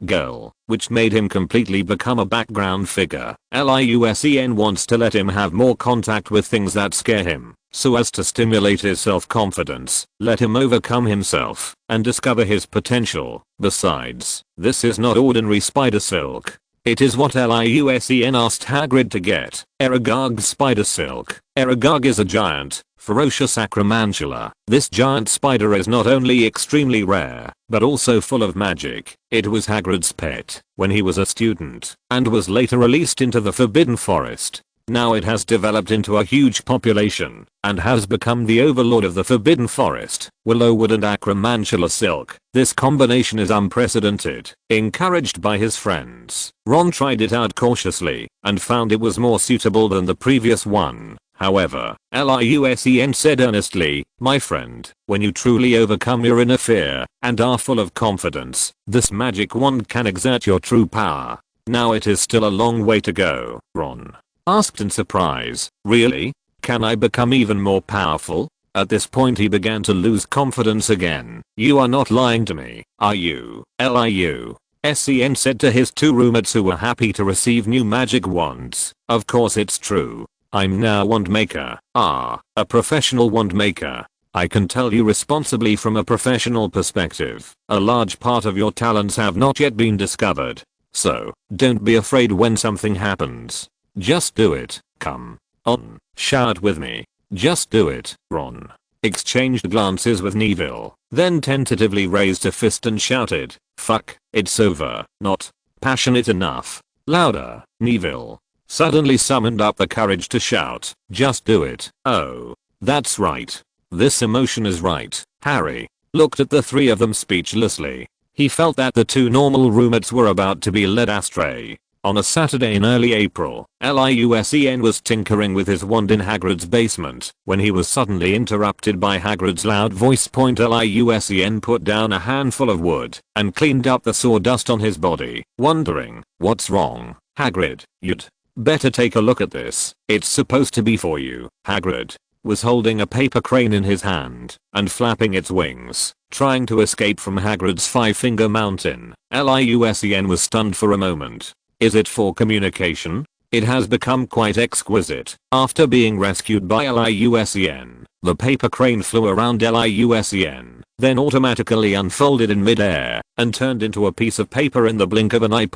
girl, which made him completely become a background figure. Liusen wants to let him have more contact with things that scare him, so as to stimulate his self-confidence, let him overcome himself, and discover his potential. Besides, this is not ordinary spider silk. It is what Liusen asked Hagrid to get, Aragog's spider silk. Aragog is a giant, ferocious acromantula. This giant spider is not only extremely rare, but also full of magic. It was Hagrid's pet when he was a student, and was later released into the Forbidden Forest. Now it has developed into a huge population, and has become the overlord of the Forbidden Forest. Willowwood and acromantula silk. This combination is unprecedented. Encouraged by his friends, Ron tried it out cautiously, and found it was more suitable than the previous one. However, Liusen said earnestly, "My friend, when you truly overcome your inner fear, and are full of confidence, this magic wand can exert your true power." Now it is still a long way to go. Ron asked in surprise, "Really? Can I become even more powerful?" At this point he began to lose confidence again. "You are not lying to me, are you?" Liusen said to his 2 roommates who were happy to receive new magic wands. "Of course it's true. I'm now Wandmaker. A professional Wandmaker. I can tell you responsibly from a professional perspective, a large part of your talents have not yet been discovered. So, don't be afraid when something happens. Just do it. Come on, shout with me. Just do it, Ron. Exchanged glances with Neville, then tentatively raised a fist and shouted, "Fuck, it's over." Not passionate enough. Louder, Neville suddenly summoned up the courage to shout, "Just do it." Oh, that's right. This emotion is right. Harry looked at the three of them speechlessly. He felt that the two normal roommates were about to be led astray. On a Saturday in early April, Liu Sen was tinkering with his wand in Hagrid's basement when he was suddenly interrupted by Hagrid's loud voice. Liu Sen put down a handful of wood and cleaned up the sawdust on his body, wondering, "What's wrong, Hagrid? You'd better take a look at this. It's supposed to be for you." Hagrid was holding a paper crane in his hand and flapping its wings, trying to escape from Hagrid's five-finger mountain. Liu Sen was stunned for a moment. Is it for communication? It has become quite exquisite. After being rescued by Liu Sen, the paper crane flew around Liu Sen, then automatically unfolded in mid-air and turned into a piece of paper in the blink of an eye.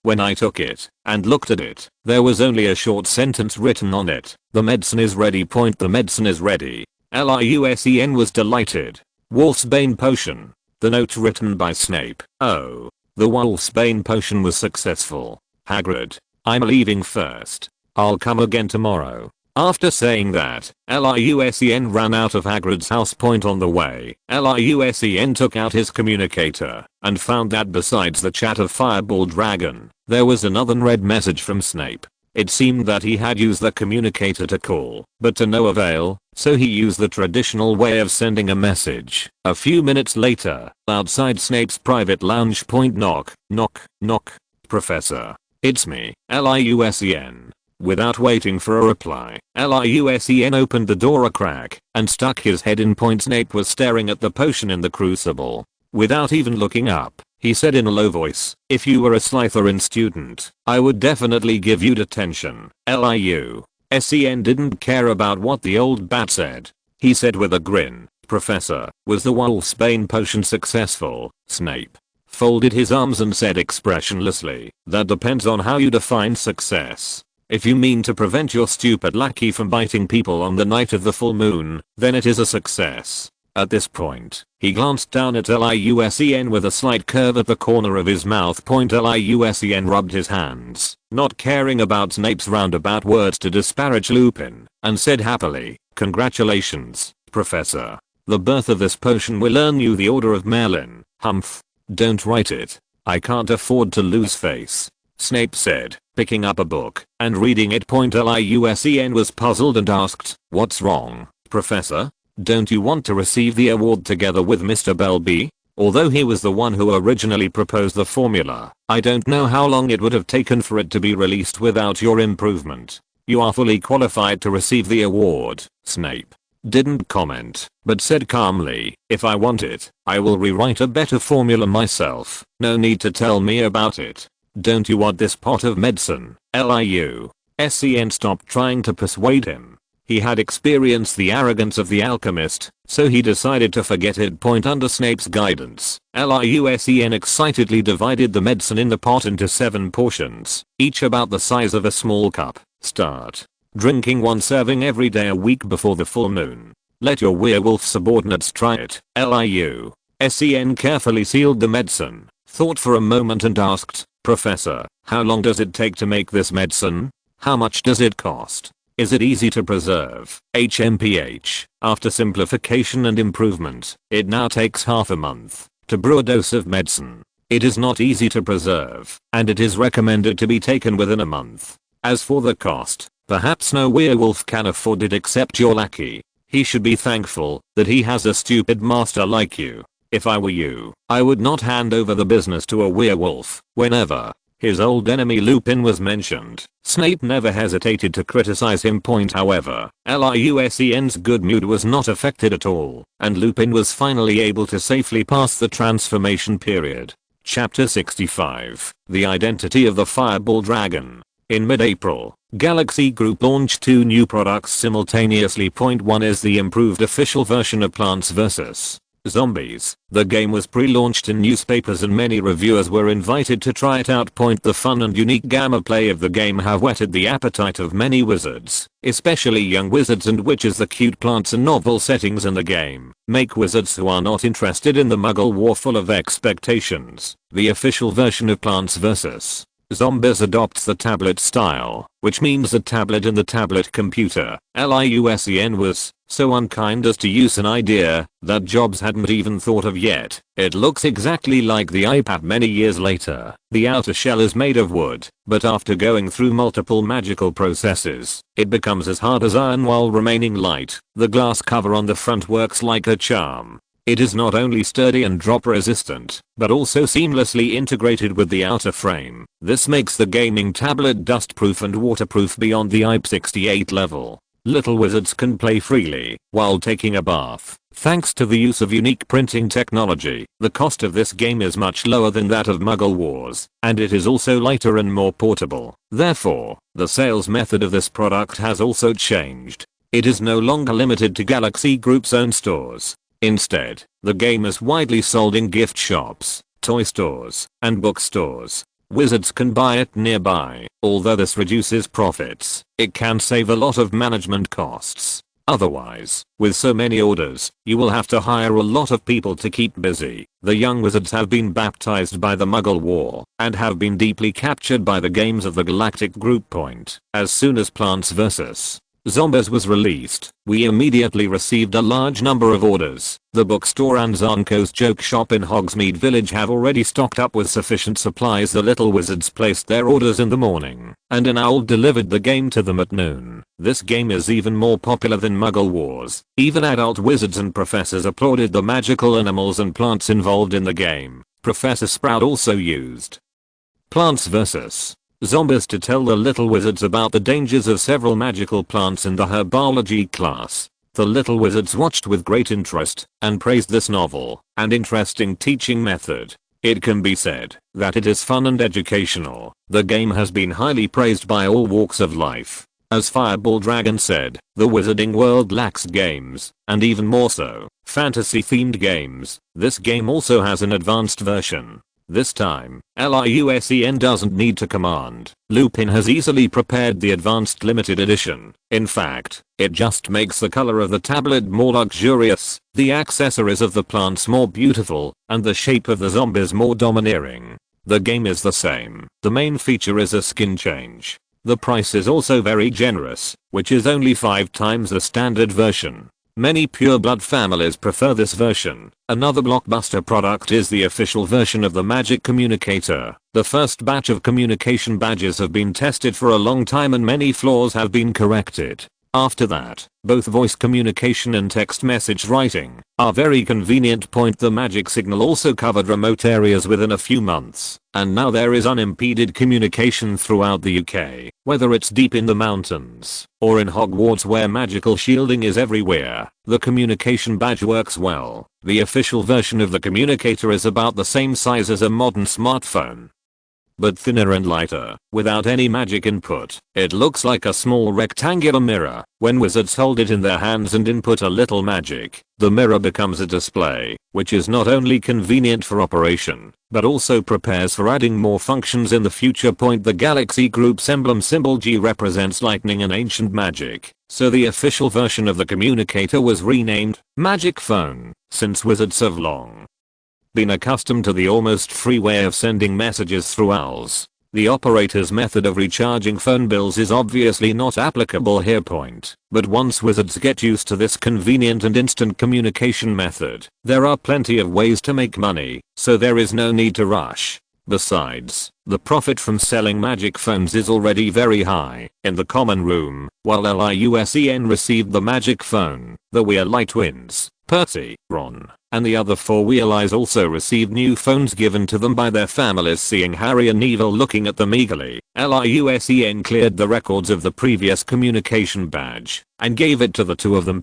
When I took it and looked at it, there was only a short sentence written on it. "The medicine is ready. The medicine is ready." Liu Sen was delighted. Wolfsbane potion. The note written by Snape. Oh. The Wolfsbane potion was successful. Hagrid, I'm leaving first. I'll come again tomorrow. After saying that, Liu Sen ran out of Hagrid's house. On the way, Liu Sen took out his communicator and found that besides the chat of Fireball Dragon, there was another unread message from Snape. It seemed that he had used the communicator to call, but to no avail, so he used the traditional way of sending a message. A few minutes later, outside Snape's private lounge. Knock, knock, knock. "Professor, it's me, Liu Sen." Without waiting for a reply, Liu Sen opened the door a crack and stuck his head in. Snape was staring at the potion in the crucible. Without even looking up, he said in a low voice, "If you were a Slytherin student, I would definitely give you detention." Liu Sen didn't care about what the old bat said. He said with a grin, "Professor, was the Wolfsbane potion successful?" Snape folded his arms and said expressionlessly, "That depends on how you define success. If you mean to prevent your stupid lackey from biting people on the night of the full moon, then it is a success." At this point, he glanced down at Liu Sen with a slight curve at the corner of his mouth. Liu Sen rubbed his hands, not caring about Snape's roundabout words to disparage Lupin, and said happily, "Congratulations, Professor. The birth of this potion will earn you the Order of Merlin." "Humph. Don't write it. I can't afford to lose face," Snape said, picking up a book and reading it. Liu Sen was puzzled and asked, "What's wrong, Professor? Don't you want to receive the award together with Mr. Belby?" Although he was the one who originally proposed the formula, I don't know how long it would have taken for it to be released without your improvement. "You are fully qualified to receive the award." Snape didn't comment, but said calmly, "If I want it, I will rewrite a better formula myself. No need to tell me about it." "Don't you want this pot of medicine?" Liu Sen stopped trying to persuade him. He had experienced the arrogance of the alchemist, so he decided to forget it. Under Snape's guidance, Liu Sen excitedly divided the medicine in the pot into 7 portions, each about the size of a small cup. "Start drinking 1 serving every day a week before the full moon. Let your werewolf subordinates try it." Liu Sen carefully sealed the medicine, thought for a moment and asked, "Professor, how long does it take to make this medicine? How much does it cost? Is it easy to preserve?" HMPH. After simplification and improvement, it now takes half a month to brew a dose of medicine. It is not easy to preserve, and it is recommended to be taken within a month. As for the cost, perhaps no werewolf can afford it except your lackey. He should be thankful that he has a stupid master like you. If I were you, I would not hand over the business to a werewolf. Whenever his old enemy Lupin was mentioned, Snape never hesitated to criticize him. However, Liu Sen's good mood was not affected at all, and Lupin was finally able to safely pass the transformation period. Chapter 65. The Identity of the Fireball Dragon. In mid-April, Galaxy Group launched 2 new products simultaneously. One is the improved official version of Plants vs. Zombies. The game was pre-launched in newspapers and many reviewers were invited to try it out. The fun and unique gameplay of the game have whetted the appetite of many wizards, especially young wizards and witches. The cute plants and novel settings in the game make wizards who are not interested in the Muggle war full of expectations. The official version of Plants vs. Zombies adopts the tablet style, which means the tablet in the tablet computer, Liu Sen, was so unkind as to use an idea that Jobs hadn't even thought of yet. It looks exactly like the iPad many years later. The outer shell is made of wood, but after going through multiple magical processes, it becomes as hard as iron while remaining light. The glass cover on the front works like a charm. It is not only sturdy and drop resistant, but also seamlessly integrated with the outer frame. This makes the gaming tablet dustproof and waterproof beyond the IP68 level. Little wizards can play freely while taking a bath, thanks to the use of unique printing technology. The cost of this game is much lower than that of Muggle Wars, and it is also lighter and more portable. Therefore, the sales method of this product has also changed. It is no longer limited to Galaxy Group's own stores. Instead, the game is widely sold in gift shops, toy stores, and bookstores. Wizards can buy it nearby. Although this reduces profits, it can save a lot of management costs. Otherwise, with so many orders, you will have to hire a lot of people to keep busy. The young wizards have been baptized by the Muggle War and have been deeply captured by the games of the Galactic Group. As soon as Plants vs. Zombies was released, we immediately received a large number of orders. The bookstore and Zonko's joke shop in Hogsmeade Village have already stocked up with sufficient supplies. The little wizards placed their orders in the morning, and an owl delivered the game to them at noon. This game is even more popular than Muggle Wars. Even adult wizards and professors applauded the magical animals and plants involved in the game. Professor Sprout also used Plants vs. Zombies to tell the little wizards about the dangers of several magical plants in the herbology class. The little wizards watched with great interest and praised this novel and interesting teaching method. It can be said that it is fun and educational. The game has been highly praised by all walks of life. As Fireball Dragon said, the wizarding world lacks games, and even more so, fantasy-themed games. This game also has an advanced version. This time, Liu Sen doesn't need to command. Lupin has easily prepared the advanced limited edition. In fact, it just makes the color of the tablet more luxurious, the accessories of the plants more beautiful, and the shape of the zombies more domineering. The game is the same. The main feature is a skin change. The price is also very generous, which is only 5 times the standard version. Many pureblood families prefer this version. Another blockbuster product is the official version of the Magic Communicator. The first batch of communication badges have been tested for a long time and many flaws have been corrected. After that, both voice communication and text message writing are very convenient. The magic signal also covered remote areas within a few months, and now there is unimpeded communication throughout the UK, whether it's deep in the mountains or in Hogwarts where magical shielding is everywhere. The communication badge works well. The official version of the communicator is about the same size as a modern smartphone, but thinner and lighter, without any magic input. It looks like a small rectangular mirror. When wizards hold it in their hands and input a little magic, the mirror becomes a display, which is not only convenient for operation, but also prepares for adding more functions in the future. The Galaxy Group's emblem symbol G represents lightning and ancient magic, so the official version of the communicator was renamed Magic Phone, since wizards have long been accustomed to the almost free way of sending messages through owls. The operator's method of recharging phone bills is obviously not applicable here. But once wizards get used to this convenient and instant communication method, there are plenty of ways to make money, so there is no need to rush. Besides, the profit from selling magic phones is already very high. In the common room, while Liu Sen received the magic phone, the Weasley twins, Percy, Ron, and the other 4 Weasleys also received new phones given to them by their families. Seeing Harry and Neville looking at them eagerly, Liu Sen cleared the records of the previous communication badge and gave it to the 2 of them.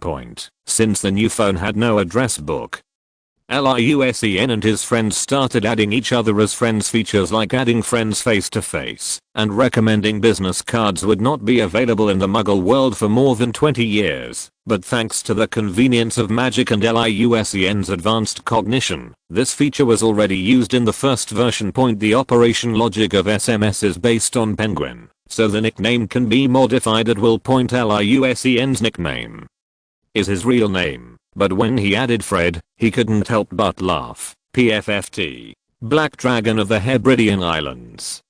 Since the new phone had no address book, Liu Sen and his friends started adding each other as friends. Features like adding friends face to face and recommending business cards would not be available in the Muggle world for more than 20 years. But thanks to the convenience of magic and LIUSEN's advanced cognition, this feature was already used in the first version. The operation logic of SMS is based on penguin, so the nickname can be modified at will. LIUSEN's nickname is his real name, but when he added Fred, he couldn't help but laugh. PFFT. Black Dragon of the Hebridean Islands.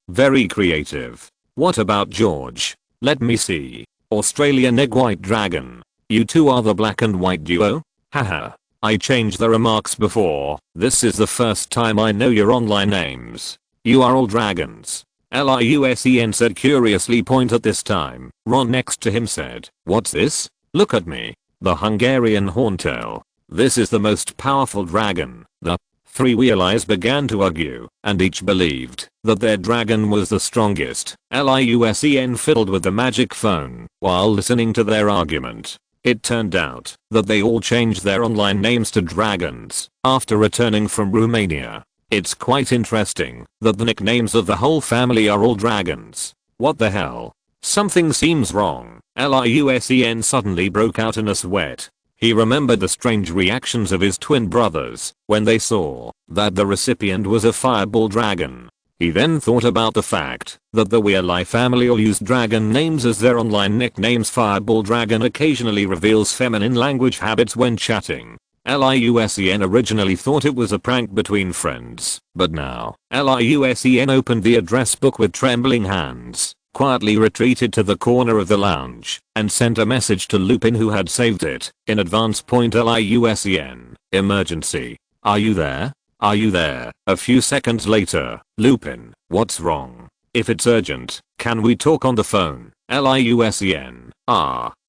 Very creative. What about George? Let me see. Australian Egg White Dragon. You two are the black and white duo? Haha. I changed the remarks before. This is the first time I know your online names. You are all dragons. LIUSEN said curiously. At this time, Ron next to him said, "What's this? Look at me. The Hungarian Horntail. This is the most powerful dragon." The three Weasleys began to argue, and each believed that their dragon was the strongest. LIUSEN fiddled with the magic phone while listening to their argument. It turned out that they all changed their online names to dragons after returning from Romania. It's quite interesting that the nicknames of the whole family are all dragons. What the hell? Something seems wrong. LIUSEN suddenly broke out in a sweat. He remembered the strange reactions of his twin brothers when they saw that the recipient was a fireball dragon. He then thought about the fact that the Weasley family all used dragon names as their online nicknames. Fireball Dragon occasionally reveals feminine language habits when chatting. LIUSEN originally thought it was a prank between friends, but now, LIUSEN opened the address book with trembling hands, quietly retreated to the corner of the lounge, and sent a message to Lupin, who had saved it in advance. LIUSEN. Emergency. Are you there? Are you there? A few seconds later, Lupin. What's wrong? If it's urgent, can we talk on the phone? LIUSEN.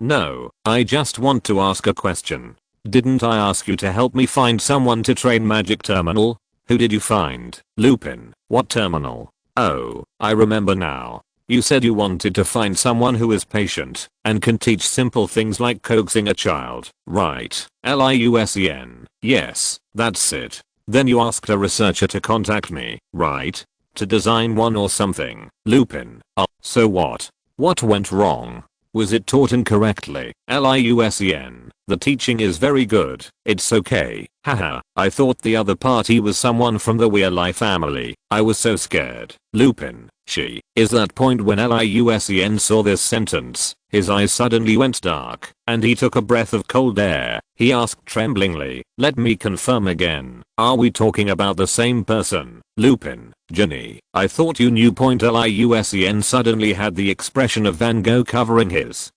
No, I just want to ask a question. Didn't I ask you to help me find someone to train magic terminal? Who did you find? Lupin. What terminal? Oh, I remember now. You said you wanted to find someone who is patient and can teach simple things like coaxing a child, right? LIUSEN. Yes, that's it. Then you asked a researcher to contact me, right? To design one or something. Lupin. So what? What went wrong? Was it taught incorrectly? LIUSEN. The teaching is very good. It's okay. Haha. I thought the other party was someone from the Weasley family. I was so scared. Lupin. She. Is that point when LIUSEN saw this sentence, his eyes suddenly went dark, and he took a breath of cold air. He asked tremblingly, let me confirm again. Are we talking about the same person? Lupin. Ginny. I thought you knew. LIUSEN suddenly had the expression of Van Gogh covering his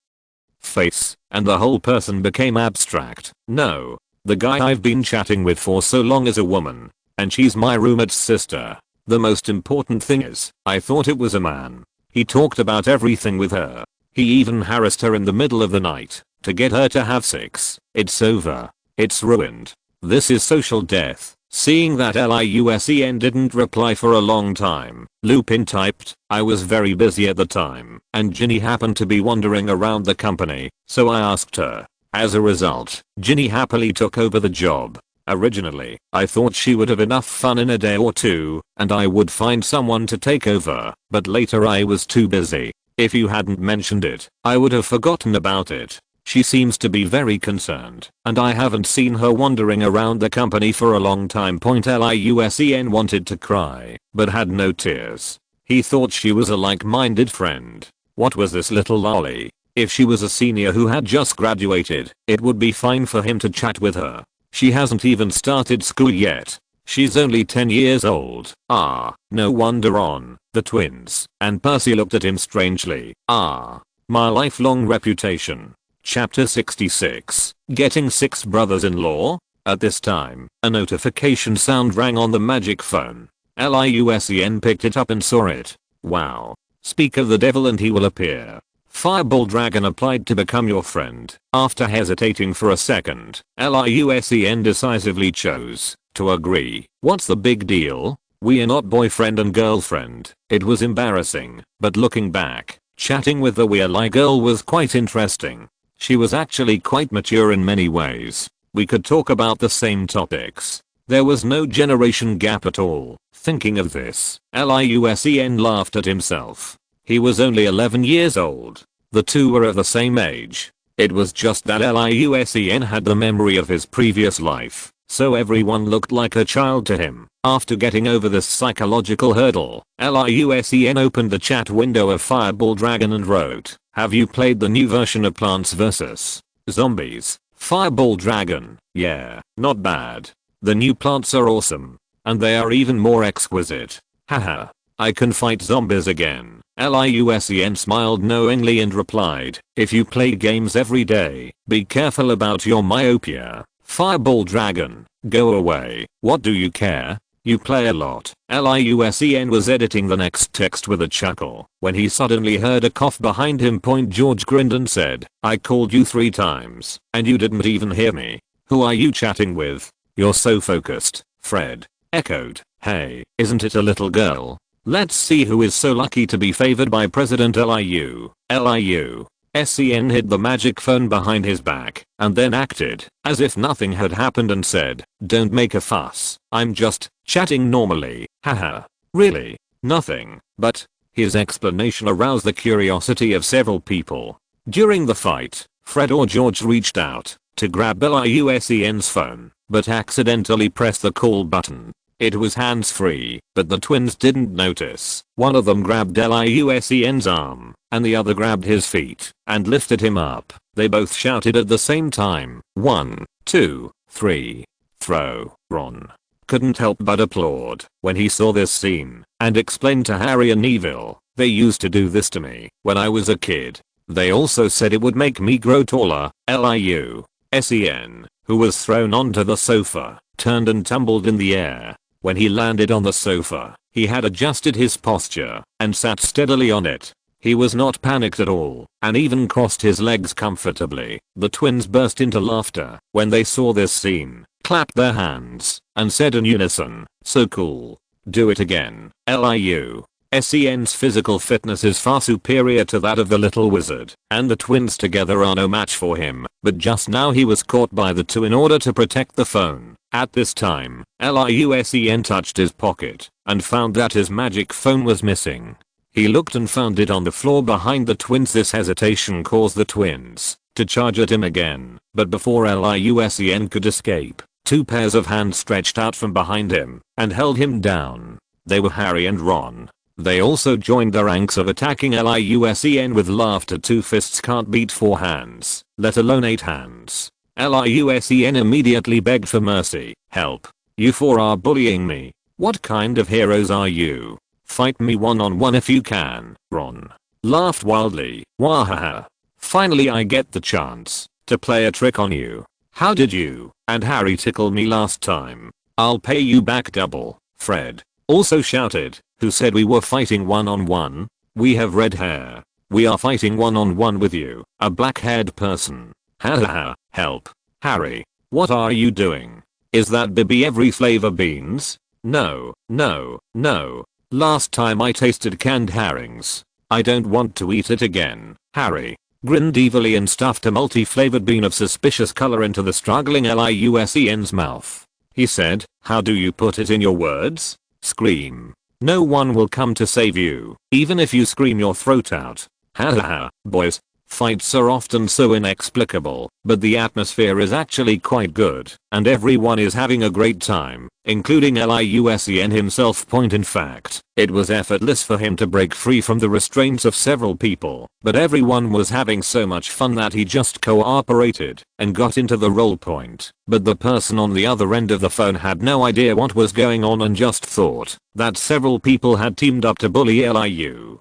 face, and the whole person became abstract. No. The guy I've been chatting with for so long is a woman, and she's my roommate's sister. The most important thing is, I thought it was a man. He talked about everything with her. He even harassed her in the middle of the night to get her to have sex. It's over. It's ruined. This is social death. Seeing that LIUSEN didn't reply for a long time, Lupin typed, I was very busy at the time, and Ginny happened to be wandering around the company, so I asked her. As a result, Ginny happily took over the job. Originally, I thought she would have enough fun in a day or two, and I would find someone to take over, but later I was too busy. If you hadn't mentioned it, I would have forgotten about it. She seems to be very concerned, and I haven't seen her wandering around the company for a long time. LIUSEN wanted to cry, but had no tears. He thought she was a like-minded friend. What was this little lolly? If she was a senior who had just graduated, it would be fine for him to chat with her. She hasn't even started school yet. She's only 10 years old. No wonder Ron, the twins, and Percy looked at him strangely. My lifelong reputation. Chapter 66. Getting 6 brothers-in-law? At this time, a notification sound rang on the magic phone. LIUSEN picked it up and saw it. Wow. Speak of the devil and he will appear. Fireball Dragon applied to become your friend. After hesitating for a second, LIUSEN decisively chose to agree. What's the big deal? We are not boyfriend and girlfriend. It was embarrassing, but looking back, chatting with the Weasley girl was quite interesting. She was actually quite mature in many ways. We could talk about the same topics. There was no generation gap at all. Thinking of this, LIUSEN laughed at himself. He was only 11 years old. The two were of the same age. It was just that Liu Sen had the memory of his previous life, so everyone looked like a child to him. After getting over this psychological hurdle, Liu Sen opened the chat window of Fireball Dragon and wrote, "Have you played the new version of Plants vs. Zombies? Fireball Dragon, yeah, not bad. The new plants are awesome. And they are even more exquisite. Haha. I can fight zombies again." Liu Sen smiled knowingly and replied, "If you play games every day, be careful about your myopia. Fireball Dragon, go away. What do you care? You play a lot." Liu Sen was editing the next text with a chuckle when he suddenly heard a cough behind him. George grinned and said, "I called you 3 times and you didn't even hear me. Who are you chatting with? You're so focused." Fred echoed, "Hey, isn't it a little girl? Let's see who is so lucky to be favored by President Liu." Sen hid the magic phone behind his back and then acted as if nothing had happened and said, "Don't make a fuss. I'm just chatting normally. Haha. Really? Nothing but?" His explanation aroused the curiosity of several people. During the fight, Fred or George reached out to grab Liu Sen's phone, but accidentally pressed the call button. It was hands-free, but the twins didn't notice. One of them grabbed Liu Sen's arm, and the other grabbed his feet and lifted him up. They both shouted at the same time, "1, 2, 3, throw." Ron couldn't help but applaud when he saw this scene, and explained to Harry and Neville, "They used to do this to me when I was a kid. They also said it would make me grow taller." Liu Sen, who was thrown onto the sofa, turned and tumbled in the air. When he landed on the sofa, he had adjusted his posture and sat steadily on it. He was not panicked at all and even crossed his legs comfortably. The twins burst into laughter when they saw this scene, clapped their hands, and said in unison, "So cool. Do it again." Liu Sen's physical fitness is far superior to that of the little wizard, and the twins together are no match for him, but just now he was caught by the two in order to protect the phone. At this time, Liu Sen touched his pocket and found that his magic phone was missing. He looked and found it on the floor behind the twins. This hesitation caused the twins to charge at him again, but before Liu Sen could escape, 2 pairs of hands stretched out from behind him and held him down. They were Harry and Ron. They also joined the ranks of attacking Liu Sen with laughter. 2 fists can't beat 4 hands, let alone 8 hands. Liu Sen immediately begged for mercy. "Help. You 4 are bullying me. What kind of heroes are you? Fight me one-on-one if you can." Ron laughed wildly. "Wahaha. Finally I get the chance to play a trick on you. How did you and Harry tickle me last time? I'll pay you back double." Fred also shouted, "Who said we were fighting one-on-one? We have red hair. We are fighting one-on-one with you, a black-haired person." Hahaha. "Help. Harry. What are you doing? Is that Bibby every flavor beans? No, no, no. Last time I tasted canned herrings. I don't want to eat it again." Harry grinned evilly and stuffed a multi-flavored bean of suspicious color into the struggling Liu Sen's mouth. He said, "How do you put it in your words? Scream. No one will come to save you, even if you scream your throat out." Hahaha. Boys, fights are often so inexplicable, but the atmosphere is actually quite good, and everyone is having a great time, including Liu Sen himself. In fact, it was effortless for him to break free from the restraints of several people, but everyone was having so much fun that he just cooperated and got into the role point. But the person on the other end of the phone had no idea what was going on and just thought that several people had teamed up to bully Liu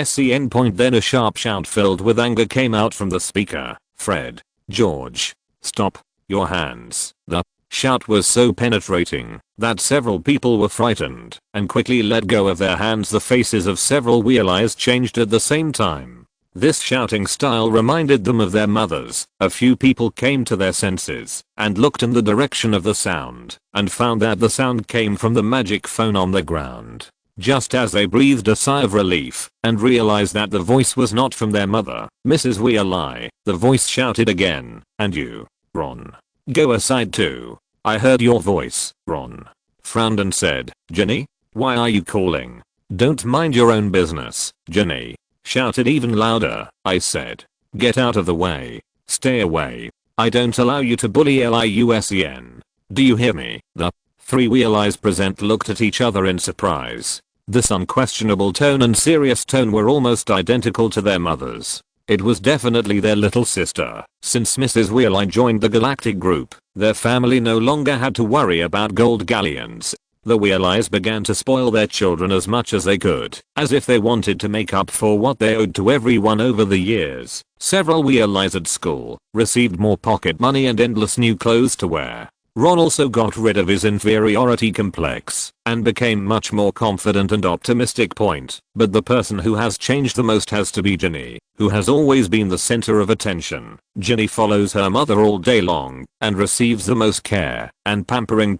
Sen. Then a sharp shout filled with anger came out from the speaker. "Fred, George, stop your hands." The shout was so penetrating that several people were frightened and quickly let go of their hands. The faces of several realized changed at the same time. This shouting style reminded them of their mothers. A few people came to their senses and looked in the direction of the sound and found that the sound came from the magic phone on the ground. Just as they breathed a sigh of relief and realized that the voice was not from their mother, Mrs. Weasley, the voice shouted again, "And you, Ron. Go aside too. I heard your voice." Ron frowned and said, "Ginny, why are you calling?" "Don't mind your own business." Ginny shouted even louder. "I said, get out of the way." Stay away. I don't allow you to bully Liusen. Do you hear me? The three Weasleys present looked at each other in surprise. This unquestionable tone and serious tone were almost identical to their mothers. It was definitely their little sister. Since Mrs. Weasley joined the galactic group, their family no longer had to worry about gold galleons. The Weasleys began to spoil their children as much as they could, as if they wanted to make up for what they owed to everyone over the years. Several Weasleys at school received more pocket money and endless new clothes to wear. Ron also got rid of his inferiority complex and became much more confident and optimistic. But the person who has changed the most has to be Ginny, who has always been the center of attention. Ginny follows her mother all day long and receives the most care and pampering.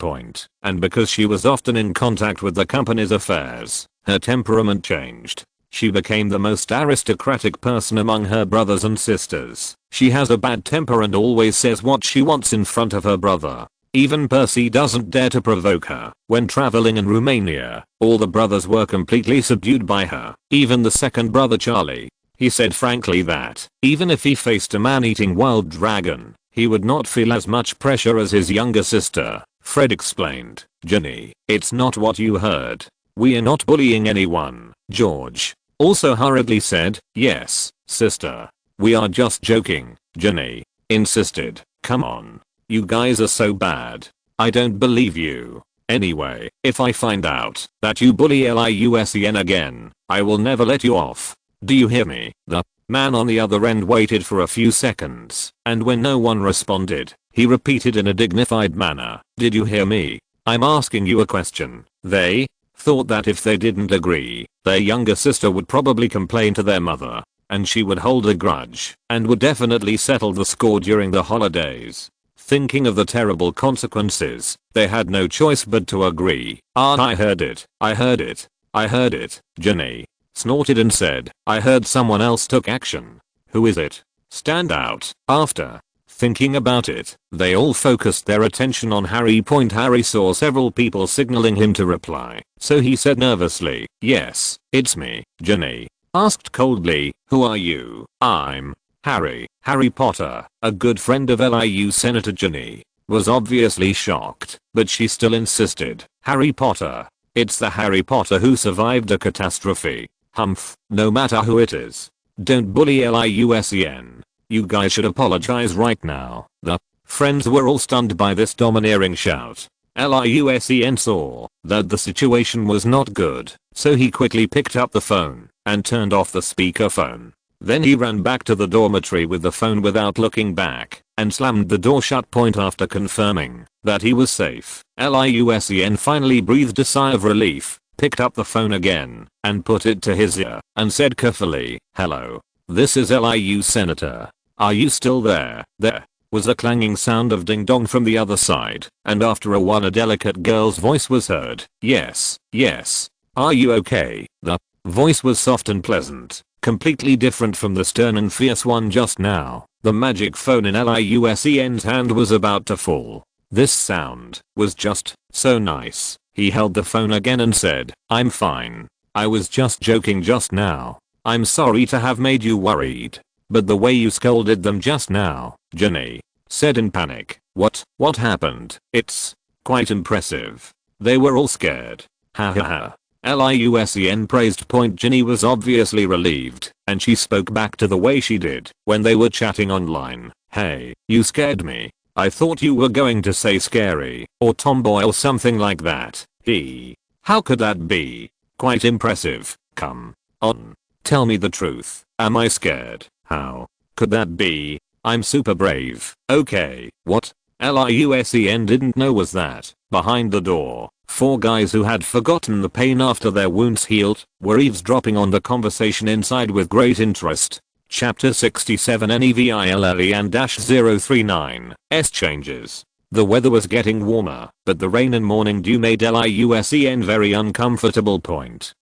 And because she was often in contact with the company's affairs, her temperament changed. She became the most aristocratic person among her brothers and sisters. She has a bad temper and always says what she wants in front of her brother. Even Percy doesn't dare to provoke her. When traveling in Romania, all the brothers were completely subdued by her. Even the second brother Charlie. He said frankly that, even if he faced a man-eating wild dragon, he would not feel as much pressure as his younger sister. Fred explained, Ginny, it's not what you heard. We are not bullying anyone. George also hurriedly said, yes, sister. We are just joking. Ginny insisted, come on. You guys are so bad. I don't believe you. Anyway, if I find out that you bully Liusen again, I will never let you off. Do you hear me? The man on the other end waited for a few seconds, and when no one responded, he repeated in a dignified manner, did you hear me? I'm asking you a question. They thought that if they didn't agree, their younger sister would probably complain to their mother, and she would hold a grudge, and would definitely settle the score during the holidays. Thinking of the terrible consequences, they had no choice but to agree. I heard it. I heard it. I heard it. Ginny snorted and said, I heard someone else took action. Who is it? Stand out. After thinking about it, they all focused their attention on Harry. Harry saw several people signaling him to reply, so he said nervously, yes, it's me. Ginny asked coldly, who are you? I'm Harry Potter, a good friend of Liu. Senator Ginny was obviously shocked, but she still insisted, Harry Potter. It's the Harry Potter who survived a catastrophe. Humph, no matter who it is. Don't bully Liusen. You guys should apologize right now. The friends were all stunned by this domineering shout. Liusen saw that the situation was not good, so he quickly picked up the phone and turned off the speakerphone. Then he ran back to the dormitory with the phone without looking back and slammed the door shut. After confirming that he was safe, Liusen finally breathed a sigh of relief, picked up the phone again and put it to his ear and said carefully, hello. This is Liu Senator. Are you still there? There was a clanging sound of ding dong from the other side, and after a while a delicate girl's voice was heard. Yes, yes. Are you okay? The voice was soft and pleasant. Completely different from the stern and fierce one just now. The magic phone in Liusen's hand was about to fall. This sound was just so nice. He held the phone again and said, I'm fine. I was just joking just now. I'm sorry to have made you worried. But the way you scolded them just now, Ginny said in panic. What happened? It's quite impressive. They were all scared. Ha ha ha. Liusen praised. Ginny was obviously relieved, and she spoke back to the way she did when they were chatting online. Hey, you scared me. I thought you were going to say scary or tomboy or something like that. How could that be? Quite impressive. Come on. Tell me the truth. Am I scared? How could that be? I'm super brave. Okay, what Liusen didn't know was that, behind the door, 4 guys who had forgotten the pain after their wounds healed were eavesdropping on the conversation inside with great interest. Chapter 67 NEVILLE and -039 S changes. The weather was getting warmer, but the rain and morning dew made Liusen very uncomfortable.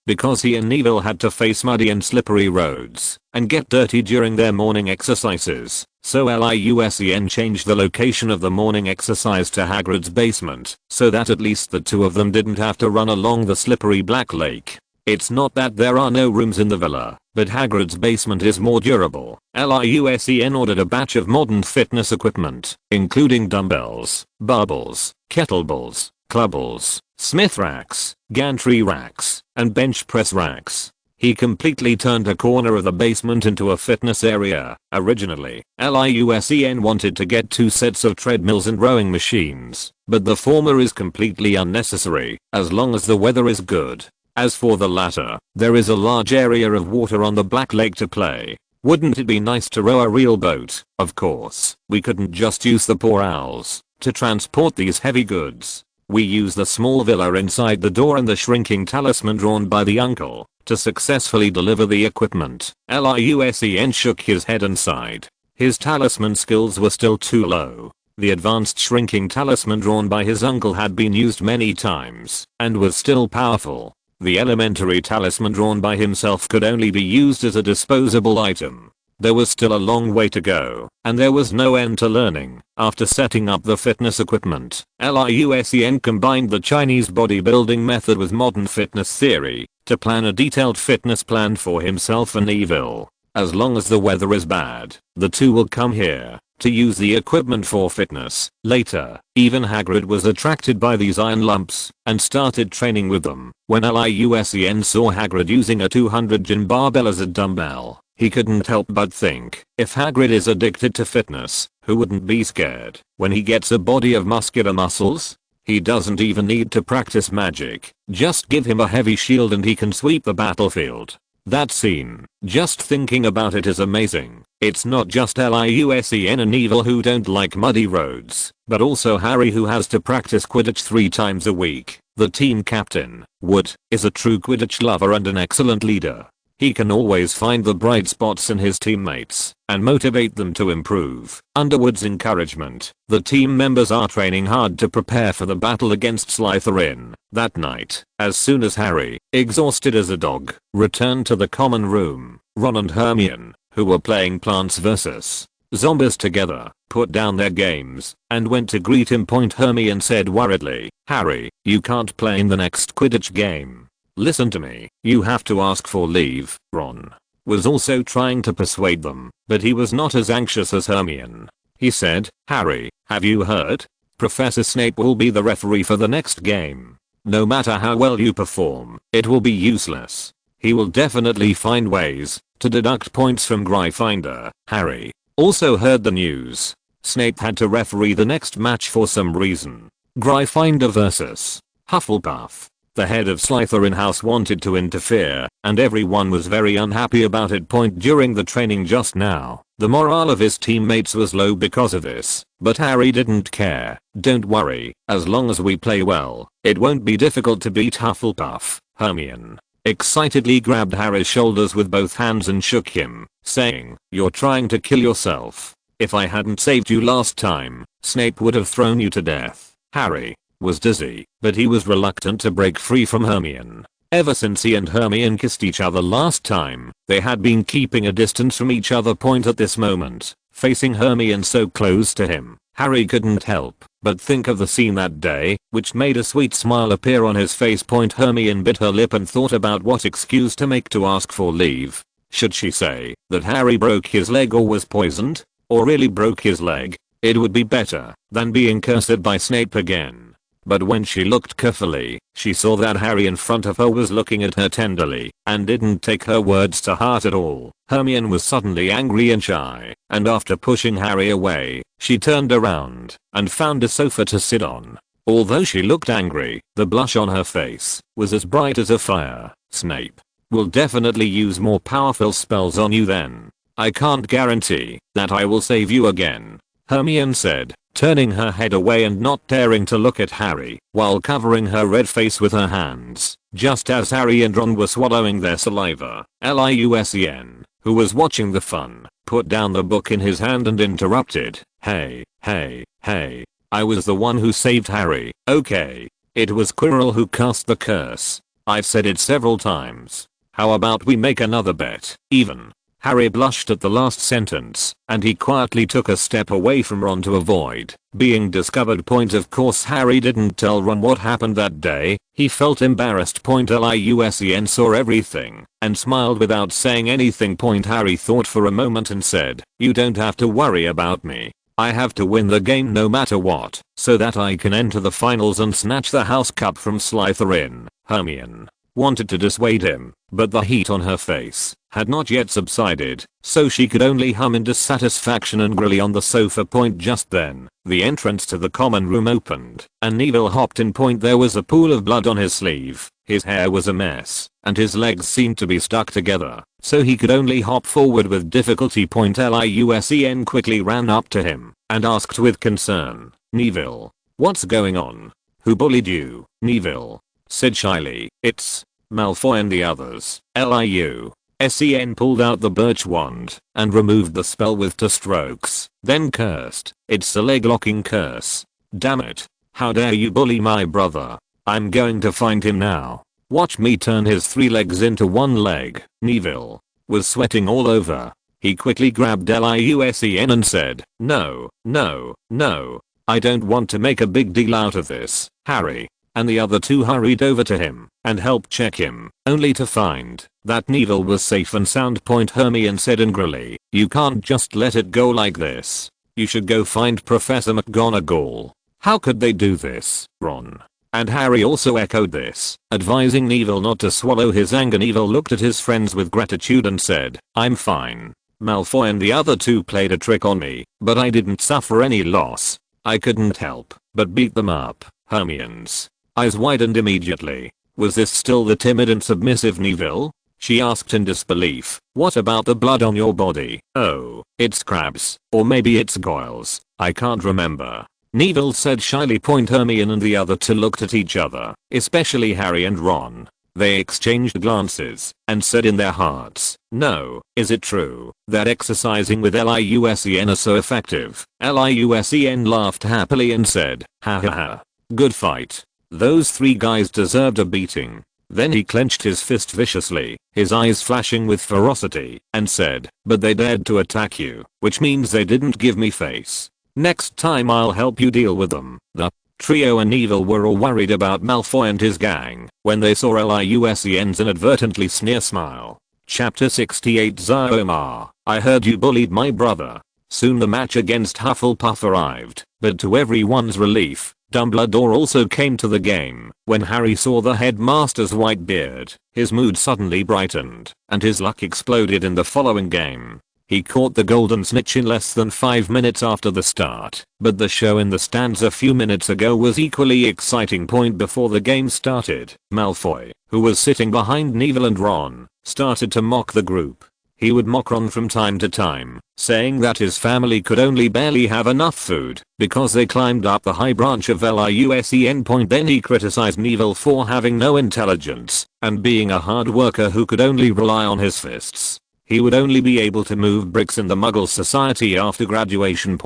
Because he and Neville had to face muddy and slippery roads and get dirty during their morning exercises. So Liusen changed the location of the morning exercise to Hagrid's basement, so that at least the two of them didn't have to run along the slippery black lake. It's not that there are no rooms in the villa, but Hagrid's basement is more durable. LIUSEN ordered a batch of modern fitness equipment, including dumbbells, barbells, kettlebells, clubballs, smith racks, gantry racks, and bench press racks. He completely turned a corner of the basement into a fitness area. Originally, LIUSEN wanted to get 2 sets of treadmills and rowing machines, but the former is completely unnecessary, as long as the weather is good. As for the latter, there is a large area of water on the Black Lake to play. Wouldn't it be nice to row a real boat? Of course, we couldn't just use the poor owls to transport these heavy goods. We used the small villa inside the door and the shrinking talisman drawn by the uncle to successfully deliver the equipment. LIUSEN shook his head and sighed. His talisman skills were still too low. The advanced shrinking talisman drawn by his uncle had been used many times and was still powerful. The elementary talisman drawn by himself could only be used as a disposable item. There was still a long way to go, and there was no end to learning. After setting up the fitness equipment, LIUSEN combined the Chinese bodybuilding method with modern fitness theory to plan a detailed fitness plan for himself and Evil. As long as the weather is bad, the two will come here to use the equipment for fitness. Later, even Hagrid was attracted by these iron lumps and started training with them. When LIUSEN saw Hagrid using a 200 gin barbell as a dumbbell, he couldn't help but think, if Hagrid is addicted to fitness, who wouldn't be scared when he gets a body of muscular muscles? He doesn't even need to practice magic. Just give him a heavy shield and he can sweep the battlefield. That scene, just thinking about it is amazing. It's not just LIUSEN and Evil who don't like muddy roads, but also Harry, who has to practice Quidditch 3 times a week. The team captain, Wood, is a true Quidditch lover and an excellent leader. He can always find the bright spots in his teammates and motivate them to improve. Under Wood's encouragement, the team members are training hard to prepare for the battle against Slytherin. That night, as soon as Harry, exhausted as a dog, returned to the common room, Ron and Hermione, who were playing Plants vs. Zombies together, put down their games and went to greet him. Hermione said worriedly, "Harry, you can't play in the next Quidditch game. Listen to me, you have to ask for leave." Ron was also trying to persuade them, but he was not as anxious as Hermione. He said, "Harry, have you heard? Professor Snape will be the referee for the next game. No matter how well you perform, it will be useless. He will definitely find ways to deduct points from Gryffindor." Harry also heard the news. Snape had to referee the next match for some reason. Gryffindor vs. Hufflepuff. The head of Slytherin House wanted to interfere, and everyone was very unhappy about it. During the training just now, the morale of his teammates was low because of this, but Harry didn't care. "Don't worry, as long as we play well, it won't be difficult to beat Hufflepuff." Hermione excitedly grabbed Harry's shoulders with both hands and shook him, saying, "You're trying to kill yourself. If I hadn't saved you last time, Snape would have thrown you to death." Harry was dizzy, but he was reluctant to break free from Hermione. Ever since he and Hermione kissed each other last time, they had been keeping a distance from each other. At this moment, facing Hermione so close to him, Harry couldn't help but think of the scene that day, which made a sweet smile appear on his face. Hermione bit her lip and thought about what excuse to make to ask for leave. Should she say that Harry broke his leg or was poisoned, or really broke his leg? It would be better than being cursed by Snape again. But when she looked carefully, she saw that Harry in front of her was looking at her tenderly and didn't take her words to heart at all. Hermione was suddenly angry and shy, and after pushing Harry away, she turned around and found a sofa to sit on. Although she looked angry, the blush on her face was as bright as a fire. "Snape will definitely use more powerful spells on you then. I can't guarantee that I will save you again," Hermione said, turning her head away and not daring to look at Harry while covering her red face with her hands. Just as Harry and Ron were swallowing their saliva, Liusen, who was watching the fun, put down the book in his hand and interrupted. Hey, I was the one who saved Harry, okay? It was Quirrell who cast the curse. I've said it several times. How about we make another bet, even?" Harry blushed at the last sentence, and he quietly took a step away from Ron to avoid being discovered. Of course Harry didn't tell Ron what happened that day. He felt embarrassed. Liu saw everything and smiled without saying anything. Harry thought for a moment and said, "You don't have to worry about me. I have to win the game no matter what, so that I can enter the finals and snatch the house cup from Slytherin." Hermione wanted to dissuade him, but the heat on her face had not yet subsided, so she could only hum in dissatisfaction angrily on the sofa. Just then, the entrance to the common room opened, and Neville hopped in. There was a pool of blood on his sleeve, his hair was a mess, and his legs seemed to be stuck together, so he could only hop forward with difficulty. Liu Sen quickly ran up to him and asked with concern, "Neville, what's going on? Who bullied you?" Neville said shyly, "It's Malfoy and the others." Liu Sen pulled out the birch wand and removed the spell with 2 strokes, then cursed, "It's a leg-locking curse. Damn it. How dare you bully my brother? I'm going to find him now. Watch me turn his 3 legs into 1 leg." Neville was sweating all over. He quickly grabbed Liu Sen and said, "No, no, no. I don't want to make a big deal out of this." Harry and the other 2 hurried over to him and helped check him, only to find that Neville was safe and sound. Hermione said angrily, "You can't just let it go like this. You should go find Professor McGonagall." "How could they do this?" Ron and Harry also echoed this, advising Neville not to swallow his anger. Neville looked at his friends with gratitude and said, "I'm fine. Malfoy and the other 2 played a trick on me, but I didn't suffer any loss. I couldn't help but beat them up." Hermione's eyes widened immediately. Was this still the timid and submissive Neville? She asked in disbelief, "What about the blood on your body?" "Oh, it's crabs, or maybe it's goyles. I can't remember," Neville said shyly. Hermione and the other 2 looked at each other, especially Harry and Ron. They exchanged glances and said in their hearts, "No, is it true that exercising with Liu Sen are so effective?" Liu Sen laughed happily and said, "Ha ha ha. Good fight. Those 3 guys deserved a beating." Then he clenched his fist viciously, his eyes flashing with ferocity, and said, "But they dared to attack you, which means they didn't give me face. Next time I'll help you deal with them." The trio and Neville were all worried about Malfoy and his gang when they saw Liu Sen's inadvertently sneer smile. Chapter 68 Zyomar, I heard you bullied my brother. Soon the match against Hufflepuff arrived, but to everyone's relief, Dumbledore also came to the game. When Harry saw the headmaster's white beard, his mood suddenly brightened, and his luck exploded in the following game. He caught the golden snitch in less than 5 minutes after the start, but the show in the stands a few minutes ago was equally exciting. Before the game started, Malfoy, who was sitting behind Neville and Ron, started to mock the group. He would mock Ron from time to time, saying that his family could only barely have enough food because they climbed up the high branch of Liu Sen. Then he criticized Neville for having no intelligence and being a hard worker who could only rely on his fists. He would only be able to move bricks in the Muggle society after graduation.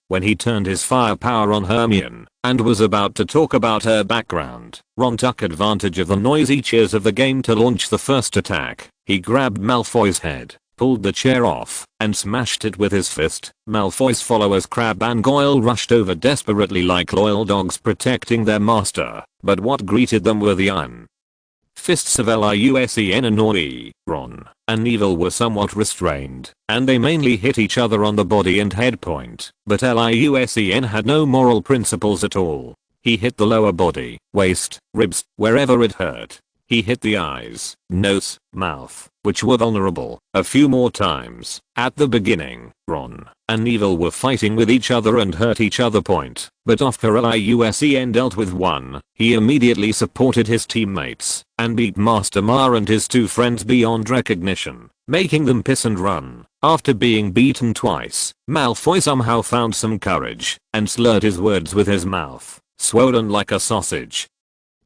When he turned his firepower on Hermione and was about to talk about her background, Ron took advantage of the noisy cheers of the game to launch the first attack. He grabbed Malfoy's head, pulled the chair off, and smashed it with his fist. Malfoy's followers Crabbe and Goyle rushed over desperately like loyal dogs protecting their master, but what greeted them were the iron fists of Liu Sen. Annoyed, Ron and Neville were somewhat restrained, and they mainly hit each other on the body and head. But Liu Sen had no moral principles at all. He hit the lower body, waist, ribs, wherever it hurt. He hit the eyes, nose, mouth, which were vulnerable, a few more times. At the beginning, Ron and Neville were fighting with each other and hurt each other. But after Liu Sen dealt with one, he immediately supported his teammates and beat Master Ma and his 2 friends beyond recognition, making them piss and run. After being beaten twice, Malfoy somehow found some courage and slurred his words with his mouth swollen like a sausage.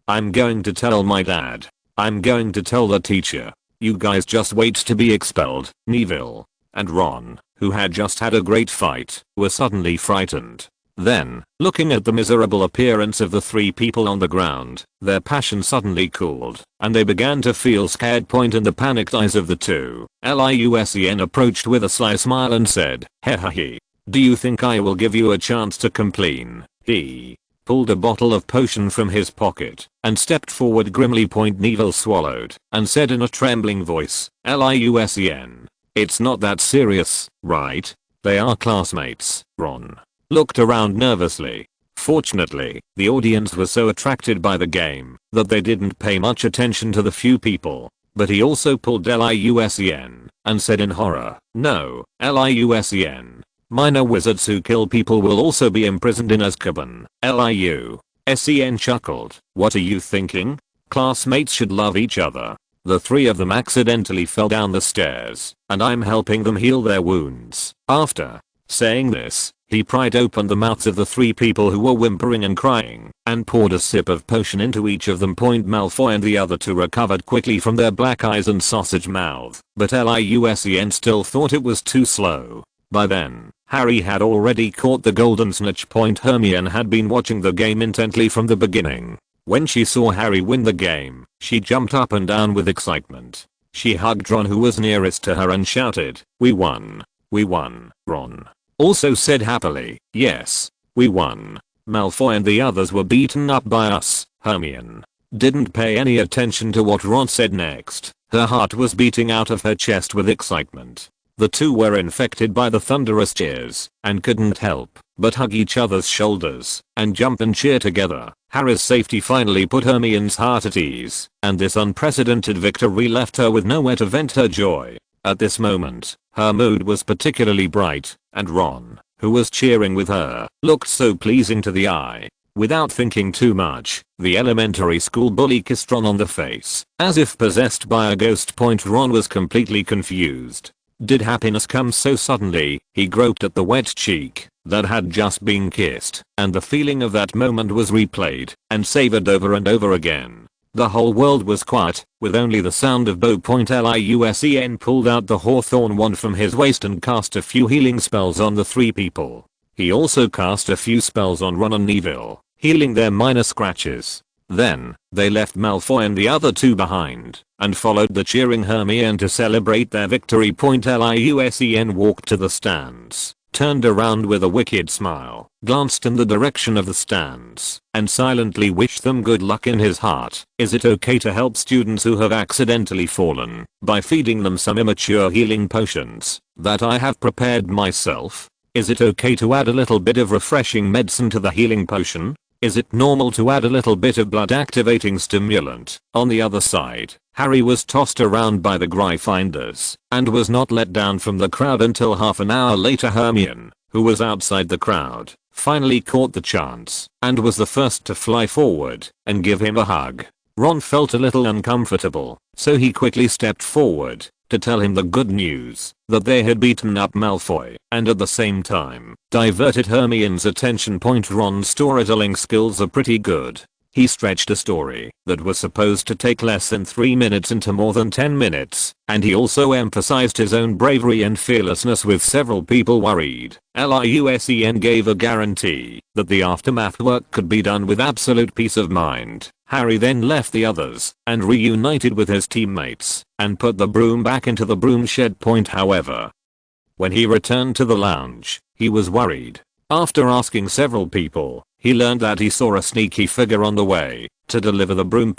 "I'm going to tell my dad. I'm going to tell the teacher. You guys just wait to be expelled." Neville and Ron, who had just had a great fight, were suddenly frightened. Then, looking at the miserable appearance of the three people on the ground, their passion suddenly cooled, and they began to feel scared. In the panicked eyes of the two, Liu Sen approached with a sly smile and said, "Hehe. Do you think I will give you a chance to complain?" He pulled a bottle of potion from his pocket and stepped forward grimly. Neville swallowed and said in a trembling voice, "Liu Sen. It's not that serious, right? They are classmates." Ron looked around nervously. Fortunately, the audience was so attracted by the game that they didn't pay much attention to the few people. But he also pulled Liu Sen and said in horror, "No, Liu Sen. Minor wizards who kill people will also be imprisoned in Azkaban." Liu Sen chuckled. "What are you thinking? Classmates should love each other. The three of them accidentally fell down the stairs, and I'm helping them heal their wounds." After saying this, he pried open the mouths of the three people who were whimpering and crying, and poured a sip of potion into each of them. Malfoy and the other two recovered quickly from their black eyes and sausage mouth, but Liu Sen still thought it was too slow. By then, Harry had already caught the golden snitch. Hermione had been watching the game intently from the beginning. When she saw Harry win the game, she jumped up and down with excitement. She hugged Ron, who was nearest to her, and shouted, "We won! We won!" Ron also said happily, "Yes, we won. Malfoy and the others were beaten up by us." Hermione didn't pay any attention to what Ron said next. Her heart was beating out of her chest with excitement. The two were infected by the thunderous cheers and couldn't help but hug each other's shoulders and jump and cheer together. Harry's safety finally put Hermione's heart at ease, and this unprecedented victory left her with nowhere to vent her joy. At this moment, her mood was particularly bright, and Ron, who was cheering with her, looked so pleasing to the eye. Without thinking too much, the elementary school bully kissed Ron on the face, as if possessed by a ghost. Ron was completely confused. Did happiness come so suddenly? He groped at the wet cheek that had just been kissed, and the feeling of that moment was replayed and savored over and over again. The whole world was quiet, with only the sound of bow. Liu Sen pulled out the hawthorn wand from his waist and cast a few healing spells on the three people. He also cast a few spells on Ron and Neville, healing their minor scratches. Then, they left Malfoy and the other two behind, and followed the cheering Hermione to celebrate their victory. Liu Sen walked to the stands, turned around with a wicked smile, glanced in the direction of the stands, and silently wished them good luck in his heart. "Is it okay to help students who have accidentally fallen by feeding them some immature healing potions that I have prepared myself? Is it okay to add a little bit of refreshing medicine to the healing potion? Is it normal to add a little bit of blood activating stimulant?" On the other side, Harry was tossed around by the Gryffindors and was not let down from the crowd until half an hour later. Hermione, who was outside the crowd, finally caught the chance and was the first to fly forward and give him a hug. Ron felt a little uncomfortable, so he quickly stepped forward to tell him the good news that they had beaten up Malfoy, and at the same time diverted Hermione's attention. Ron's storytelling skills are pretty good. He stretched a story that was supposed to take less than 3 minutes into more than 10 minutes, and he also emphasized his own bravery and fearlessness with several people worried. Liu Sen gave a guarantee that the aftermath work could be done with absolute peace of mind. Harry then left the others and reunited with his teammates and put the broom back into the broom shed. However, when he returned to the lounge, he was worried. After asking several people, he learned that he saw a sneaky figure on the way to deliver the broom.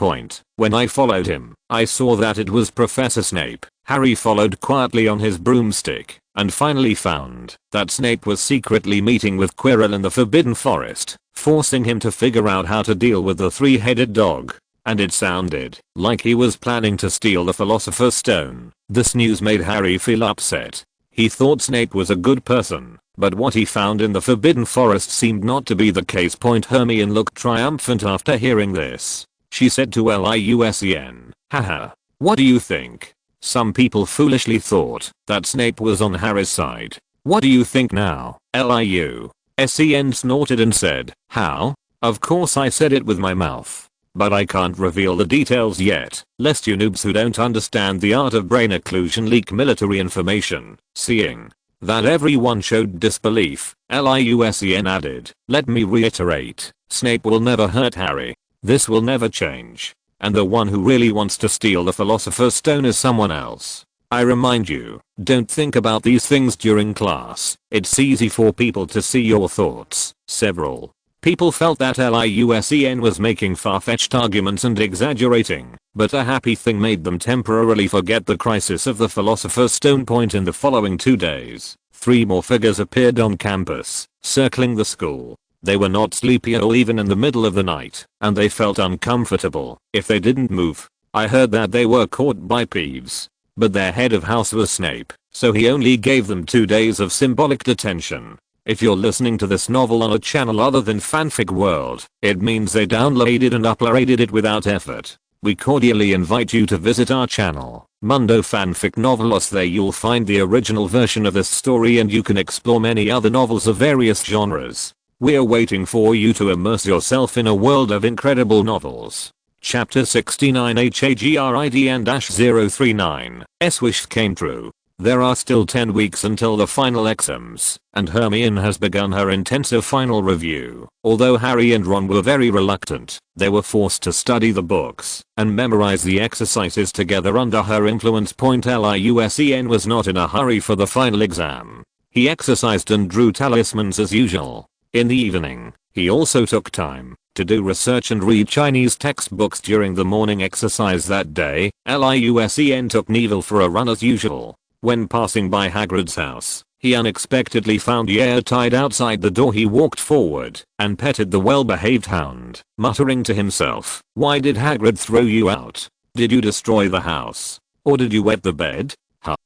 When I followed him, I saw that it was Professor Snape. Harry followed quietly on his broomstick and finally found that Snape was secretly meeting with Quirrell in the Forbidden Forest, forcing him to figure out how to deal with the three-headed dog. And it sounded like he was planning to steal the Philosopher's Stone. This news made Harry feel upset. He thought Snape was a good person, but what he found in the Forbidden Forest seemed not to be the case. Hermione looked triumphant after hearing this. She said to Liu Sen, "Haha, what do you think? Some people foolishly thought that Snape was on Harry's side. What do you think now?" Liu Sen snorted and said, "How? Of course I said it with my mouth. But I can't reveal the details yet, lest you noobs who don't understand the art of brain occlusion leak military information." Seeing That everyone showed disbelief. Liusen added, "Let me reiterate, Snape will never hurt Harry. This will never change. And the one who really wants to steal the Philosopher's Stone is someone else. I remind you, don't think about these things during class. It's easy for people to see your thoughts." Several people felt that Liusen was making far-fetched arguments and exaggerating, but a happy thing made them temporarily forget the crisis of the Philosopher's Stone. In the following 2 days, 3 more figures appeared on campus, circling the school. They were not sleepy at all even in the middle of the night, and they felt uncomfortable if they didn't move. I heard that they were caught by Peeves, but their head of house was Snape, so he only gave them 2 days of symbolic detention. If you're listening to this novel on a channel other than Fanfic World, it means they downloaded and uploaded it without effort. We cordially invite you to visit our channel, Mundo Fanfic Novelos. There you'll find the original version of this story and you can explore many other novels of various genres. We're waiting for you to immerse yourself in a world of incredible novels. Chapter 69 HAGRIDN-039, S-Wish came true. There are still 10 weeks until the final exams, and Hermione has begun her intensive final review. Although Harry and Ron were very reluctant, they were forced to study the books and memorize the exercises together under her influence. Liusen was not in a hurry for the final exam. He exercised and drew talismans as usual. In the evening, he also took time to do research and read Chinese textbooks. During the morning exercise that day, Liusen took Neville for a run as usual. When passing by Hagrid's house, he unexpectedly found Yale tied outside the door. He walked forward and petted the well-behaved hound, muttering to himself, "Why did Hagrid throw you out? Did you destroy the house? Or did you wet the bed?"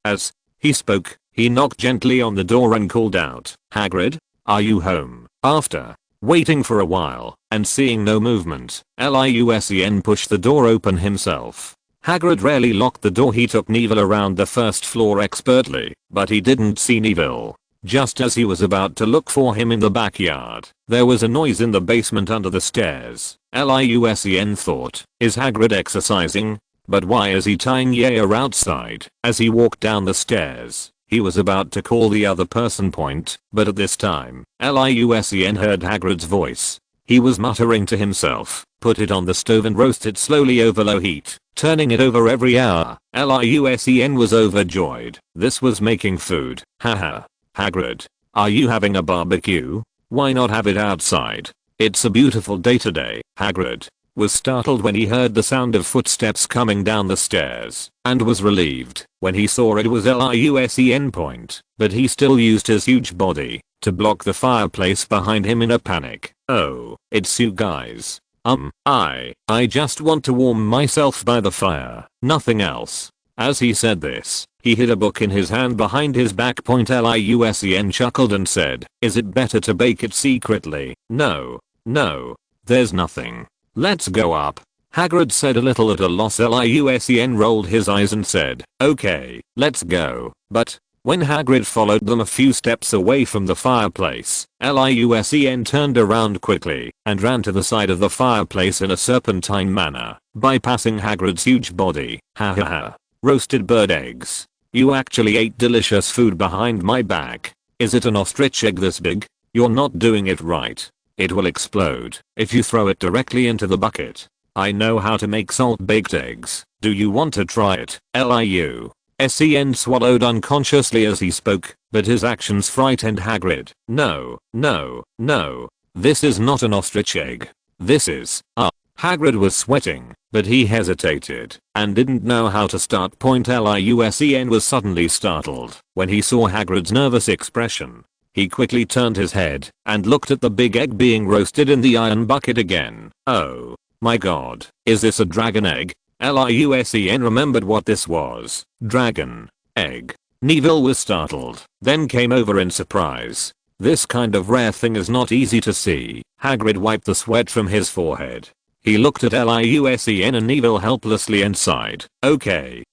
As he spoke, he knocked gently on the door and called out, "Hagrid, are you home?" After waiting for a while and seeing no movement, Liusen pushed the door open himself. Hagrid rarely locked the door. He took Neville around the first floor expertly, but he didn't see Neville. Just as he was about to look for him in the backyard, there was a noise in the basement under the stairs. Liusen thought, "Is Hagrid exercising? But why is he tying Yaya outside?" As he walked down the stairs, he was about to call the other person, but at this time, Liusen heard Hagrid's voice. He was muttering to himself, "Put it on the stove and roast it slowly over low heat, turning it over every hour." Liusen was overjoyed. This was making food. Haha. "Hagrid, are you having a barbecue? Why not have it outside? It's a beautiful day today." Hagrid was startled when he heard the sound of footsteps coming down the stairs, and was relieved when he saw it was Liusen. But he still used his huge body to block the fireplace behind him in a panic. "Oh, it's you guys. I just want to warm myself by the fire, nothing else." As he said this, he hid a book in his hand behind his back. Liusen chuckled and said, "Is it better to bake it secretly?" No, there's nothing. Let's go up." Hagrid said, a little at a loss. Liusen rolled his eyes and said, "Okay, let's go." But when Hagrid followed them a few steps away from the fireplace, Liusen turned around quickly and ran to the side of the fireplace in a serpentine manner, bypassing Hagrid's huge body. "Ha ha ha. Roasted bird eggs. You actually ate delicious food behind my back. Is it an ostrich egg this big? You're not doing it right. It will explode if you throw it directly into the bucket. I know how to make salt-baked eggs. Do you want to try it?" Liu-Sen swallowed unconsciously as he spoke, but his actions frightened Hagrid. No. This is not an ostrich egg. This is Hagrid was sweating, but he hesitated and didn't know how to start. Liusen was suddenly startled when he saw Hagrid's nervous expression. He quickly turned his head and looked at the big egg being roasted in the iron bucket again. "Oh my god, is this a dragon egg?" Liusen remembered what this was. Dragon egg. Neville was startled, then came over in surprise. This kind of rare thing is not easy to see. Hagrid wiped the sweat from his forehead. He looked at Liusen and Neville helplessly and sighed. Okay,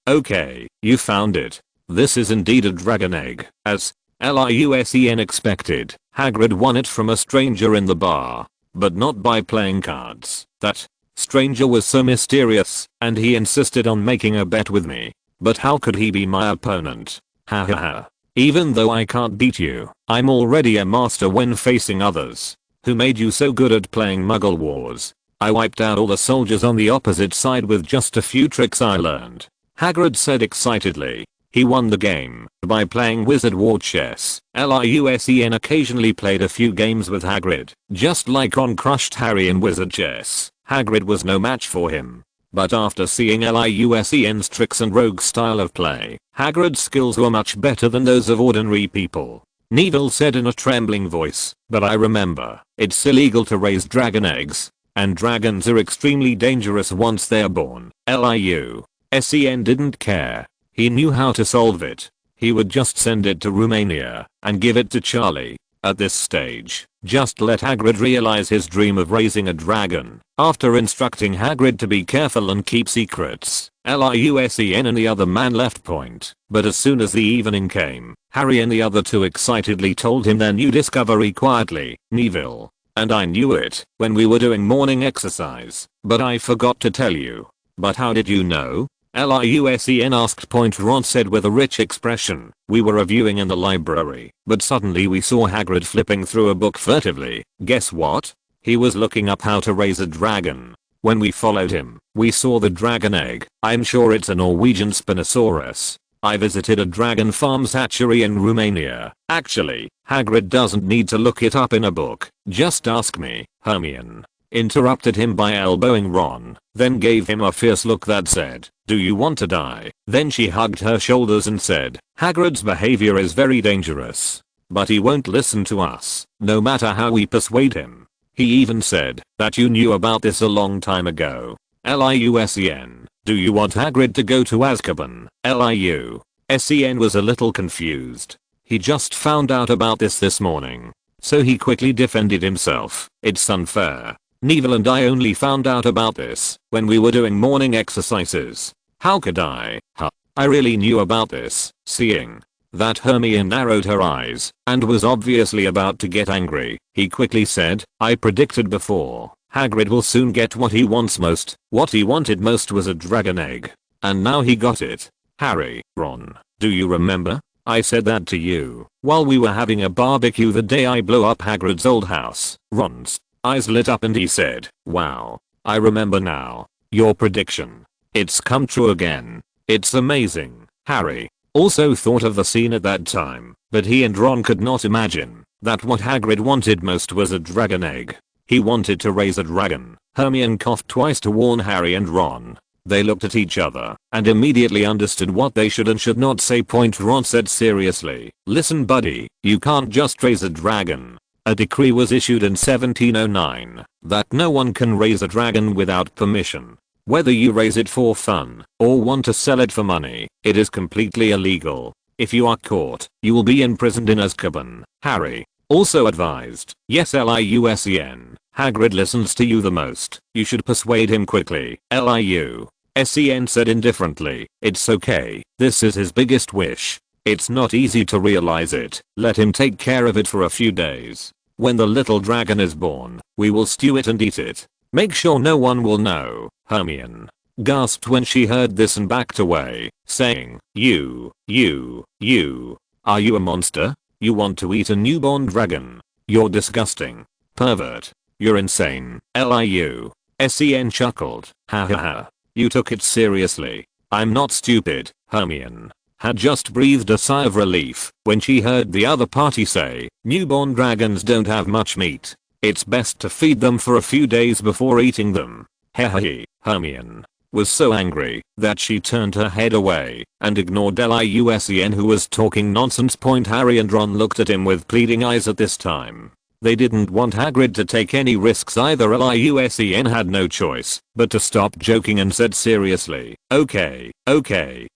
you found it. This is indeed a dragon egg." As Liusen expected, Hagrid won it from a stranger in the bar, but not by playing cards. That stranger was so mysterious, and he insisted on making a bet with me. But how could he be my opponent? Ha ha ha. Even though I can't beat you, I'm already a master when facing others. Who made you so good at playing Muggle Wars? I wiped out all the soldiers on the opposite side with just a few tricks I learned. Hagrid said excitedly. He won the game by playing Wizard War Chess. Liu Sen occasionally played a few games with Hagrid, just like Ron crushed Harry in Wizard Chess. Hagrid was no match for him. But after seeing Liu Sen's tricks and rogue style of play, Hagrid's skills were much better than those of ordinary people. Neville said in a trembling voice, but I remember, it's illegal to raise dragon eggs. And dragons are extremely dangerous once they are born. Liu Sen didn't care. He knew how to solve it. He would just send it to Romania and give it to Charlie. At this stage, just let Hagrid realize his dream of raising a dragon. After instructing Hagrid to be careful and keep secrets, Liu Sen and the other man left point. But as soon as the evening came, Harry and the other two excitedly told him their new discovery quietly. Neville. And I knew it when we were doing morning exercise, but I forgot to tell you. But how did you know? Liu Sen asked. Ron said with a rich expression. We were reviewing in the library, but suddenly we saw Hagrid flipping through a book furtively. Guess what? He was looking up how to raise a dragon. When we followed him, we saw the dragon egg. I'm sure it's a Norwegian Spinosaurus. I visited a dragon farm's hatchery in Romania. Actually, Hagrid doesn't need to look it up in a book. Just ask me. Hermione interrupted him by elbowing Ron, then gave him a fierce look that said, do you want to die? Then she hugged her shoulders and said, Hagrid's behavior is very dangerous. But he won't listen to us, no matter how we persuade him. He even said that you knew about this a long time ago. Liu Sen, do you want Hagrid to go to Azkaban? Liu Sen was a little confused. He just found out about this morning. So he quickly defended himself. It's unfair. Neville and I only found out about this when we were doing morning exercises. How could I? I really knew about this. Seeing that Hermione narrowed her eyes and was obviously about to get angry, he quickly said, I predicted before. Hagrid will soon get what he wants most. What he wanted most was a dragon egg. And now he got it. Harry, Ron, do you remember? I said that to you while we were having a barbecue the day I blew up Hagrid's old house. Ron's eyes lit up and he said, wow, I remember now. Your prediction. It's come true again. It's amazing. Harry also thought of the scene at that time, but he and Ron could not imagine that what Hagrid wanted most was a dragon egg. He wanted to raise a dragon. Hermione coughed twice to warn Harry and Ron. They looked at each other and immediately understood what they should and should not say. Ron said seriously, listen buddy, you can't just raise a dragon. A decree was issued in 1709 that no one can raise a dragon without permission. Whether you raise it for fun or want to sell it for money, it is completely illegal. If you are caught, you will be imprisoned in Azkaban. Harry also advised, yes Liu Sen, Hagrid listens to you the most. You should persuade him quickly. Liu Sen said indifferently, it's okay, this is his biggest wish. It's not easy to realize it. Let him take care of it for a few days. When the little dragon is born, we will stew it and eat it. Make sure no one will know. Hermione gasped when she heard this and backed away, saying, you, are you a monster? You want to eat a newborn dragon? You're disgusting. Pervert. You're insane. Liu Sen chuckled. Ha ha ha. You took it seriously. I'm not stupid. Hermione had just breathed a sigh of relief when she heard the other party say, newborn dragons don't have much meat. It's best to feed them for a few days before eating them. Hehe. Hermione was so angry that she turned her head away and ignored Liu Sen who was talking nonsense. Harry and Ron looked at him with pleading eyes at this time. They didn't want Hagrid to take any risks either. Liu Sen had no choice but to stop joking and said seriously, okay,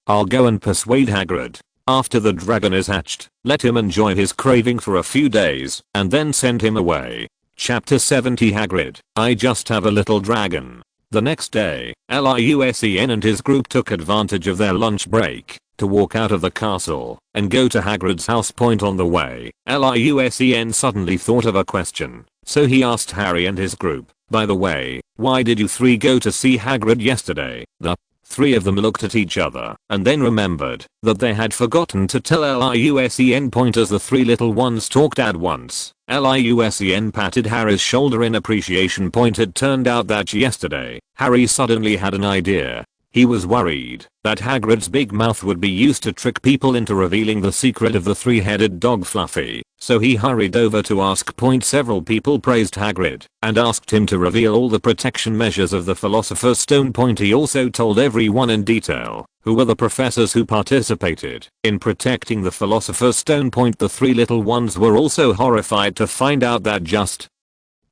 I'll go and persuade Hagrid. After the dragon is hatched, let him enjoy his craving for a few days and then send him away. Chapter 70 Hagrid, I just have a little dragon. The next day, Liu Sen and his group took advantage of their lunch break to walk out of the castle and go to Hagrid's house. On the way, Liu Sen suddenly thought of a question, so he asked Harry and his group, by the way, why did you three go to see Hagrid yesterday? The Three of them looked at each other and then remembered that they had forgotten to tell Liusen as the three little ones talked at once. Liusen patted Harry's shoulder in appreciation. It turned out that yesterday, Harry suddenly had an idea. He was worried that Hagrid's big mouth would be used to trick people into revealing the secret of the three-headed dog Fluffy, so he hurried over to ask. Several people praised Hagrid and asked him to reveal all the protection measures of the Philosopher's Stone. He also told everyone in detail who were the professors who participated in protecting the Philosopher's Stone. The three little ones were also horrified to find out that just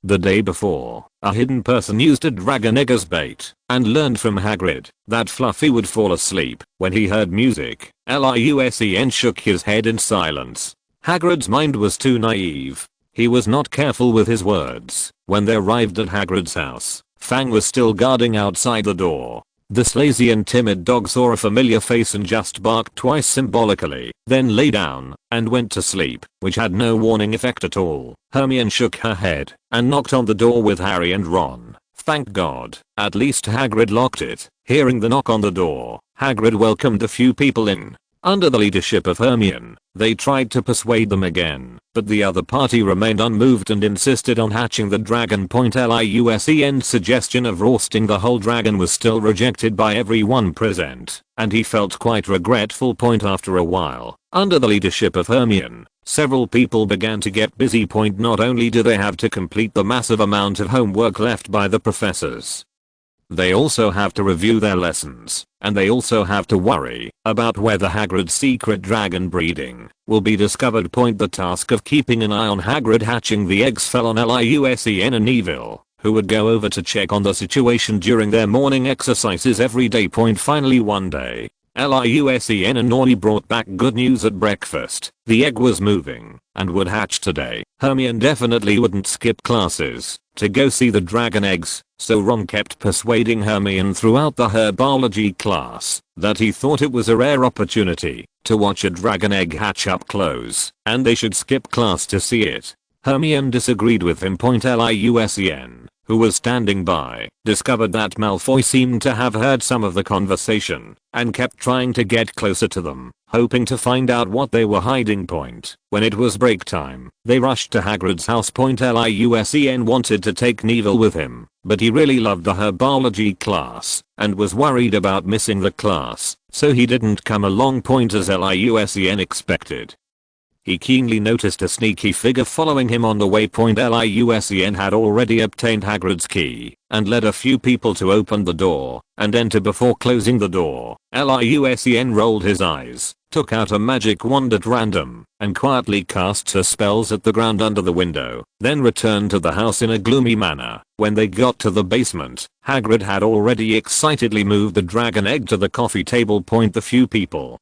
the day before, a hidden person used a dragon egg as bait and learned from Hagrid that Fluffy would fall asleep when he heard music. Liusen shook his head in silence. Hagrid's mind was too naive. He was not careful with his words. When they arrived at Hagrid's house, Fang was still guarding outside the door. This lazy and timid dog saw a familiar face and just barked twice symbolically, then lay down and went to sleep, which had no warning effect at all. Hermione shook her head and knocked on the door with Harry and Ron. Thank God, at least Hagrid locked it. Hearing the knock on the door, Hagrid welcomed a few people in. Under the leadership of Hermione, they tried to persuade them again, but the other party remained unmoved and insisted on hatching the dragon. Liusen's suggestion of roasting the whole dragon was still rejected by everyone present, and he felt quite regretful. After a while, under the leadership of Hermione, several people began to get busy. Not only do they have to complete the massive amount of homework left by the professors, they also have to review their lessons, and they also have to worry about whether Hagrid's secret dragon breeding will be discovered. The task of keeping an eye on Hagrid hatching the eggs fell on Liusen and Neville, who would go over to check on the situation during their morning exercises every day. Finally one day, Liusen and Nornie brought back good news at breakfast. The egg was moving and would hatch today. Hermione definitely wouldn't skip classes to go see the dragon eggs, so Ron kept persuading Hermione throughout the herbology class that he thought it was a rare opportunity to watch a dragon egg hatch up close, and they should skip class to see it. Hermione disagreed with him. Liusen, who was standing by, discovered that Malfoy seemed to have heard some of the conversation and kept trying to get closer to them, hoping to find out what they were hiding. When it was break time, they rushed to Hagrid's house. Liusen wanted to take Neville with him, but he really loved the herbology class and was worried about missing the class, so he didn't come along. As Liusen expected, he keenly noticed a sneaky figure following him on the way. Liusen had already obtained Hagrid's key and led a few people to open the door and enter before closing the door. Liusen rolled his eyes, took out a magic wand at random, and quietly cast her spells at the ground under the window, then returned to the house in a gloomy manner. When they got to the basement, Hagrid had already excitedly moved the dragon egg to the coffee table. The few people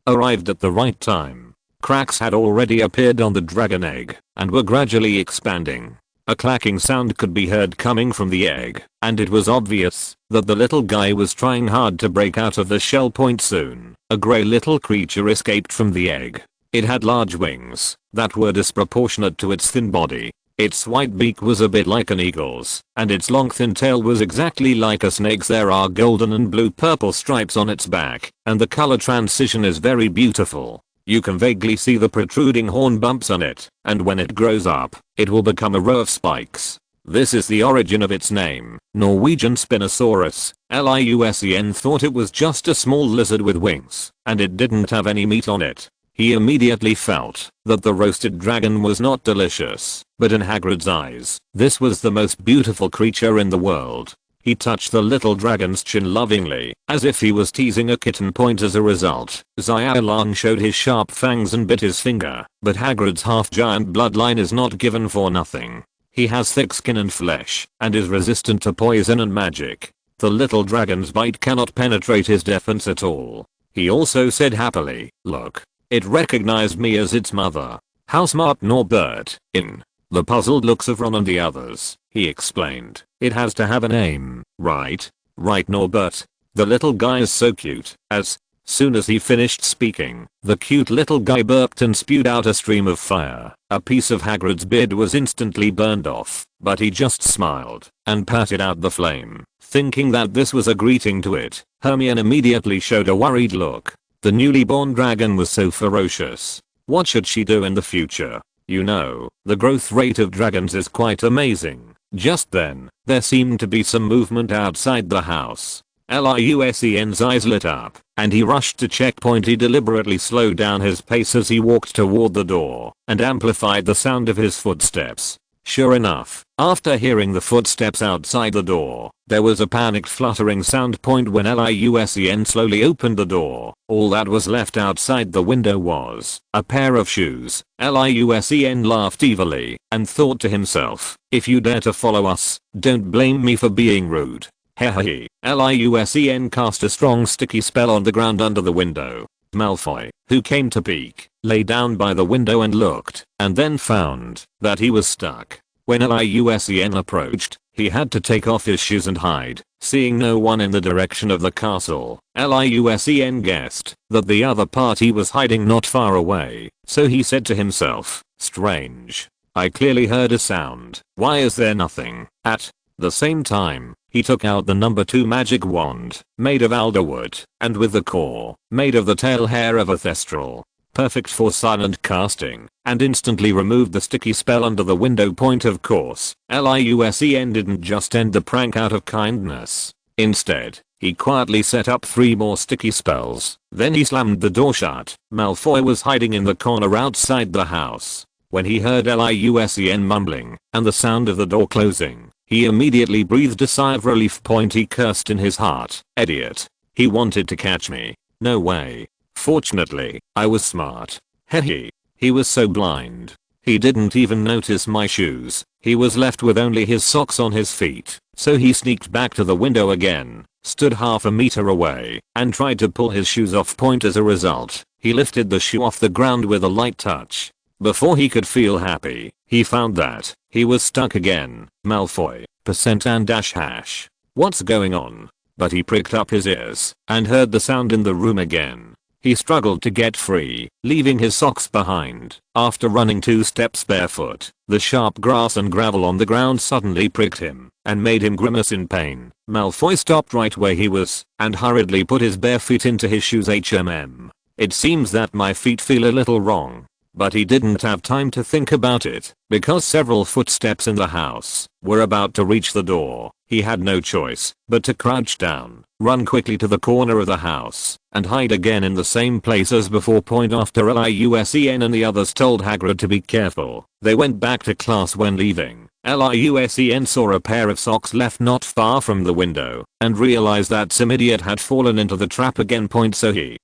arrived at the right time. Cracks had already appeared on the dragon egg and were gradually expanding. A clacking sound could be heard coming from the egg, and it was obvious that the little guy was trying hard to break out of the shell. Soon, a grey little creature escaped from the egg. It had large wings that were disproportionate to its thin body. Its white beak was a bit like an eagle's, and its long thin tail was exactly like a snake's. There are golden and blue purple stripes on its back, and the color transition is very beautiful. You can vaguely see the protruding horn bumps on it, and when it grows up, it will become a row of spikes. This is the origin of its name, Norwegian Spinosaurus. Liusen thought it was just a small lizard with wings, and it didn't have any meat on it. He immediately felt that the roasted dragon was not delicious, but in Hagrid's eyes, this was the most beautiful creature in the world. He touched the little dragon's chin lovingly, as if he was teasing a kitten. As a result, Xiaolang showed his sharp fangs and bit his finger, but Hagrid's half-giant bloodline is not given for nothing. He has thick skin and flesh, and is resistant to poison and magic. The little dragon's bite cannot penetrate his defense at all. He also said happily, "Look, it recognized me as its mother. How smart, Norbert." In the puzzled looks of Ron and the others, he explained, "It has to have a name, right? Right, Norbert? The little guy is so cute." As soon as he finished speaking, the cute little guy burped and spewed out a stream of fire. A piece of Hagrid's beard was instantly burned off, but he just smiled and patted out the flame, thinking that this was a greeting to it. Hermione immediately showed a worried look. The newly born dragon was so ferocious. What should she do in the future? You know, the growth rate of dragons is quite amazing. Just then, there seemed to be some movement outside the house. Liusen's eyes lit up, and he rushed to checkpoint. He deliberately slowed down his pace as he walked toward the door, and amplified the sound of his footsteps. Sure enough, after hearing the footsteps outside the door, there was a panicked fluttering sound. When Liusen slowly opened the door, all that was left outside the window was a pair of shoes. Liusen laughed evilly, and thought to himself, if you dare to follow us, don't blame me for being rude. Hehe. Liusen cast a strong sticky spell on the ground under the window. Malfoy, who came to peek, lay down by the window and looked, and then found that he was stuck. When Liusen approached, he had to take off his shoes and hide. Seeing no one in the direction of the castle, Liusen guessed that the other party was hiding not far away, so he said to himself, strange. I clearly heard a sound. Why is there nothing? At the same time, he took out the number 2 magic wand, made of alderwood, and with the core, made of the tail hair of a thestral. Perfect for silent casting, and instantly removed the sticky spell under the window. Of course, Liusen didn't just end the prank out of kindness. Instead, he quietly set up 3 more sticky spells, then he slammed the door shut. Malfoy was hiding in the corner outside the house. When he heard Liusen mumbling, and the sound of the door closing, he immediately breathed a sigh of relief. He cursed in his heart. Idiot. He wanted to catch me. No way. Fortunately, I was smart. Hehe. He was so blind. He didn't even notice my shoes. He was left with only his socks on his feet, so he sneaked back to the window again, stood half a meter away, and tried to pull his shoes off. As a result, he lifted the shoe off the ground with a light touch. Before he could feel happy, he found that he was stuck again. Malfoy, %and #. What's going on? But he pricked up his ears and heard the sound in the room again. He struggled to get free, leaving his socks behind. After running 2 steps barefoot, the sharp grass and gravel on the ground suddenly pricked him and made him grimace in pain. Malfoy stopped right where he was and hurriedly put his bare feet into his shoes. It seems that my feet feel a little wrong. But he didn't have time to think about it, because several footsteps in the house were about to reach the door. He had no choice but to crouch down, run quickly to the corner of the house, and hide again in the same place as before. After Liusen and the others told Hagrid to be careful, they went back to class. When leaving, Liusen saw a pair of socks left not far from the window, and realized that some idiot had fallen into the trap again. So he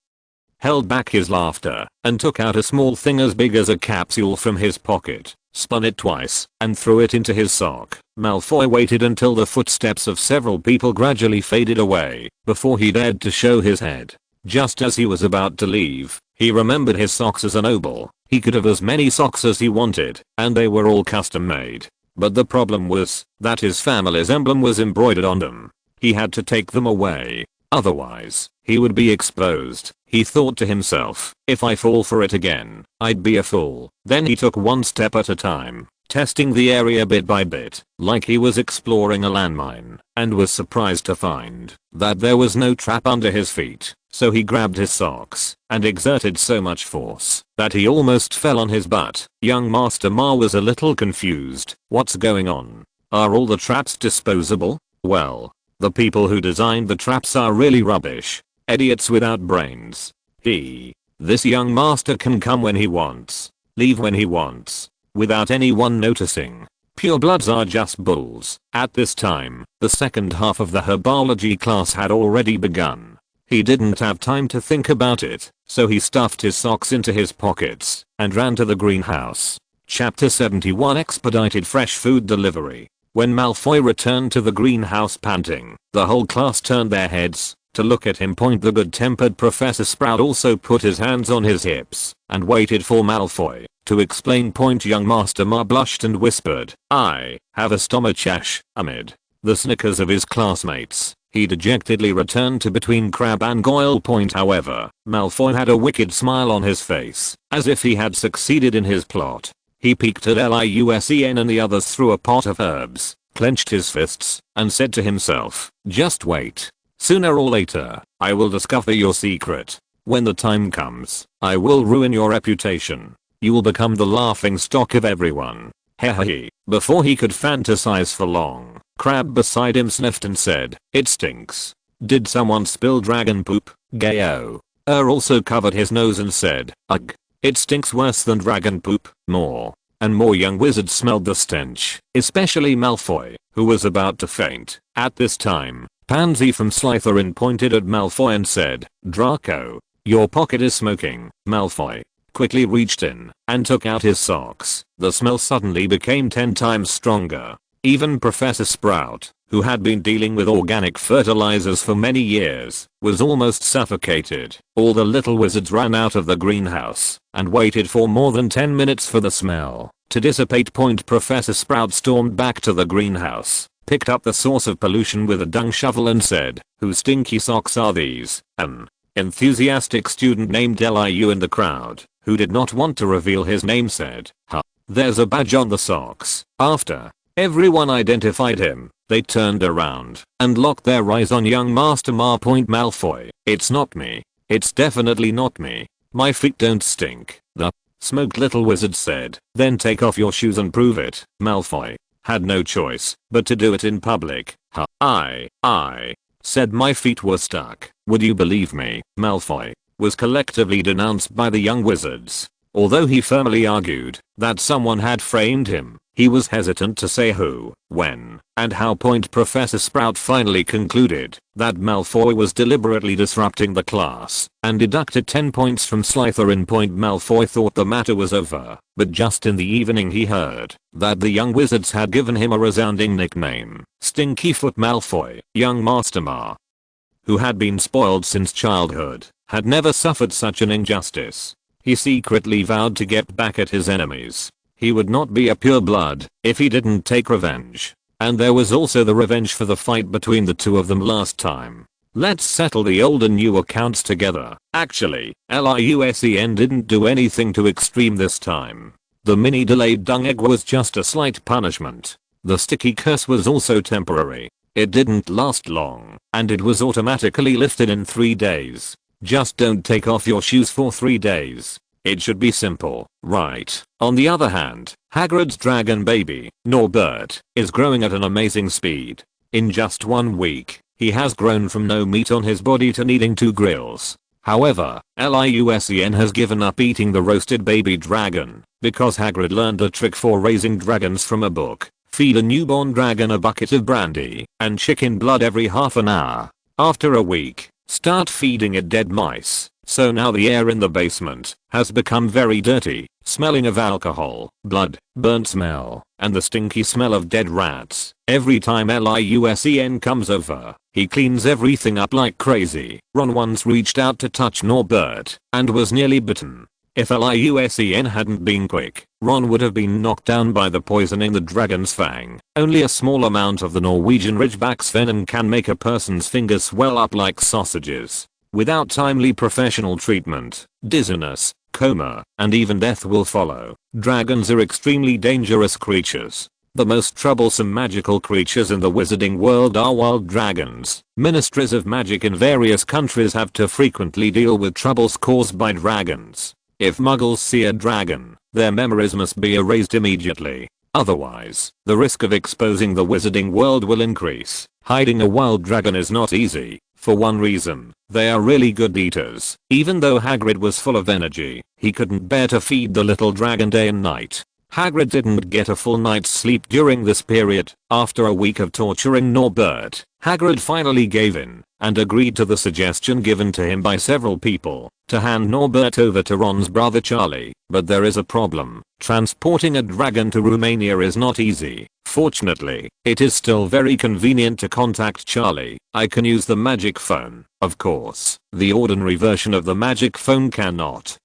held back his laughter and took out a small thing as big as a capsule from his pocket, spun it twice, and threw it into his sock. Malfoy waited until the footsteps of several people gradually faded away before he dared to show his head. Just as he was about to leave, he remembered his socks as a noble. He could have as many socks as he wanted, and they were all custom made. But the problem was that his family's emblem was embroidered on them. He had to take them away. Otherwise, he would be exposed. He thought to himself, if I fall for it again, I'd be a fool. Then he took 1 step at a time, testing the area bit by bit, like he was exploring a landmine, and was surprised to find that there was no trap under his feet. So he grabbed his socks and exerted so much force that he almost fell on his butt. Young Master Ma was a little confused. What's going on? Are all the traps disposable? Well, the people who designed the traps are really rubbish. Idiots without brains. This young master can come when he wants, leave when he wants, without anyone noticing. Purebloods are just bulls. At this time, the second half of the herbology class had already begun. He didn't have time to think about it, so he stuffed his socks into his pockets and ran to the greenhouse. Chapter 71 Expedited Fresh Food Delivery. When Malfoy returned to the greenhouse panting, the whole class turned their heads to look at him. The good-tempered Professor Sprout also put his hands on his hips and waited for Malfoy to explain. Young Master Ma blushed and whispered, I have a stomachache. Amid the snickers of his classmates, he dejectedly returned to between Crab and Goyle. However, Malfoy had a wicked smile on his face, as if he had succeeded in his plot. He peeked at Liusen and the others through a pot of herbs, clenched his fists, and said to himself, just wait. Sooner or later, I will discover your secret. When the time comes, I will ruin your reputation. You will become the laughing stock of everyone. Hehe. Before he could fantasize for long, Crab beside him sniffed and said, "It stinks. Did someone spill dragon poop?" Gayo. Also covered his nose and said, "Ugh. It stinks worse than dragon poop." More and more young wizards smelled the stench, especially Malfoy, who was about to faint. At this time, Pansy from Slytherin pointed at Malfoy and said, "Draco, your pocket is smoking." Malfoy quickly reached in and took out his socks. The smell suddenly became 10 times stronger. Even Professor Sprout, who had been dealing with organic fertilizers for many years, was almost suffocated. All the little wizards ran out of the greenhouse and waited for more than 10 minutes for the smell to dissipate. Professor Sprout stormed back to the greenhouse, picked up the source of pollution with a dung shovel and said, "Whose stinky socks are these?" An enthusiastic student named Liu in the crowd, who did not want to reveal his name, said, "Huh, there's a badge on the socks." After everyone identified him, they turned around and locked their eyes on young Master Malfoy. "It's not me. It's definitely not me. My feet don't stink." The smoked little wizard said, "Then take off your shoes and prove it." Malfoy had no choice but to do it in public. I said my feet were stuck. Would you believe me?" Malfoy was collectively denounced by the young wizards. Although he firmly argued that someone had framed him, he was hesitant to say who, when, and how. Professor Sprout finally concluded that Malfoy was deliberately disrupting the class and deducted 10 points from Slytherin. Malfoy thought the matter was over, but just in the evening he heard that the young wizards had given him a resounding nickname, Stinkyfoot Malfoy. Young Master Ma, who had been spoiled since childhood, had never suffered such an injustice. He secretly vowed to get back at his enemies. He would not be a pureblood if he didn't take revenge. And there was also the revenge for the fight between the two of them last time. Let's settle the old and new accounts together. Actually, LIUSEN didn't do anything too extreme this time. The mini delayed dung egg was just a slight punishment. The sticky curse was also temporary. It didn't last long, and it was automatically lifted in 3 days. Just don't take off your shoes for 3 days. It should be simple, right? On the other hand, Hagrid's dragon baby, Norbert, is growing at an amazing speed. In just 1 week, he has grown from no meat on his body to needing 2 grills. However, LIUSEN has given up eating the roasted baby dragon because Hagrid learned a trick for raising dragons from a book. Feed a newborn dragon a bucket of brandy and chicken blood every half an hour. After a week, start feeding it dead mice. So now the air in the basement has become very dirty, smelling of alcohol, blood, burnt smell, and the stinky smell of dead rats. Every time LIUSEN comes over, he cleans everything up like crazy. Ron once reached out to touch Norbert and was nearly bitten. If LIUSEN hadn't been quick, Ron would have been knocked down by the poison in the dragon's fang. Only a small amount of the Norwegian Ridgeback's venom can make a person's fingers swell up like sausages. Without timely professional treatment, dizziness, coma, and even death will follow. Dragons are extremely dangerous creatures. The most troublesome magical creatures in the wizarding world are wild dragons. Ministries of magic in various countries have to frequently deal with troubles caused by dragons. If muggles see a dragon, their memories must be erased immediately. Otherwise, the risk of exposing the wizarding world will increase. Hiding a wild dragon is not easy. For one reason, they are really good eaters. Even though Hagrid was full of energy, he couldn't bear to feed the little dragon day and night. Hagrid didn't get a full night's sleep during this period. After a week of torturing Norbert, Hagrid finally gave in and agreed to the suggestion given to him by several people to hand Norbert over to Ron's brother Charlie. But there is a problem. Transporting a dragon to Romania is not easy. Fortunately, it is still very convenient to contact Charlie. I can use the magic phone. Of course, the ordinary version of the magic phone cannot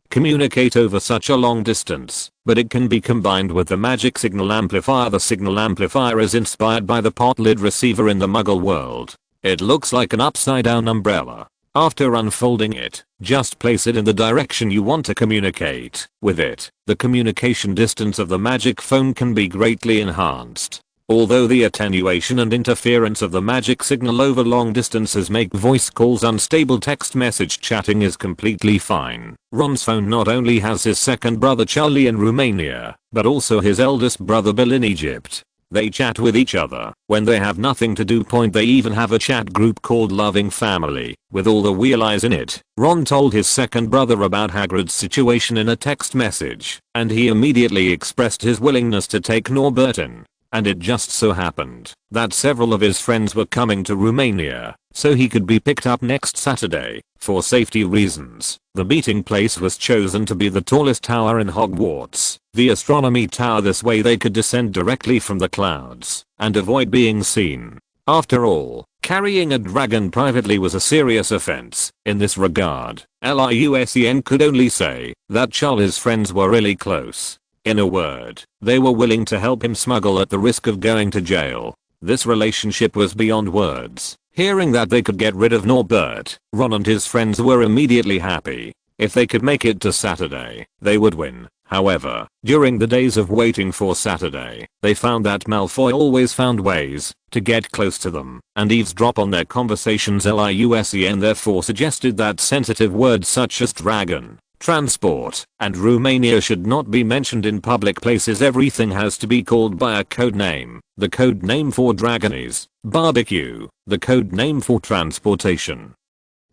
communicate over such a long distance, but it can be combined with the magic signal amplifier. The signal amplifier is inspired by the pot lid receiver in the Muggle world. It looks like an upside down umbrella. After unfolding it, just place it in the direction you want to communicate with it. The communication distance of the magic phone can be greatly enhanced. Although the attenuation and interference of the magic signal over long distances make voice calls unstable, text message chatting is completely fine. Ron's phone not only has his second brother Charlie in Romania, but also his eldest brother Bill in Egypt. They chat with each other when they have nothing to do. They even have a chat group called Loving Family with all the Weasleys in it. Ron told his second brother about Hagrid's situation in a text message, and he immediately expressed his willingness to take Norbert in. And it just so happened that several of his friends were coming to Romania, so he could be picked up next Saturday. For safety reasons, the meeting place was chosen to be the tallest tower in Hogwarts, the astronomy tower. This way they could descend directly from the clouds and avoid being seen. After all, carrying a dragon privately was a serious offense. In this regard, LIUSEN could only say that Charlie's friends were really close. In a word, they were willing to help him smuggle at the risk of going to jail. This relationship was beyond words. Hearing that they could get rid of Norbert, Ron and his friends were immediately happy. If they could make it to Saturday, they would win. However, during the days of waiting for Saturday, they found that Malfoy always found ways to get close to them and eavesdrop on their conversations. LIUSEN therefore suggested that sensitive words such as dragon, transport, and Romania should not be mentioned in public places. Everything has to be called by a code name. The code name for dragon is barbecue. The code name for transportation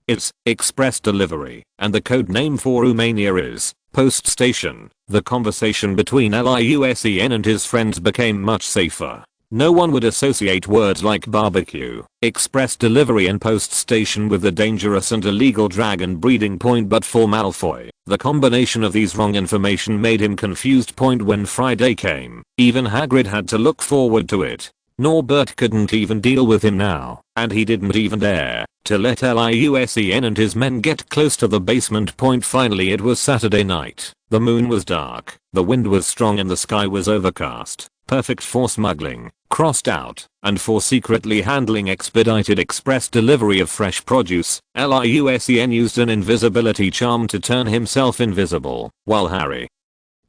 is express delivery, and the code name for Romania is post station. The conversation between LIUSEN and his friends became much safer. No one would associate words like barbecue, express delivery and post station with the dangerous and illegal dragon breeding point, but for Malfoy, the combination of these wrong information made him confused. When Friday came, even Hagrid had to look forward to it. Norbert couldn't even deal with him now, and he didn't even dare to let LIUSEN and his men get close to the basement. Finally it was Saturday night. The moon was dark, the wind was strong, and the sky was overcast. Perfect for smuggling, crossed out, and for secretly handling expedited express delivery of fresh produce. LIUSEN used an invisibility charm to turn himself invisible, while Harry,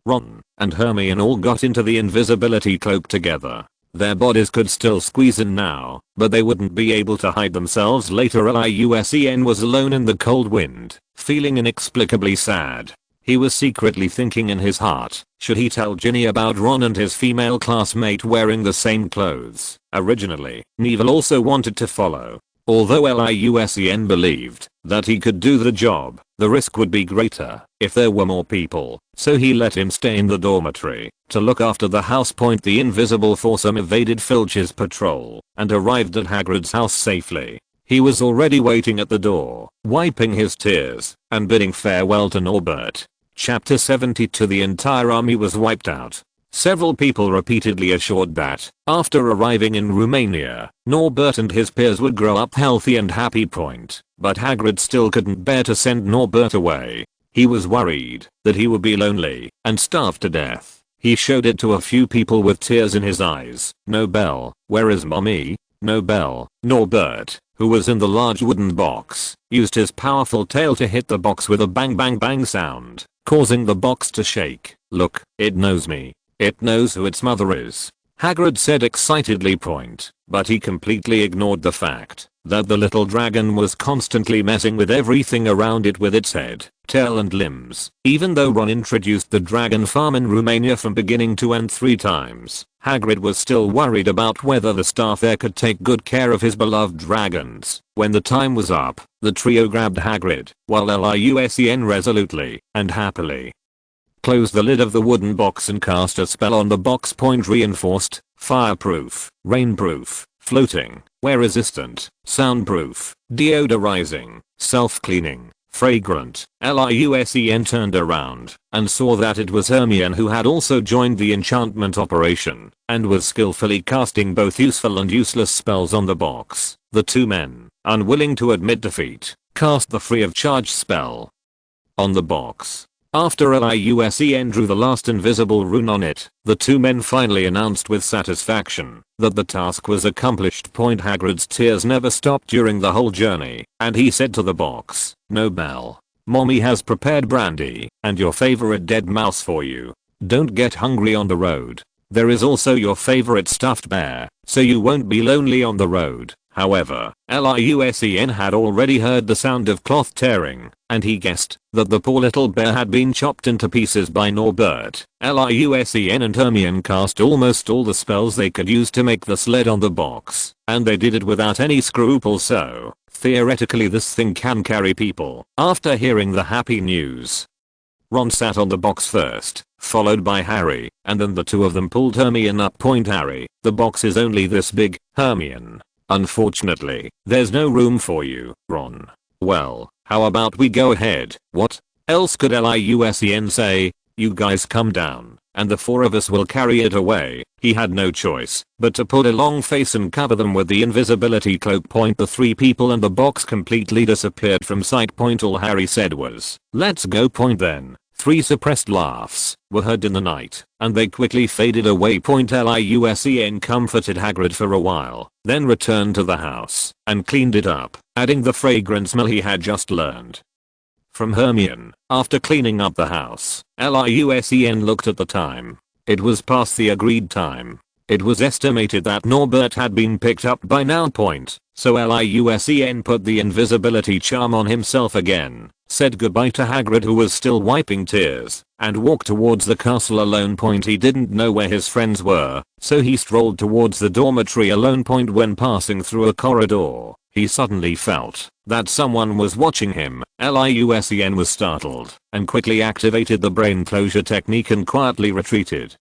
Ron, and Hermione all got into the invisibility cloak together. Their bodies could still squeeze in now, but they wouldn't be able to hide themselves later. LIUSEN was alone in the cold wind, feeling inexplicably sad. He was secretly thinking in his heart, should he tell Ginny about Ron and his female classmate wearing the same clothes? Originally, Neville also wanted to follow. Although LIUSEN believed that he could do the job, the risk would be greater if there were more people, so he let him stay in the dormitory to look after the house. The invisible foursome evaded Filch's patrol and arrived at Hagrid's house safely. He was already waiting at the door, wiping his tears and bidding farewell to Norbert. Chapter 72. The entire army was wiped out. Several people repeatedly assured that, after arriving in Romania, Norbert and his peers would grow up healthy and happy. But Hagrid still couldn't bear to send Norbert away. He was worried that he would be lonely and starve to death. He showed it to a few people with tears in his eyes. Nobel, where is mommy? Nobel. Norbert, who was in the large wooden box, used his powerful tail to hit the box with a bang bang bang sound, causing the box to shake. Look, it knows me. It knows who its mother is, Hagrid said excitedly. But he completely ignored the fact that the little dragon was constantly messing with everything around it with its head, tail and limbs. Even though Ron introduced the dragon farm in Romania from beginning to end 3 times, Hagrid was still worried about whether the staff there could take good care of his beloved dragons. When the time was up, the trio grabbed Hagrid, while LIUSEN resolutely and happily closed the lid of the wooden box and cast a spell on the box. Reinforced, fireproof, rainproof, floating, wear resistant, soundproof, deodorizing, self-cleaning, fragrant. LIUSEN turned around and saw that it was Hermione who had also joined the enchantment operation and was skillfully casting both useful and useless spells on the box. The 2 men, unwilling to admit defeat, cast the free of charge spell on the box. After LIUSEN drew the last invisible rune on it, the 2 men finally announced with satisfaction that the task was accomplished. Hagrid's tears never stopped during the whole journey, and he said to the box, Nobel, mommy has prepared brandy and your favorite dead mouse for you. Don't get hungry on the road. There is also your favorite stuffed bear, so you won't be lonely on the road. However, Liusen had already heard the sound of cloth tearing, and he guessed that the poor little bear had been chopped into pieces by Norbert. Liusen and Hermione cast almost all the spells they could use to make the sled on the box, and they did it without any scruple, so theoretically this thing can carry people. After hearing the happy news, Ron sat on the box first, followed by Harry, and then the two of them pulled Hermione up. Harry, the box is only this big. Hermione, unfortunately, there's no room for you. Ron, well, how about we go ahead? What else could Liusen say? You guys come down, and the four of us will carry it away. He had no choice but to put a long face and cover them with the invisibility cloak. The three people and the box completely disappeared from sight. All Harry said was, "Let's go." Then 3 suppressed laughs were heard in the night, and they quickly faded away. Liusen comforted Hagrid for a while, then returned to the house and cleaned it up, adding the fragrant smell he had just learned from Hermione. After cleaning up the house, Liusen looked at the time. It was past the agreed time. It was estimated that Norbert had been picked up by now. So Liusen put the invisibility charm on himself again, said goodbye to Hagrid, who was still wiping tears, and walked towards the castle alone. He didn't know where his friends were, so he strolled towards the dormitory alone. When passing through a corridor, he suddenly felt that someone was watching him. Liusen was startled and quickly activated the brain closure technique and quietly retreated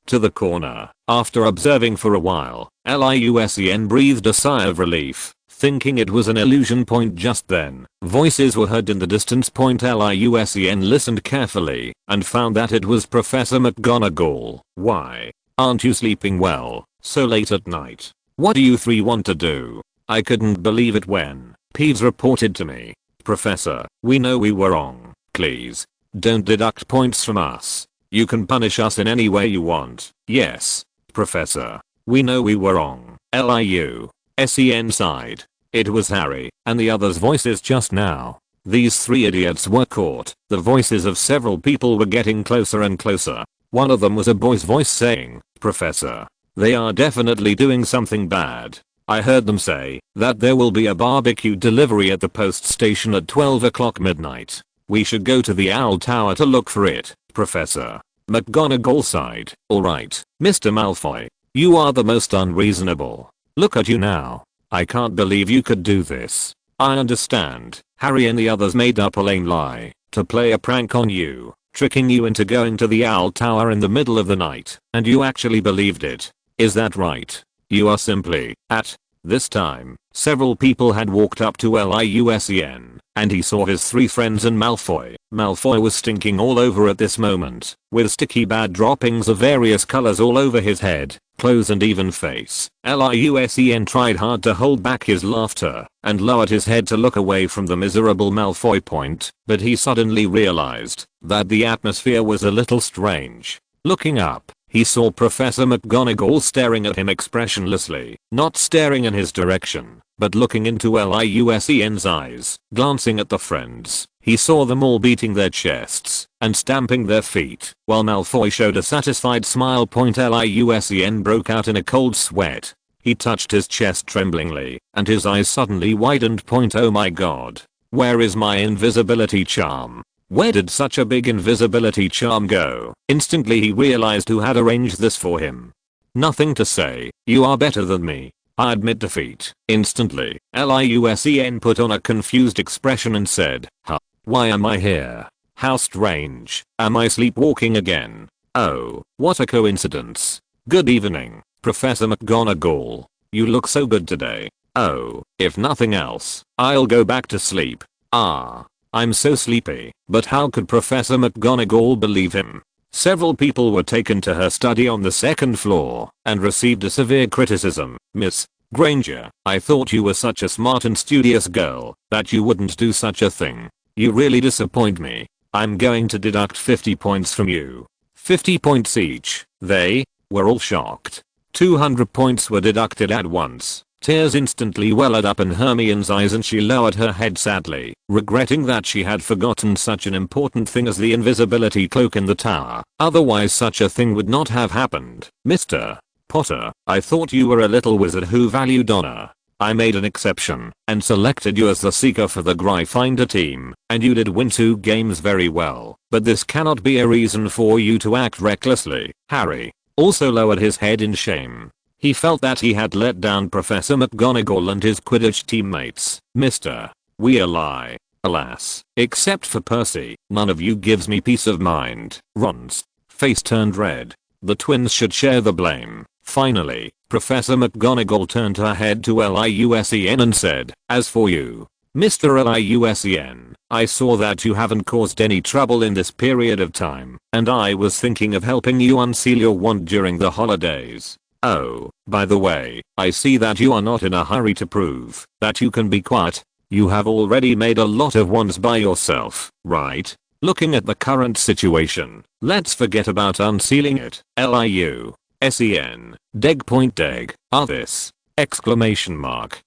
to the corner. After observing for a while, Liusen breathed a sigh of relief, thinking it was an illusion. Just then, voices were heard in the distance. Liusen listened carefully and found that it was Professor McGonagall. "Why aren't you sleeping well so late at night? What do you three want to do?" "I couldn't believe it when Peeves reported to me. Professor, we know we were wrong. Please, don't deduct points from us. You can punish us in any way you want." "Yes, Professor, we know we were wrong." Liu-Sen sighed. It was Harry and the others' voices just now. These 3 idiots were caught. The voices of several people were getting closer and closer. One of them was a boy's voice saying, "Professor, they are definitely doing something bad. I heard them say that there will be a barbecue delivery at the post station at 12 o'clock midnight. We should go to the Owl Tower to look for it." Professor McGonagall sighed. "Alright, Mr. Malfoy, you are the most unreasonable. Look at you now. I can't believe you could do this." "I understand. Harry and the others made up a lame lie to play a prank on you, tricking you into going to the Owl Tower in the middle of the night, and you actually believed it. Is that right? You are simply." At this time, several people had walked up to Liusen, and he saw his 3 friends and Malfoy. Malfoy was stinking all over at this moment, with sticky bad droppings of various colors all over his head, clothes and even face. Liusen tried hard to hold back his laughter and lowered his head to look away from the miserable Malfoy. But he suddenly realized that the atmosphere was a little strange. Looking up, he saw Professor McGonagall staring at him expressionlessly, not staring in his direction, but looking into Liusen's eyes. Glancing at the friends, he saw them all beating their chests and stamping their feet, while Malfoy showed a satisfied smile. Liusen broke out in a cold sweat. He touched his chest tremblingly, and his eyes suddenly widened. "Oh my god, where is my invisibility charm? Where did such a big invisibility charm go?" Instantly he realized who had arranged this for him. "Nothing to say, you are better than me. I admit defeat." Instantly, Liusen put on a confused expression and said, "Huh? Why am I here? How strange. Am I sleepwalking again? Oh, what a coincidence. Good evening, Professor McGonagall. You look so good today. Oh, if nothing else, I'll go back to sleep. I'm so sleepy." But how could Professor McGonagall believe him? Several people were taken to her study on the 2nd floor and received a severe criticism. "Miss Granger, I thought you were such a smart and studious girl that you wouldn't do such a thing. You really disappoint me. I'm going to deduct 50 points from you." 50 points each. They were all shocked. 200 points were deducted at once. Tears instantly welled up in Hermione's eyes and she lowered her head sadly, regretting that she had forgotten such an important thing as the invisibility cloak in the tower. Otherwise such a thing would not have happened. Mr. Potter, I thought you were a little wizard who valued honor. I made an exception and selected you as the seeker for the Gryffindor team, and you did win 2 games very well, but this cannot be a reason for you to act recklessly. Harry also lowered his head in shame. He felt that he had let down Professor McGonagall and his Quidditch teammates. Mr. Weasley. Alas, except for Percy, none of you gives me peace of mind. Ron's face turned red. The twins should share the blame. Finally, Professor McGonagall turned her head to Liusen and said, as for you, Mr. Liusen, I saw that you haven't caused any trouble in this period of time, and I was thinking of helping you unseal your wand during the holidays. Oh, by the way, I see that you are not in a hurry to prove that you can be quiet. You have already made a lot of wands by yourself, right? Looking at the current situation, let's forget about unsealing it. Liu-Sen. Deg. This! Exclamation mark.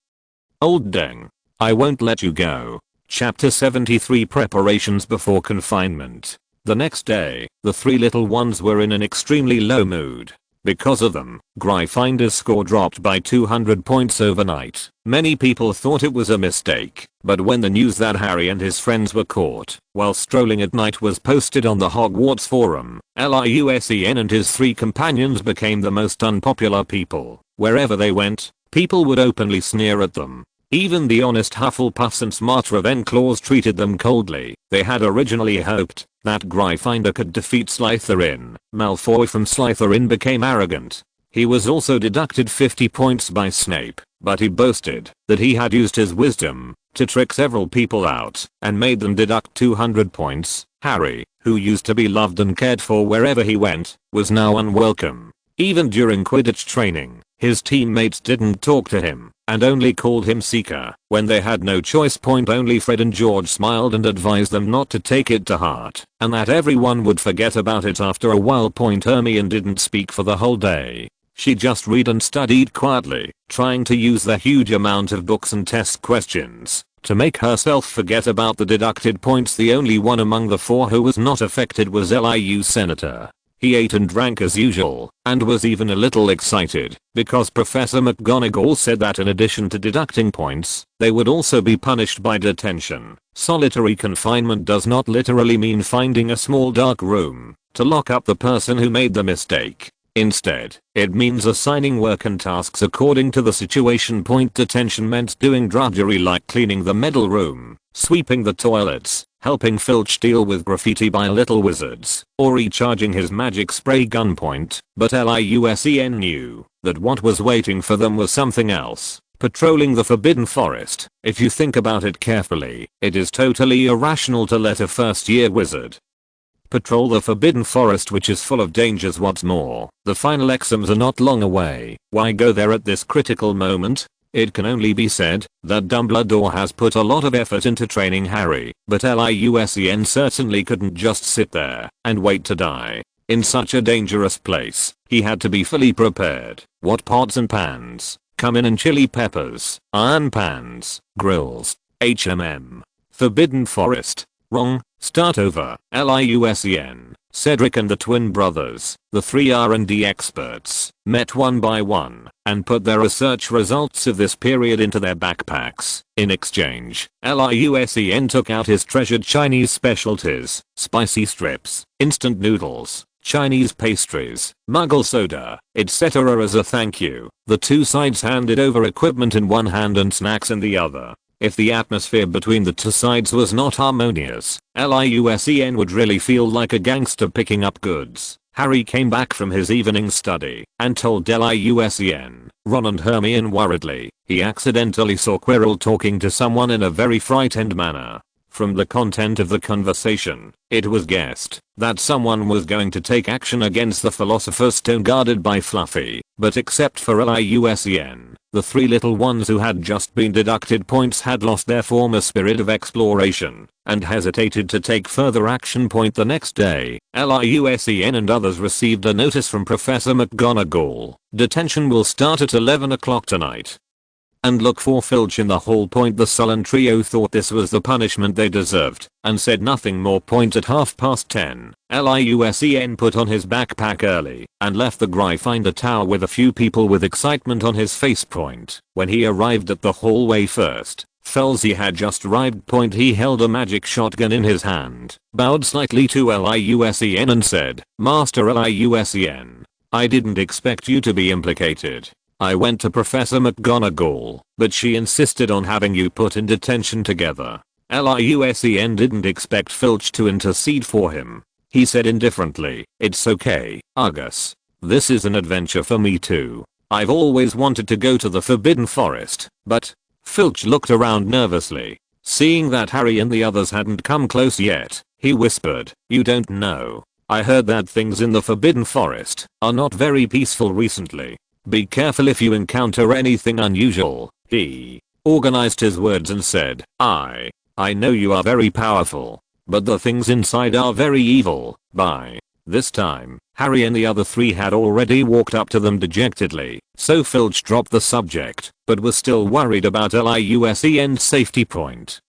Old deng. I won't let you go. Chapter 73 Preparations before confinement. The next day, the 3 little ones were in an extremely low mood. Because of them, Gryffindor's score dropped by 200 points overnight. Many people thought it was a mistake, but when the news that Harry and his friends were caught while strolling at night was posted on the Hogwarts forum, Liu-Sen and his 3 companions became the most unpopular people. Wherever they went, people would openly sneer at them. Even the honest Hufflepuffs and smart Ravenclaws treated them coldly. They had originally hoped that Gryffindor could defeat Slytherin. Malfoy from Slytherin became arrogant. He was also deducted 50 points by Snape, but he boasted that he had used his wisdom to trick several people out and made them deduct 200 points. Harry, who used to be loved and cared for wherever he went, was now unwelcome. Even during Quidditch training, his teammates didn't talk to him and only called him Seeker when they had no choice. Only Fred and George smiled and advised them not to take it to heart and that everyone would forget about it after a while. Hermione didn't speak for the whole day. She just read and studied quietly, trying to use the huge amount of books and test questions to make herself forget about the deducted points. The only one among the 4 who was not affected was Liu Senator. He ate and drank as usual, and was even a little excited, because Professor McGonagall said that in addition to deducting points, they would also be punished by detention. Solitary confinement does not literally mean finding a small dark room to lock up the person who made the mistake. Instead, it means assigning work and tasks according to the situation. Detention meant doing drudgery like cleaning the medal room, sweeping the toilets, helping Filch deal with graffiti by little wizards, or recharging his magic spray gun. But Liu-Sen knew that what was waiting for them was something else. Patrolling the Forbidden Forest. If you think about it carefully, it is totally irrational to let a first-year wizard patrol the Forbidden Forest, which is full of dangers. What's more, the final exams are not long away. Why go there at this critical moment? It can only be said that Dumbledore has put a lot of effort into training Harry, but Liu-Sen certainly couldn't just sit there and wait to die. In such a dangerous place, he had to be fully prepared. What pots and pans? Cumin and chili peppers, iron pans, grills, Forbidden Forest. Wrong, start over. Liu-Sen, Cedric and the twin brothers, the 3 R&D experts, met one by one and put their research results of this period into their backpacks. In exchange, Liu-Sen took out his treasured Chinese specialties, spicy strips, instant noodles, Chinese pastries, muggle soda, etc. as a thank you. The 2 sides handed over equipment in one hand and snacks in the other. If the atmosphere between the 2 sides was not harmonious, Liu-Sen would really feel like a gangster picking up goods. Harry came back from his evening study and told Liu-Sen, Ron and Hermione worriedly. He accidentally saw Quirrell talking to someone in a very frightened manner. From the content of the conversation, it was guessed that someone was going to take action against the Philosopher's Stone guarded by Fluffy, but except for Liu-Sen, the 3 little ones who had just been deducted points had lost their former spirit of exploration and hesitated to take further action. The next day, Liu-Sen and others received a notice from Professor McGonagall. Detention will start at 11 o'clock tonight. and look for Filch in the hall. The sullen trio thought this was the punishment they deserved and said nothing more. At 10:30, Liu Sen put on his backpack early and left the Gryffindor Tower with a few people with excitement on his face. When he arrived at the hallway first, Felzy had just arrived. He held a magic shotgun in his hand, bowed slightly to Liu Sen and said, "Master Liu Sen, I didn't expect you to be implicated. I went to Professor McGonagall, but she insisted on having you put in detention together." Liu Sen didn't expect Filch to intercede for him. He said indifferently, "It's okay, Argus. This is an adventure for me too. I've always wanted to go to the Forbidden Forest, but..." Filch looked around nervously. Seeing that Harry and the others hadn't come close yet, he whispered, "You don't know. I heard that things in the Forbidden Forest are not very peaceful recently. Be careful if you encounter anything unusual." He organized his words and said, I know you are very powerful, but the things inside are very evil." By this time, Harry and the other three had already walked up to them dejectedly, so Filch dropped the subject, but was still worried about Liu Sen's safety.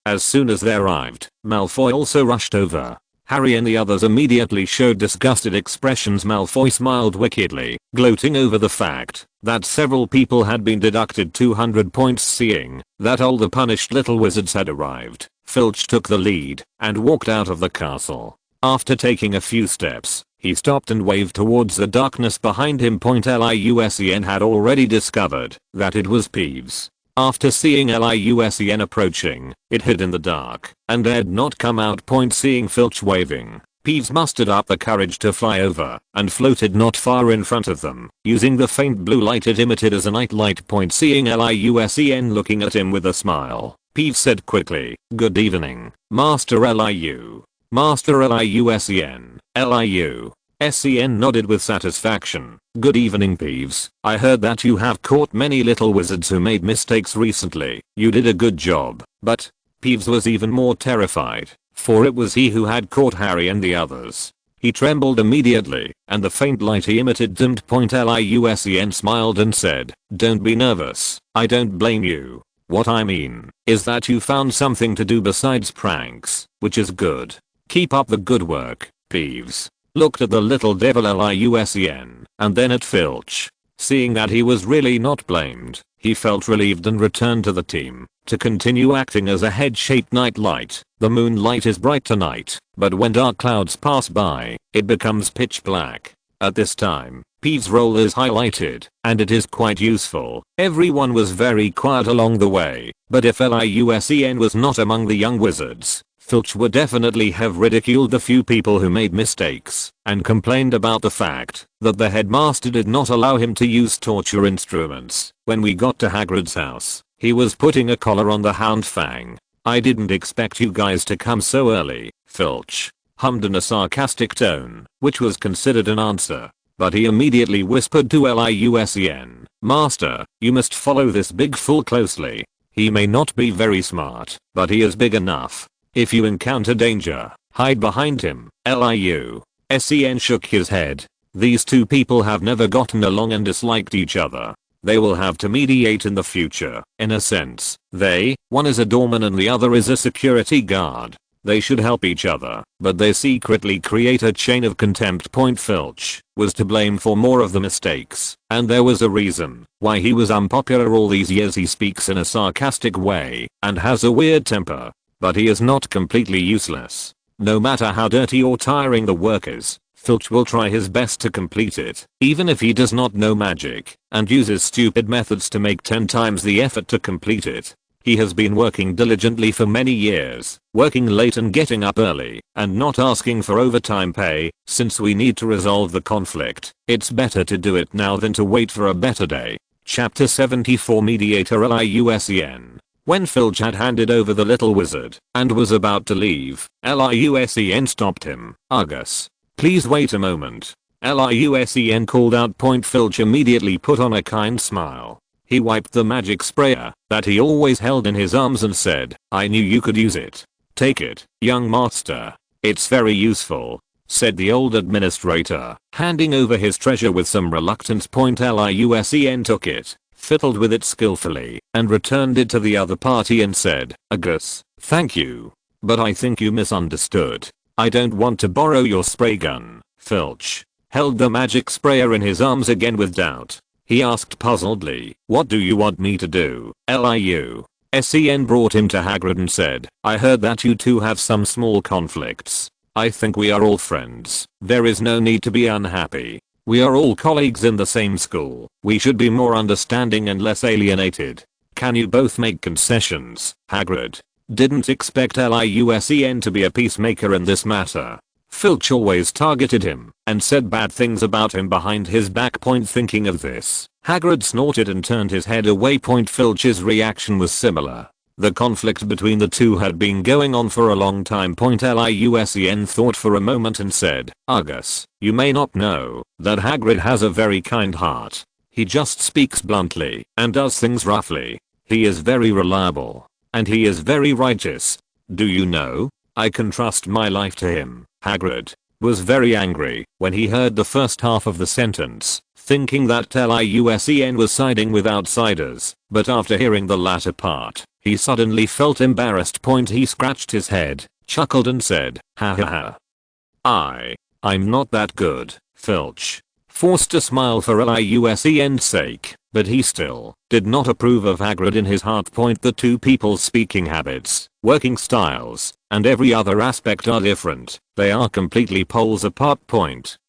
As soon as they arrived, Malfoy also rushed over. Harry and the others immediately showed disgusted expressions. Malfoy smiled wickedly, gloating over the fact that several people had been deducted 200 points. Seeing that all the punished little wizards had arrived, Filch took the lead and walked out of the castle. After taking a few steps, he stopped and waved towards the darkness behind him. Liu Sen had already discovered that it was Peeves. After seeing Liu Sen approaching, it hid in the dark and dared not come out. Seeing Filch waving, Peeves mustered up the courage to fly over and floated not far in front of them, using the faint blue light it emitted as a night light. Seeing Liu Sen looking at him with a smile, Peeves said quickly, "Good evening, Master Liu." "Master Liu Sen." Liu Sen nodded with satisfaction. "Good evening, Peeves. I heard that you have caught many little wizards who made mistakes recently. You did a good job." But Peeves was even more terrified, for it was he who had caught Harry and the others. He trembled immediately, and the faint light he emitted dimmed. Liu Sen smiled and said, "Don't be nervous. I don't blame you. What I mean is that you found something to do besides pranks, which is good. Keep up the good work." Peeves looked at the little devil Liu Sen and then at Filch. Seeing that he was really not blamed, he felt relieved and returned to the team to continue acting as a head-shaped night light. The moonlight is bright tonight, but when dark clouds pass by, it becomes pitch black. At this time, Peeves' role is highlighted, and it is quite useful. Everyone was very quiet along the way, but if Liu Sen was not among the young wizards, Filch would definitely have ridiculed the few people who made mistakes and complained about the fact that the headmaster did not allow him to use torture instruments. When we got to Hagrid's house, he was putting a collar on the Hound Fang. "I didn't expect you guys to come so early," Filch hummed in a sarcastic tone, which was considered an answer. But he immediately whispered to Liu Sen, "Master, you must follow this big fool closely. He may not be very smart, but he is big enough. If you encounter danger, hide behind him." Liu Sen shook his head. These two people have never gotten along and disliked each other. They will have to mediate in the future. In a sense, one is a doorman and the other is a security guard. They should help each other, but they secretly create a chain of contempt. Filch was to blame for more of the mistakes, and there was a reason why he was unpopular all these years. He speaks in a sarcastic way and has a weird temper, but he is not completely useless. No matter how dirty or tiring the work is, Filch will try his best to complete it, even if he does not know magic, and uses stupid methods to make 10 times the effort to complete it. He has been working diligently for many years, working late and getting up early, and not asking for overtime pay. Since we need to resolve the conflict, it's better to do it now than to wait for a better day. Chapter 74 Mediator Liu Sen. When Filch had handed over the little wizard and was about to leave, Liu Sen stopped him. "Argus, please wait a moment." Liu Sen called out. Filch immediately put on a kind smile. He wiped the magic sprayer that he always held in his arms and said, "I knew you could use it. Take it, young master. It's very useful," said the old administrator, handing over his treasure with some reluctance. Liu Sen took it, fiddled with it skillfully, and returned it to the other party and said, "Agus, thank you. But I think you misunderstood. I don't want to borrow your spray gun." Filch held the magic sprayer in his arms again with doubt. He asked puzzledly, "What do you want me to do?" Liu Sen brought him to Hagrid and said, "I heard that you two have some small conflicts. I think we are all friends. There is no need to be unhappy. We are all colleagues in the same school. We should be more understanding and less alienated. Can you both make concessions?" Hagrid didn't expect Liu Sen to be a peacemaker in this matter. Filch always targeted him and said bad things about him behind his back. Thinking of this, Hagrid snorted and turned his head away. Filch's reaction was similar. The conflict between the two had been going on for a long time. Liu Sen thought for a moment and said, "Argus, you may not know that Hagrid has a very kind heart. He just speaks bluntly and does things roughly. He is very reliable. And he is very righteous. Do you know? I can trust my life to him." Hagrid was very angry when he heard the first half of the sentence, thinking that Liu Sen was siding with outsiders, but after hearing the latter part, he suddenly felt embarrassed. He scratched his head, chuckled and said, "Ha ha ha. I'm not that good." Filch forced a smile for Liu Sen's sake, but he still did not approve of Hagrid in his heart. The two people's speaking habits, working styles, and every other aspect are different. They are completely poles apart.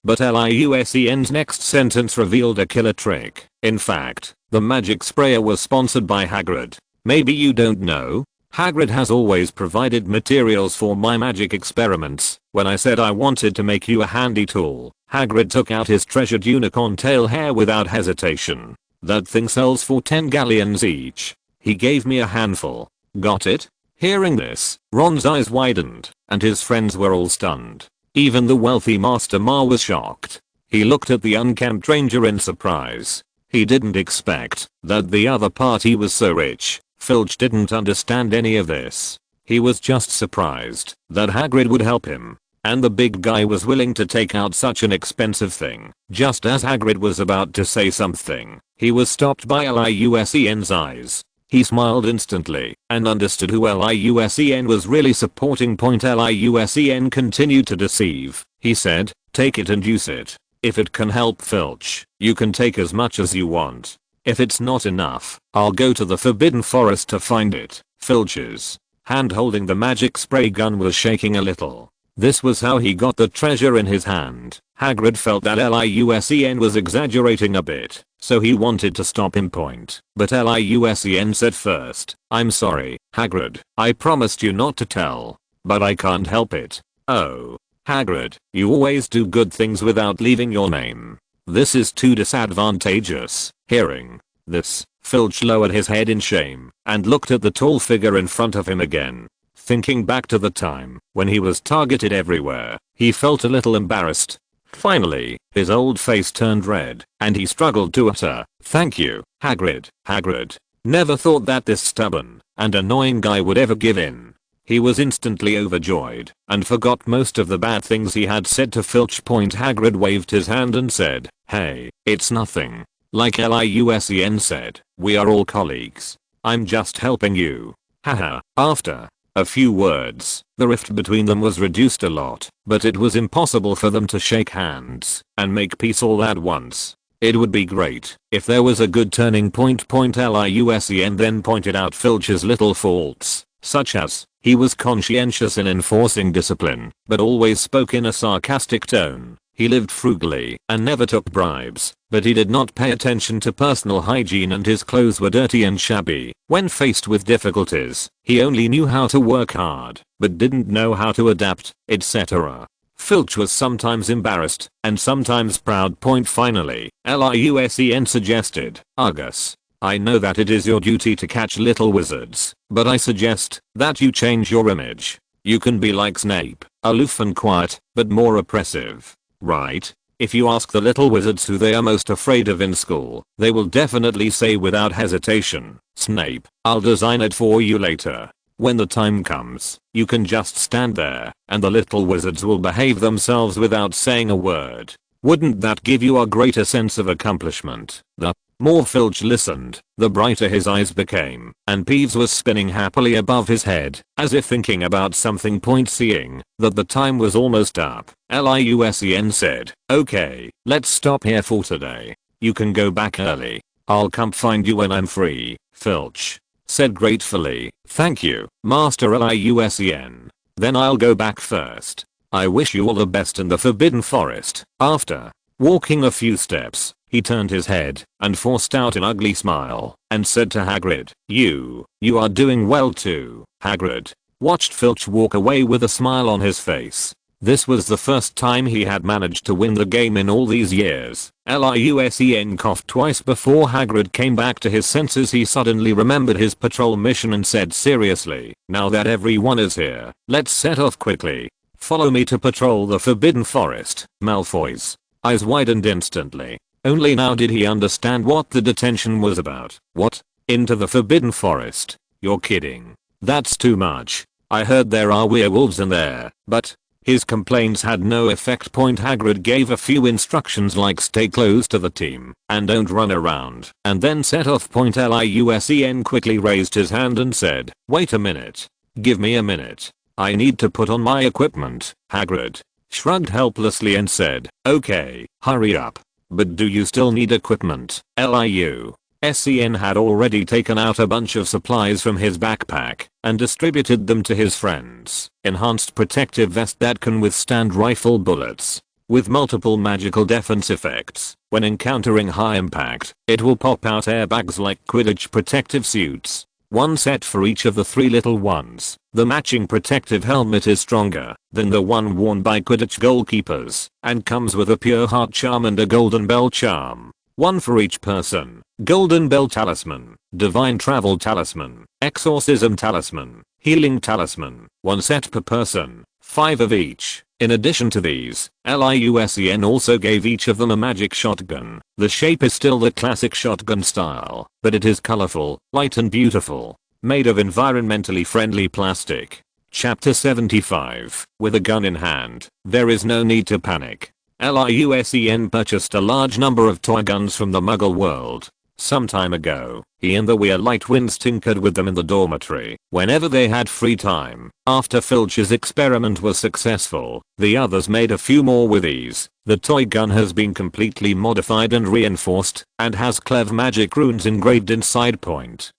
But Liu Sen's next sentence revealed a killer trick. In fact, the magic sprayer was sponsored by Hagrid. Maybe you don't know? Hagrid has always provided materials for my magic experiments. When I said I wanted to make you a handy tool, Hagrid took out his treasured unicorn tail hair without hesitation. That thing sells for 10 galleons each. He gave me a handful. Got it? Hearing this, Ron's eyes widened, and his friends were all stunned. Even the wealthy Master Ma was shocked. He looked at the unkempt ranger in surprise. He didn't expect that the other party was so rich. Filch didn't understand any of this. He was just surprised that Hagrid would help him, and the big guy was willing to take out such an expensive thing. Just as Hagrid was about to say something, he was stopped by Liu Sen's eyes. He smiled instantly and understood who Liu Sen was really supporting. Liu Sen continued to deceive. He said, "Take it and use it. If it can help Filch, you can take as much as you want. If it's not enough, I'll go to the Forbidden Forest to find it." Filch's hand holding the magic spray gun was shaking a little. This was how he got the treasure in his hand. Hagrid felt that Liu Sen was exaggerating a bit, so he wanted to stop him. But Liu Sen said first, "I'm sorry, Hagrid. I promised you not to tell, but I can't help it." "Oh, Hagrid, you always do good things without leaving your name. This is too disadvantageous." Hearing this, Filch lowered his head in shame and looked at the tall figure in front of him again. Thinking back to the time when he was targeted everywhere, he felt a little embarrassed. Finally, his old face turned red, and he struggled to utter, "Thank you, Hagrid." Hagrid never thought that this stubborn and annoying guy would ever give in. He was instantly overjoyed and forgot most of the bad things he had said to Filch. Hagrid waved his hand and said, "Hey, it's nothing. Like Liu Sen said, we are all colleagues. I'm just helping you. Haha." After a few words, the rift between them was reduced a lot, but it was impossible for them to shake hands and make peace all at once. It would be great if there was a good turning point. Liu Sen then pointed out Filch's little faults, such as he was conscientious in enforcing discipline, but always spoke in a sarcastic tone. He lived frugally and never took bribes, but he did not pay attention to personal hygiene and his clothes were dirty and shabby. When faced with difficulties, he only knew how to work hard, but didn't know how to adapt, etc. Filch was sometimes embarrassed and sometimes proud. Finally, Liu Sen suggested, "Argus, I know that it is your duty to catch little wizards, but I suggest that you change your image. You can be like Snape, aloof and quiet, but more oppressive. Right? If you ask the little wizards who they are most afraid of in school, they will definitely say without hesitation, 'Snape, I'll design it for you later.' When the time comes, you can just stand there, and the little wizards will behave themselves without saying a word. Wouldn't that give you a greater sense of accomplishment?" The More Filch listened, the brighter his eyes became, and Peeves was spinning happily above his head, as if thinking about something. Seeing that the time was almost up, Liusen said, "Okay, let's stop here for today. You can go back early. I'll come find you when I'm free," Filch said gratefully. "Thank you, Master Liusen. Then I'll go back first. I wish you all the best in the Forbidden Forest." After walking a few steps, he turned his head and forced out an ugly smile and said to Hagrid, You are doing well too." Hagrid watched Filch walk away with a smile on his face. This was the first time he had managed to win the game in all these years. Liusen coughed twice before Hagrid came back to his senses. He suddenly remembered his patrol mission and said seriously, "Now that everyone is here, let's set off quickly. Follow me to patrol the Forbidden Forest." Malfoy's eyes widened instantly. Only now did he understand what the detention was about. "What? Into the Forbidden Forest? You're kidding. That's too much. I heard there are werewolves in there, but..." His complaints had no effect. Hagrid gave a few instructions like stay close to the team and don't run around, and then set off. Liusen quickly raised his hand and said, "Wait a minute. Give me a minute. I need to put on my equipment." Hagrid shrugged helplessly and said, "Okay, hurry up. But do you still need equipment?" Liusen had already taken out a bunch of supplies from his backpack and distributed them to his friends. Enhanced protective vest that can withstand rifle bullets with multiple magical defense effects. When encountering high impact, it will pop out airbags like Quidditch protective suits. One set for each of the 3 little ones. The matching protective helmet is stronger than the one worn by Quidditch goalkeepers and comes with a pure heart charm and a golden bell charm. One for each person. Golden Bell Talisman, Divine Travel Talisman, Exorcism Talisman, Healing Talisman. 1 set per person. 5 of each. In addition to these, Liusen also gave each of them a magic shotgun. The shape is still the classic shotgun style, but it is colorful, light and beautiful. Made of environmentally friendly plastic. Chapter 75. With a gun in hand, there is no need to panic. Liusen purchased a large number of toy guns from the Muggle world. Some time ago, he and the Lightwinds tinkered with them in the dormitory whenever they had free time. After Filch's experiment was successful, the others made a few more with these. The toy gun has been completely modified and reinforced, and has clever magic runes engraved inside.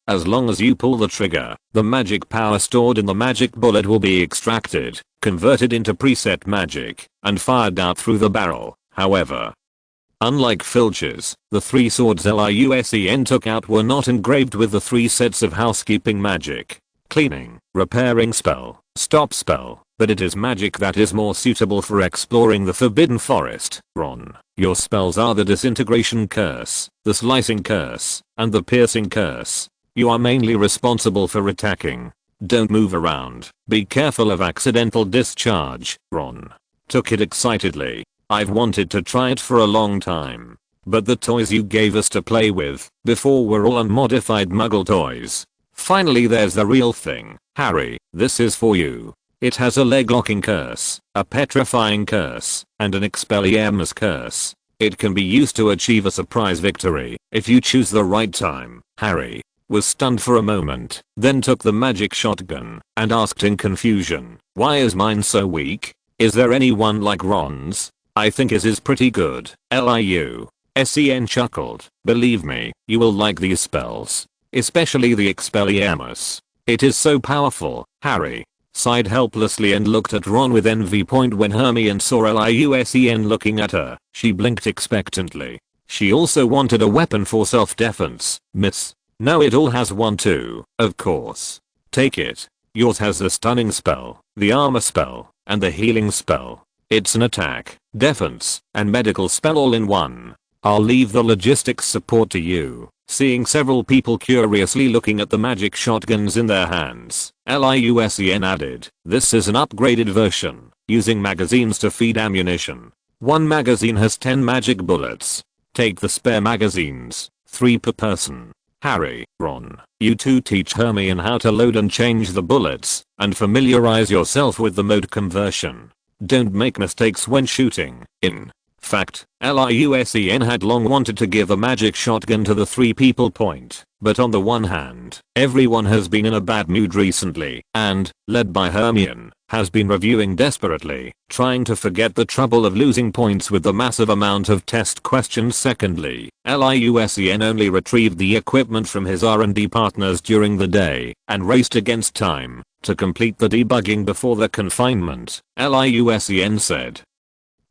As long as you pull the trigger, the magic power stored in the magic bullet will be extracted, converted into preset magic, and fired out through the barrel. However, unlike Filch's, the 3 swords Liusen took out were not engraved with the 3 sets of housekeeping magic, cleaning, repairing spell, stop spell, but it is magic that is more suitable for exploring the Forbidden Forest. Ron, your spells are the Disintegration Curse, the Slicing Curse, and the Piercing Curse. You are mainly responsible for attacking. Don't move around. Be careful of accidental discharge. Ron took it excitedly. I've wanted to try it for a long time. But the toys you gave us to play with before were all unmodified Muggle toys. Finally there's the real thing. Harry, this is for you. It has a leg-locking curse, a petrifying curse, and an Expelliarmus curse. It can be used to achieve a surprise victory if you choose the right time. Harry was stunned for a moment, then took the magic shotgun and asked in confusion, "Why is mine so weak? Is there anyone like Ron's? I think his is pretty good." Liusen chuckled. "Believe me, you will like these spells. Especially the Expelliarmus. It is so powerful." Harry sighed helplessly and looked at Ron with envy. When Hermione saw Liusen looking at her, she blinked expectantly. She also wanted a weapon for self-defense. "Miss, no, it all has one too, of course. Take it. Yours has the stunning spell, the armor spell, and the healing spell. It's an attack, defense, and medical spell all in one. I'll leave the logistics support to you." Seeing several people curiously looking at the magic shotguns in their hands, Liusen added, "This is an upgraded version, using magazines to feed ammunition. 1 magazine has 10 magic bullets. Take the spare magazines, 3 per person." Harry, Ron, you two teach Hermione how to load and change the bullets, and familiarize yourself with the mode conversion. Don't make mistakes when shooting. In Fact, LIUSEN had long wanted to give a magic shotgun to the 3 people point, but on the one hand, everyone has been in a bad mood recently and, led by Hermione, has been reviewing desperately, trying to forget the trouble of losing points with the massive amount of test questions. Secondly, LIUSEN only retrieved the equipment from his R&D partners during the day and raced against time to complete the debugging before the confinement, LIUSEN said.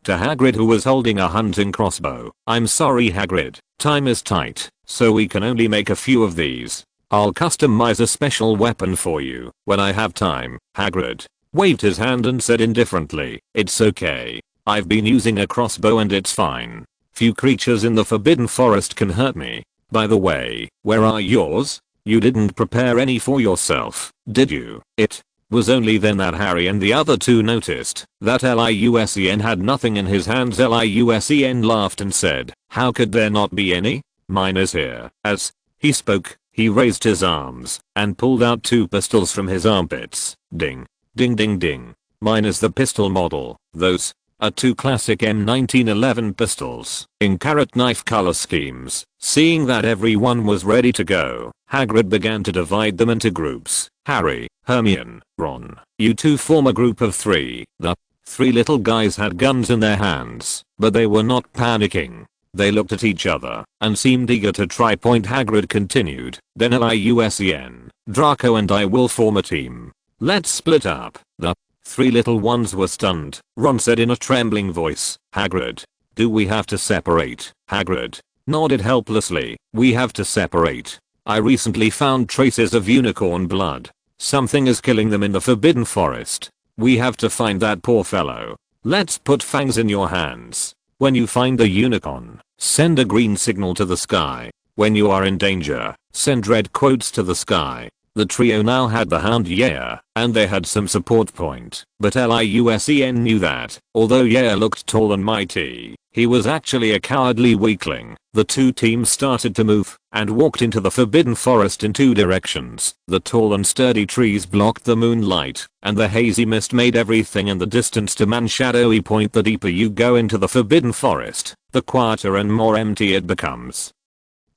To Hagrid, who was holding a hunting crossbow, "I'm sorry Hagrid, time is tight, so we can only make a few of these. I'll customize a special weapon for you when I have time." Hagrid waved his hand and said indifferently, "It's okay. I've been using a crossbow and it's fine. Few creatures in the Forbidden Forest can hurt me. By the way, where are yours? You didn't prepare any for yourself, did you?" It was only then that Harry and the other 2 noticed that LIUSEN had nothing in his hands. LIUSEN laughed and said, "How could there not be any? Mine is here." As he spoke, he raised his arms and pulled out 2 pistols from his armpits. Ding. Ding ding ding. Mine is the pistol model. Those are 2 classic M1911 pistols in carrot knife color schemes. Seeing that everyone was ready to go, Hagrid began to divide them into groups. Harry, Hermione, Ron, you 2 form a group of 3. The 3 little guys had guns in their hands, but they were not panicking. They looked at each other and seemed eager to try. Hagrid continued, "Then LIUSEN, Draco and I will form a team. Let's split up." The 3 little ones were stunned. Ron said in a trembling voice, "Hagrid, do we have to separate?" Hagrid nodded helplessly. "We have to separate. I recently found traces of unicorn blood. Something is killing them in the Forbidden Forest. We have to find that poor fellow. Let's put fangs in your hands. When you find the unicorn, send a green signal to the sky. When you are in danger, send red quotes to the sky." The trio now had the Hound Yaya, and they had some support point. But LIUSEN knew that, although Yaya looked tall and mighty, he was actually a cowardly weakling. The 2 teams started to move and walked into the Forbidden Forest in 2 directions. The tall and sturdy trees blocked the moonlight, and the hazy mist made everything in the distance to man shadowy. The deeper you go into the Forbidden Forest, the quieter and more empty it becomes.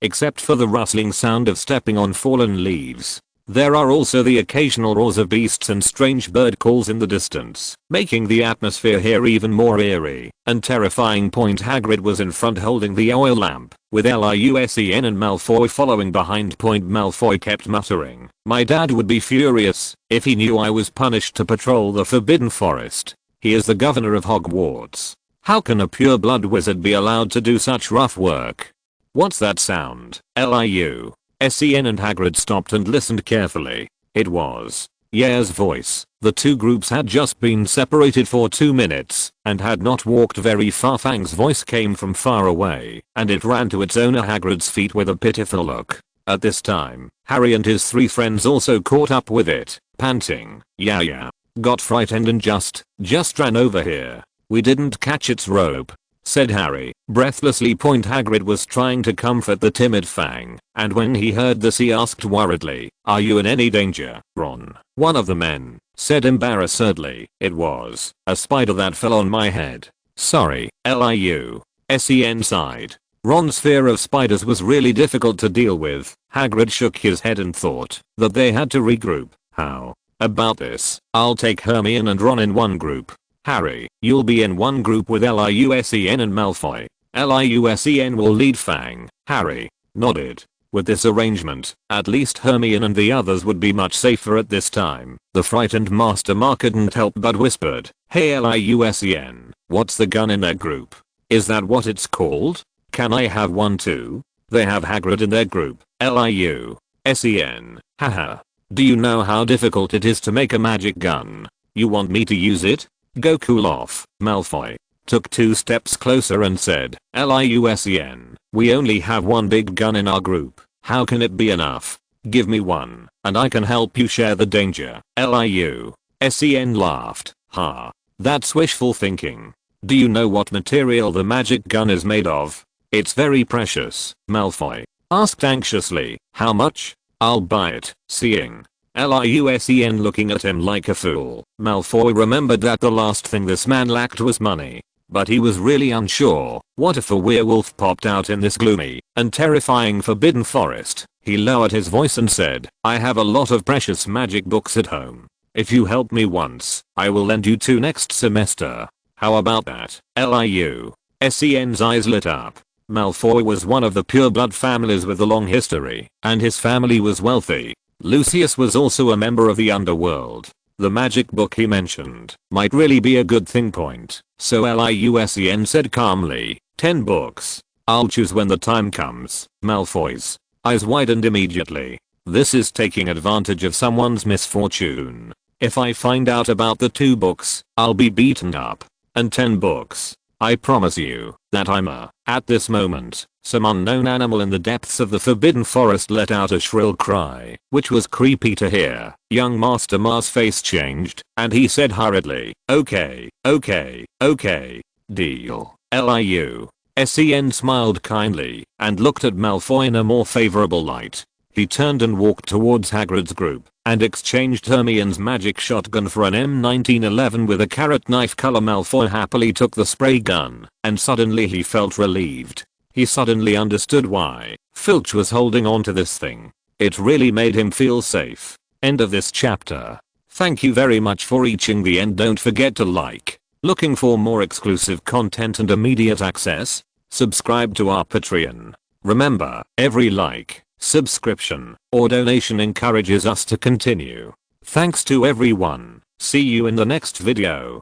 Except for the rustling sound of stepping on fallen leaves, there are also the occasional roars of beasts and strange bird calls in the distance, making the atmosphere here even more eerie and terrifying. Hagrid was in front holding the oil lamp, with LIUSEN and Malfoy following behind. Malfoy kept muttering, "My dad would be furious if he knew I was punished to patrol the Forbidden Forest. He is the governor of Hogwarts. How can a pure-blood wizard be allowed to do such rough work?" "What's that sound?" LIUSEN and Hagrid stopped and listened carefully. It was Yaya's voice. The 2 groups had just been separated for 2 minutes and had not walked very far. Fang's voice came from far away, and it ran to its owner Hagrid's feet with a pitiful look. At this time, Harry and his 3 friends also caught up with it, panting. "Yaya got frightened and just ran over here. We didn't catch its rope," said Harry, breathlessly. Hagrid was trying to comfort the timid Fang, and when he heard this he asked worriedly, "Are you in any danger, Ron?" One of the men said embarrassedly, "It was a spider that fell on my head. Sorry." LIUSEN sighed. Ron's fear of spiders was really difficult to deal with. Hagrid shook his head and thought that they had to regroup. "How about this? I'll take Hermione and Ron in one group. Harry, you'll be in one group with LIUSEN and Malfoy. LIUSEN will lead Fang." Harry nodded. With this arrangement, at least Hermione and the others would be much safer at this time. The frightened Master couldn't help but whispered, "Hey LIUSEN, what's the gun in that group? Is that what it's called? Can I have one too?" They have Hagrid in their group. LIUSEN, haha. "Do you know how difficult it is to make a magic gun? You want me to use it? Go cool off." Malfoy took 2 steps closer and said, "LIUSEN, we only have one big gun in our group. How can it be enough? Give me one, and I can help you share the danger." LIUSEN laughed. "Ha. That's wishful thinking. Do you know what material the magic gun is made of?" "It's very precious." Malfoy asked anxiously. "How much?" "I'll buy it." Seeing LIUSEN looking at him like a fool, Malfoy remembered that the last thing this man lacked was money. but he was really unsure. What if a werewolf popped out in this gloomy and terrifying forbidden forest? He lowered his voice and said, I have a lot of precious magic books at home. If you help me once, I will lend you 2 next semester. How about that? Liu Sen's eyes lit up. Malfoy was one of the pureblood families with a long history, and his family was wealthy. Lucius was also a member of the underworld. The magic book he mentioned might really be a good thing point. So Liu Sen said calmly, 10 books. I'll choose when the time comes. Malfoy's eyes widened immediately. This is taking advantage of someone's misfortune. If I find out about the 2 books, I'll be beaten up. And 10 books. I promise you that At this moment, some unknown animal in the depths of the forbidden forest let out a shrill cry, which was creepy to hear. Young Master Ma's face changed, and he said hurriedly, okay, deal. Liu Sen smiled kindly and looked at Malfoy in a more favorable light. He turned and walked towards Hagrid's group and exchanged Hermione's magic shotgun for an M1911 with a carrot knife color. Malfoy happily took the spray gun, and suddenly he felt relieved. He suddenly understood why Filch was holding on to this thing. It really made him feel safe. End of this chapter. Thank you very much for reaching the end. Don't forget to like. Looking for more exclusive content and immediate access? Subscribe to our Patreon. Remember, every like, subscription, or donation encourages us to continue. Thanks to everyone. See you in the next video.